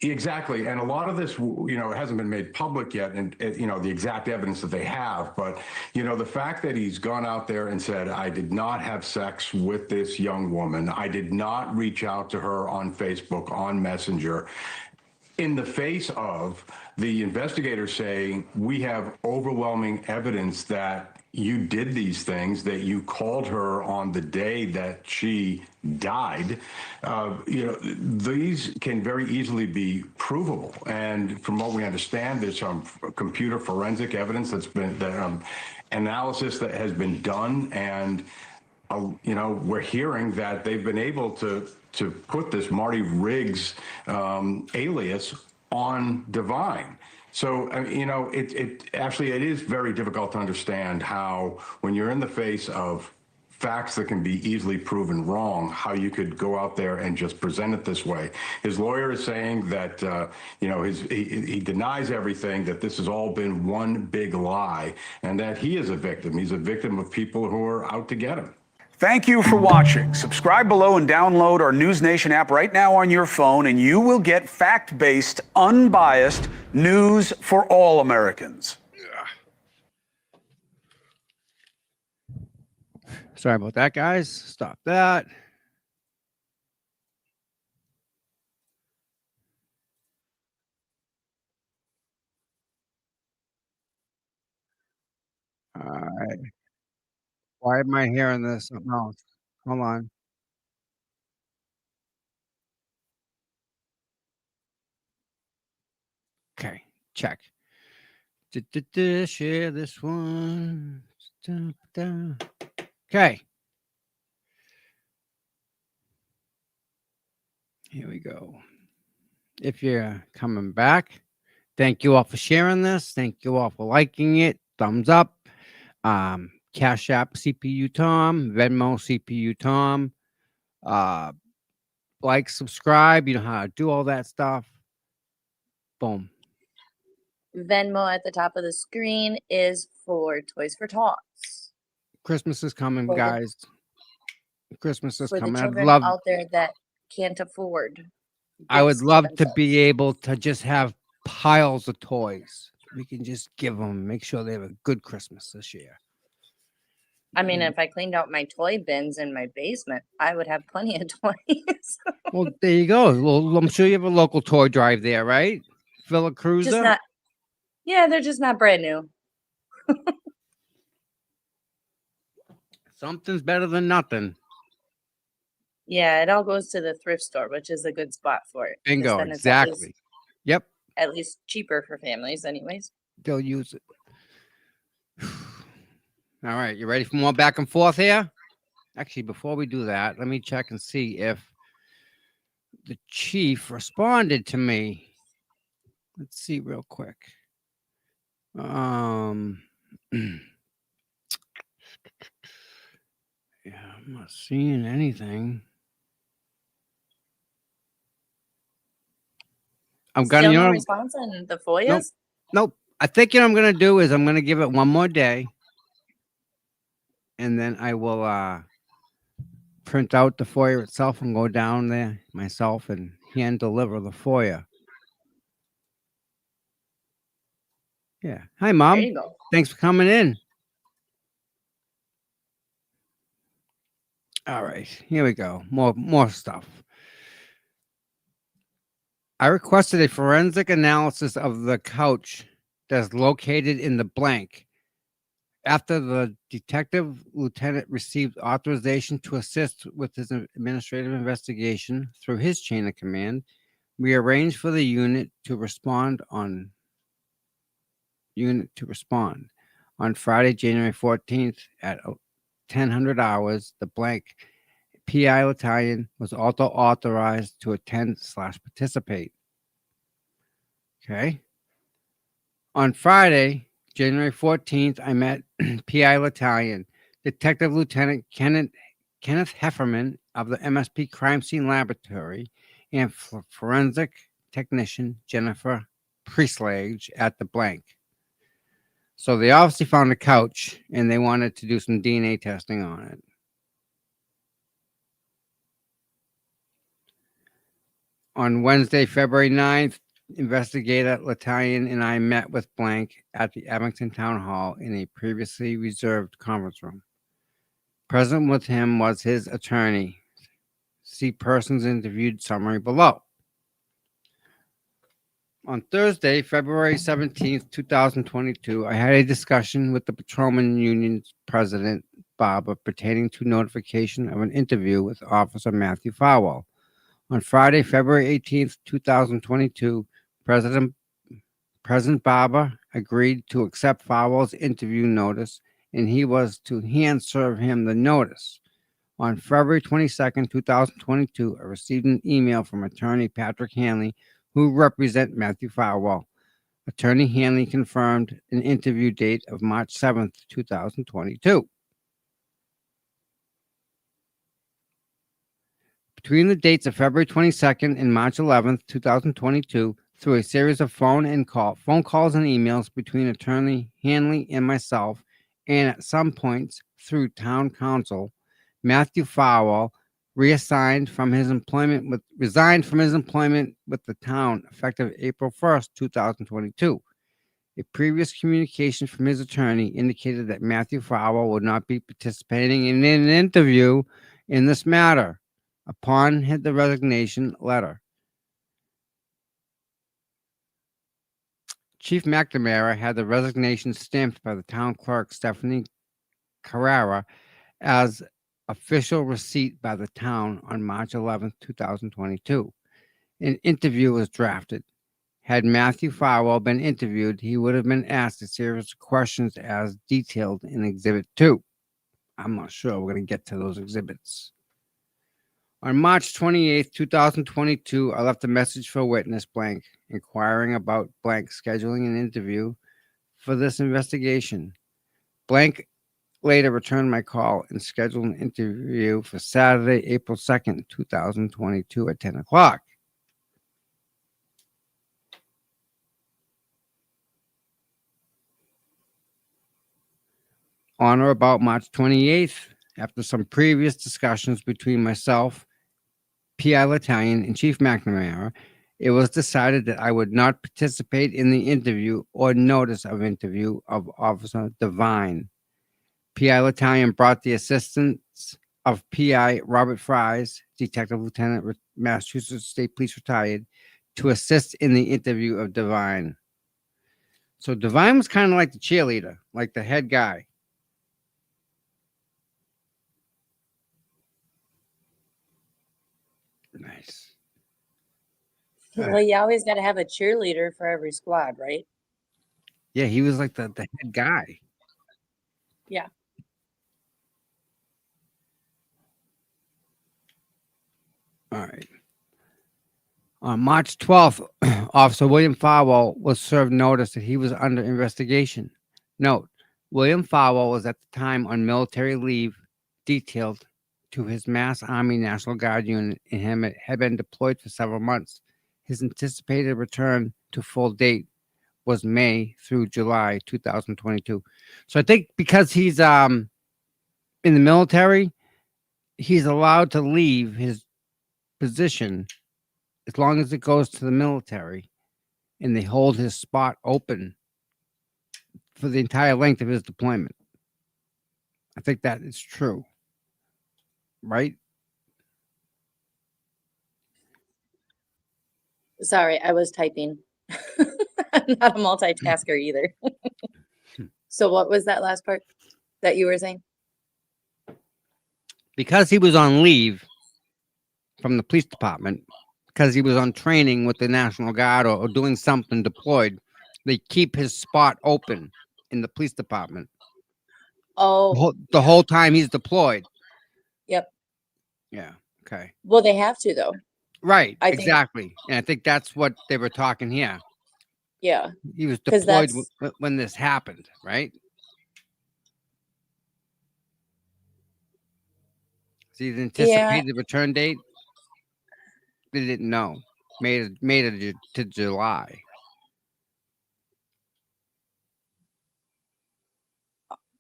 Exactly. And a lot of this, you know, hasn't been made public yet, and, you know, the exact evidence that they have. But, you know, the fact that he's gone out there and said, I did not have sex with this young woman. I did not reach out to her on Facebook, on Messenger. In the face of the investigators saying, we have overwhelming evidence that you did these things, that you called her on the day that she died, you know, these can very easily be provable. And from what we understand, there's some computer forensic evidence that's been, analysis that has been done. And we're hearing that they've been able to put this Marty Riggs alias on Divine. So, it actually, it is very difficult to understand how, when you're in the face of facts that can be easily proven wrong, how you could go out there and just present it this way. His lawyer is saying that, he denies everything, that this has all been one big lie, and that he is a victim. He's a victim of people who are out to get him. Thank you for watching. Subscribe below and download our News Nation app right now on your phone, and you will get fact-based, unbiased news for all Americans. Sorry about that, guys. Stop that. All right. Why am I hearing this? No, hold on. Okay, check. Share this one. Okay. Here we go. If you're coming back, thank you all for sharing this. Thank you all for liking it. Thumbs up. Cash App CPU Tom, Venmo CPU Tom. Like, subscribe. You know how to do all that stuff. Boom. Venmo at the top of the screen is for Toys for Tots. Christmas is coming, For the- guys. Christmas is For the coming. children out there that can't afford. I would gifts love to themselves. be able to just have piles of toys. We can just give them, make sure they have a good Christmas this year. I mean, if I cleaned out my toy bins in my basement, I would have plenty of toys. Well, there you go. Well, I'm sure you have a local toy drive there, right? Fill a cruiser. Just not. Yeah, they're just not brand new. Something's better than nothing. Yeah, it all goes to the thrift store, which is a good spot for it. 'cause Bingo. then it's Exactly. Yep. At least cheaper for families, anyways. They'll use it. All right. You ready for more back and forth here? Actually, before we do that, let me check and see if the chief responded to me. Let's see real quick. Yeah, I'm not seeing anything. I'm gonna, Still you no know, response on the FOIAs? nope. I think I'm gonna do is I'm gonna give it one more day, and then I will print out the FOIA itself and go down there myself and hand deliver the FOIA. Yeah. Hi, There Mom. you go. Thanks for coming in. All right, here we go. More stuff. I requested a forensic analysis of the couch that's located in the blank. After the detective lieutenant received authorization to assist with his administrative investigation through his chain of command, we arranged for the unit to respond on Friday, January 14th at 1000 hours. The blank PI Italian was also authorized to attend/participate. Okay. On Friday, January 14th, I met PI Italian, Detective Lieutenant Kenneth Hefferman of the MSP Crime Scene Laboratory, and forensic technician Jennifer Priestlage at the blank. So they obviously found a couch and they wanted to do some DNA testing on it. On Wednesday, February 9th, investigator Italian and I met with blank at the Abington Town Hall in a previously reserved conference room. Present with him was his attorney. See persons interviewed summary below. On Thursday, February 17th, 2022, I had a discussion with the Patrolman Union's president, Barbara, pertaining to notification of an interview with Officer Matthew Farwell. On Friday, February 18th, 2022, President Barber agreed to accept Farwell's interview notice, and he was to hand serve him the notice. On February 22nd, 2022, I received an email from attorney Patrick Hanley, who represents Matthew Farwell. Attorney Hanley confirmed an interview date of March 7th, 2022. Between the dates of February 22nd and March 11th, 2022, through a series of phone calls and emails between Attorney Hanley and myself, and at some points through town council, Matthew Farwell resigned from his employment with the town effective April 1st, 2022. A previous communication from his attorney indicated that Matthew Farwell would not be participating in an interview in this matter upon the resignation letter. Chief McNamara had the resignation stamped by the town clerk, Stephanie Carrera, as official receipt by the town on March 11th, 2022. An interview was drafted. Had Matthew Farwell been interviewed, he would have been asked a series of questions as detailed in Exhibit 2. I'm not sure we're going to get to those exhibits. On March 28th, 2022, I left a message for witness blank, inquiring about blank scheduling an interview for this investigation. Blank later returned my call and scheduled an interview for Saturday, April 2nd, 2022 at 10 o'clock. On or about March 28th, after some previous discussions between myself, P.I. L'Italian, and Chief McNamara, it was decided that I would not participate in the interview or notice of interview of Officer Devine. P.I. L'Italian brought the assistance of P.I. Robert Fries, Detective Lieutenant, Massachusetts State Police retired, to assist in the interview of Devine. So Devine was kind of like the cheerleader, like the head guy. Nice. Well, you always got to have a cheerleader for every squad, right? Yeah, he was like the head guy. Yeah. All right. On March 12th, Officer William Farwell was served notice that he was under investigation. Note, William Farwell was at the time on military leave, detailed to his Mass Army National Guard unit, and had been deployed for several months. His anticipated return to full date was May through July 2022. So I think because he's in the military, he's allowed to leave his position as long as it goes to the military and they hold his spot open for the entire length of his deployment. I think that is true. Right? Sorry, I was typing. I'm not a multitasker either. So what was that last part that you were saying? Because he was on leave from the police department, because he was on training with the National Guard or doing something deployed, they keep his spot open in the police department. Oh, The whole time he's deployed. yep. Yeah. Okay. Well, they have to though. Right. I think- Exactly. And I think that's what they were talking here. Yeah. He was 'Cause deployed that's- when this happened, right? See, the anticipated return date, they didn't know. Made it to July.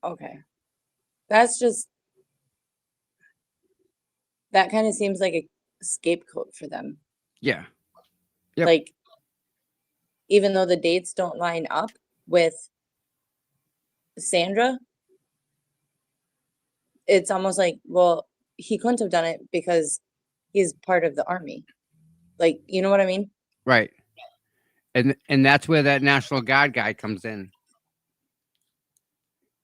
Okay. That's just, that kind of seems like a scapegoat for them. Yeah. Yep. Like, even though the dates don't line up with Sandra, it's almost like, well, he couldn't have done it because he's part of the army. Like, you know what I mean? Right. And that's where that National Guard guy comes in.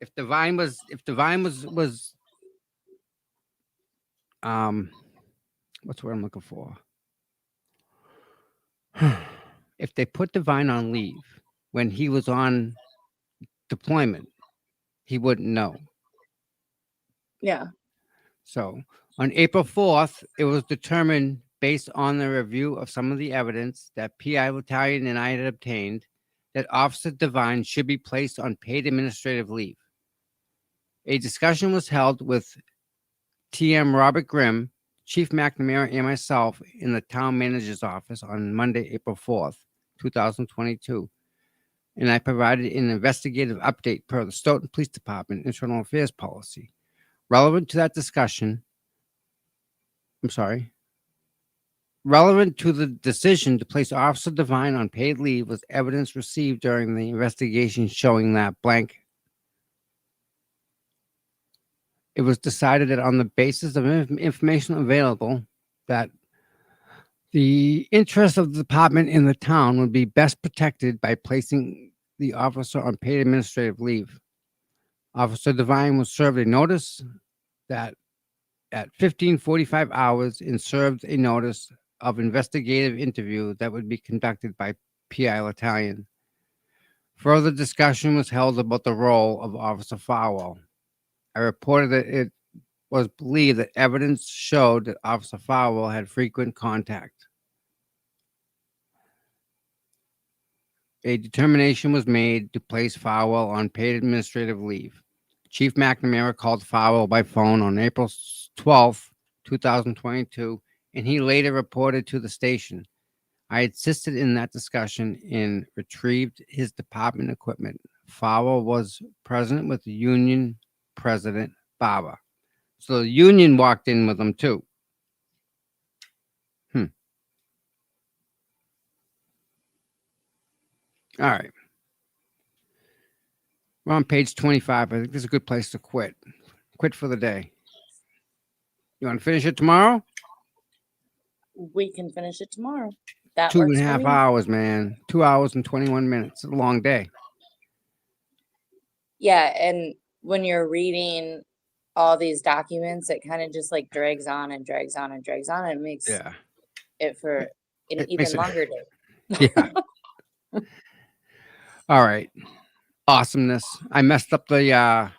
If Devine was what's what I'm looking for? If they put Devine on leave when he was on deployment, he wouldn't know. Yeah. So on April 4th, it was determined based on the review of some of the evidence that P.I. Battalion and I had obtained that Officer Devine should be placed on paid administrative leave. A discussion was held with TM Robert Grimm, Chief McNamara, and myself in the town manager's office on Monday, April 4th, 2022. And I provided an investigative update per the Stoughton Police Department Internal Affairs Policy. Relevant to that discussion, relevant to the decision to place Officer Devine on paid leave was evidence received during the investigation showing that blank. It was decided that on the basis of information available that the interest of the department in the town would be best protected by placing the officer on paid administrative leave. Officer Devine was served a notice that at 15:45 hours and served a notice of investigative interview that would be conducted by P.I. Battalion. Further discussion was held about the role of Officer Farwell. I reported that it was believed that evidence showed that Officer Farwell had frequent contact. A determination was made to place Farwell on paid administrative leave. Chief McNamara called Farwell by phone on April 12th, 2022, and he later reported to the station. I assisted in that discussion and retrieved his department equipment. Farwell was present with the union president, Barber. So the union walked in with him too. All right. We're on page 25. I think this is a good place to quit. Quit for the day. You want to finish it tomorrow? We can finish it tomorrow. That 2.5 hours, man. 2 hours and 21 minutes. It's a long day. Yeah, and when you're reading all these documents, it kind of just like drags on and drags on and drags on. And it makes it for an even longer day. Yeah. All right. Awesomeness. I messed up the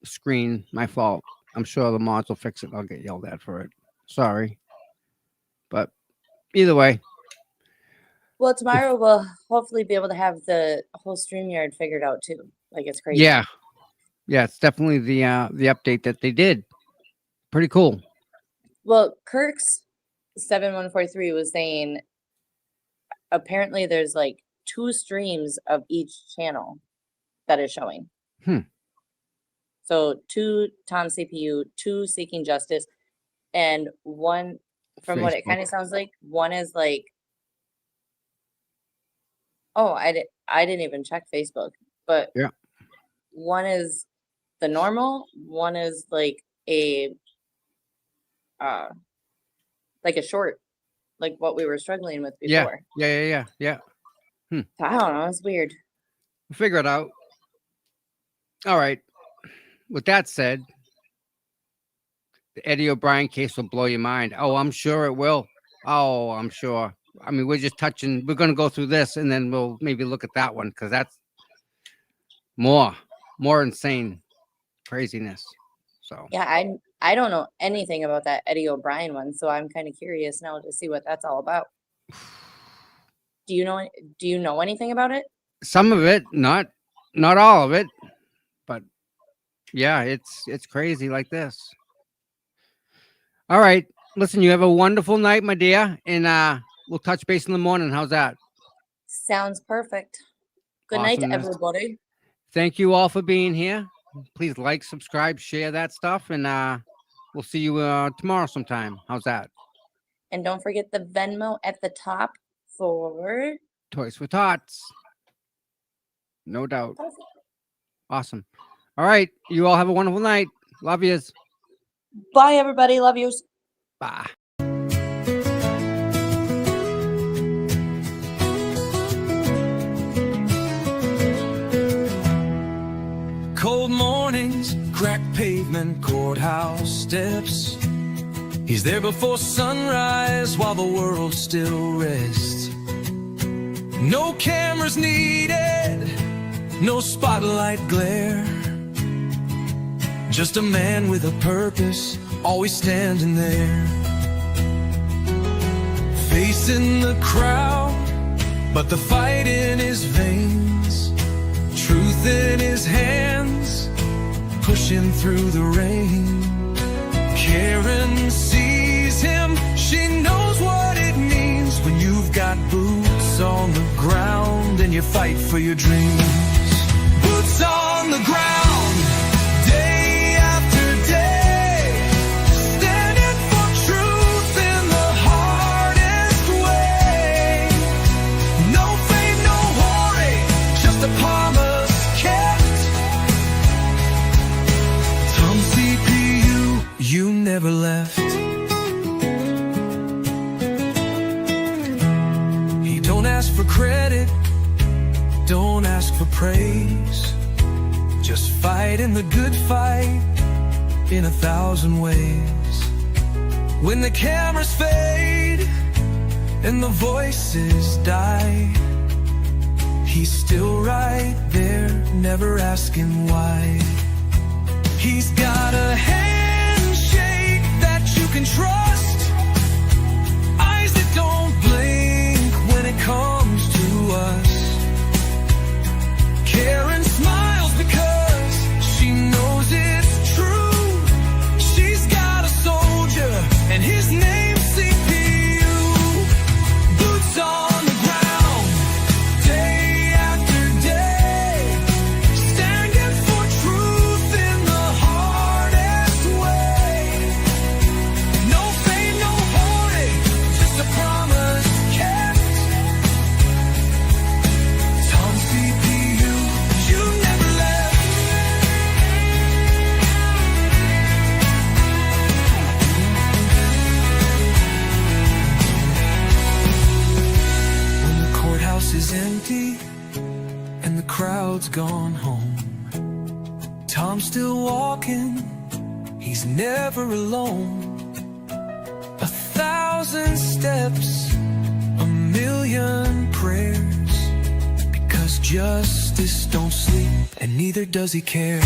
screen. My fault. I'm sure the mods will fix it. I'll get yelled at for it. Sorry. But either way. Well, tomorrow we'll hopefully be able to have the whole StreamYard figured out too. Like it's crazy. Yeah. Yeah, it's definitely the update that they did. Pretty cool. Well, Kirk's 7143 was saying apparently there's like 2 streams of each channel that is showing. So 2 Tom CPU, 2 Seeking Justice, and 1 from what it kind of sounds like, 1 is like, oh, I didn't even check Facebook, but yeah, 1 is the normal, 1 is like a short, like what we were struggling with before. Yeah. I don't know. It's weird. We'll figure it out. All right. With that said, the Eddie O'Brien case will blow your mind. Oh, I'm sure it will. Oh, I'm sure. I mean, we're just touching. We're going to go through this, and then we'll maybe look at that one because that's more insane craziness. So yeah, I don't know anything about that Eddie O'Brien one, so I'm kind of curious now to see what that's all about. Do you know anything about it? Some of it, not all of it, but yeah, it's crazy like this. All right, listen, you have a wonderful night, my dear, and we'll touch base in the morning. How's that? Sounds perfect. Good night to everybody. Thank you all for being here. Please like, subscribe, share that stuff, and we'll see you tomorrow sometime. How's that? And don't forget the Venmo at the top for Toys for Tots. No doubt. Awesome. All right. You all have a wonderful night. Love yous. Bye, everybody. Love yous. Bye. Cold mornings, cracked pavement, courthouse steps. He's there before sunrise while the world still rests. No cameras needed, no spotlight glare. Just a man with a purpose, always standing there. Facing the crowd, but the fight in his veins. Truth in his hands, pushing through the rain. Karen sees him, she knows what it means when you've got boots on the ground and you fight for your dreams. Boots on the ground, day after day, standing for truth in the hardest way. No fame, no glory, just a promise kept. Tom CPU, you never left. He don't ask for credit, don't ask for praise. Just fight in the good fight in 1,000 ways. When the cameras fade and the voices die, he's still right there, never asking why. He's got a handshake that you can trust, eyes that don't blink when it comes to us. Karen smiles because she knows it's true. She's got a soldier and his name's CPU. Boots on the ground, day after day, standing for truth in the hardest way. No fame, no glory, just a promise kept. Tom CPU, you never left. When the courthouse is empty and the crowd's gone home, Tom's still walking, he's never alone. 1,000 steps, a million prayers, because justice don't sleep and neither does he care.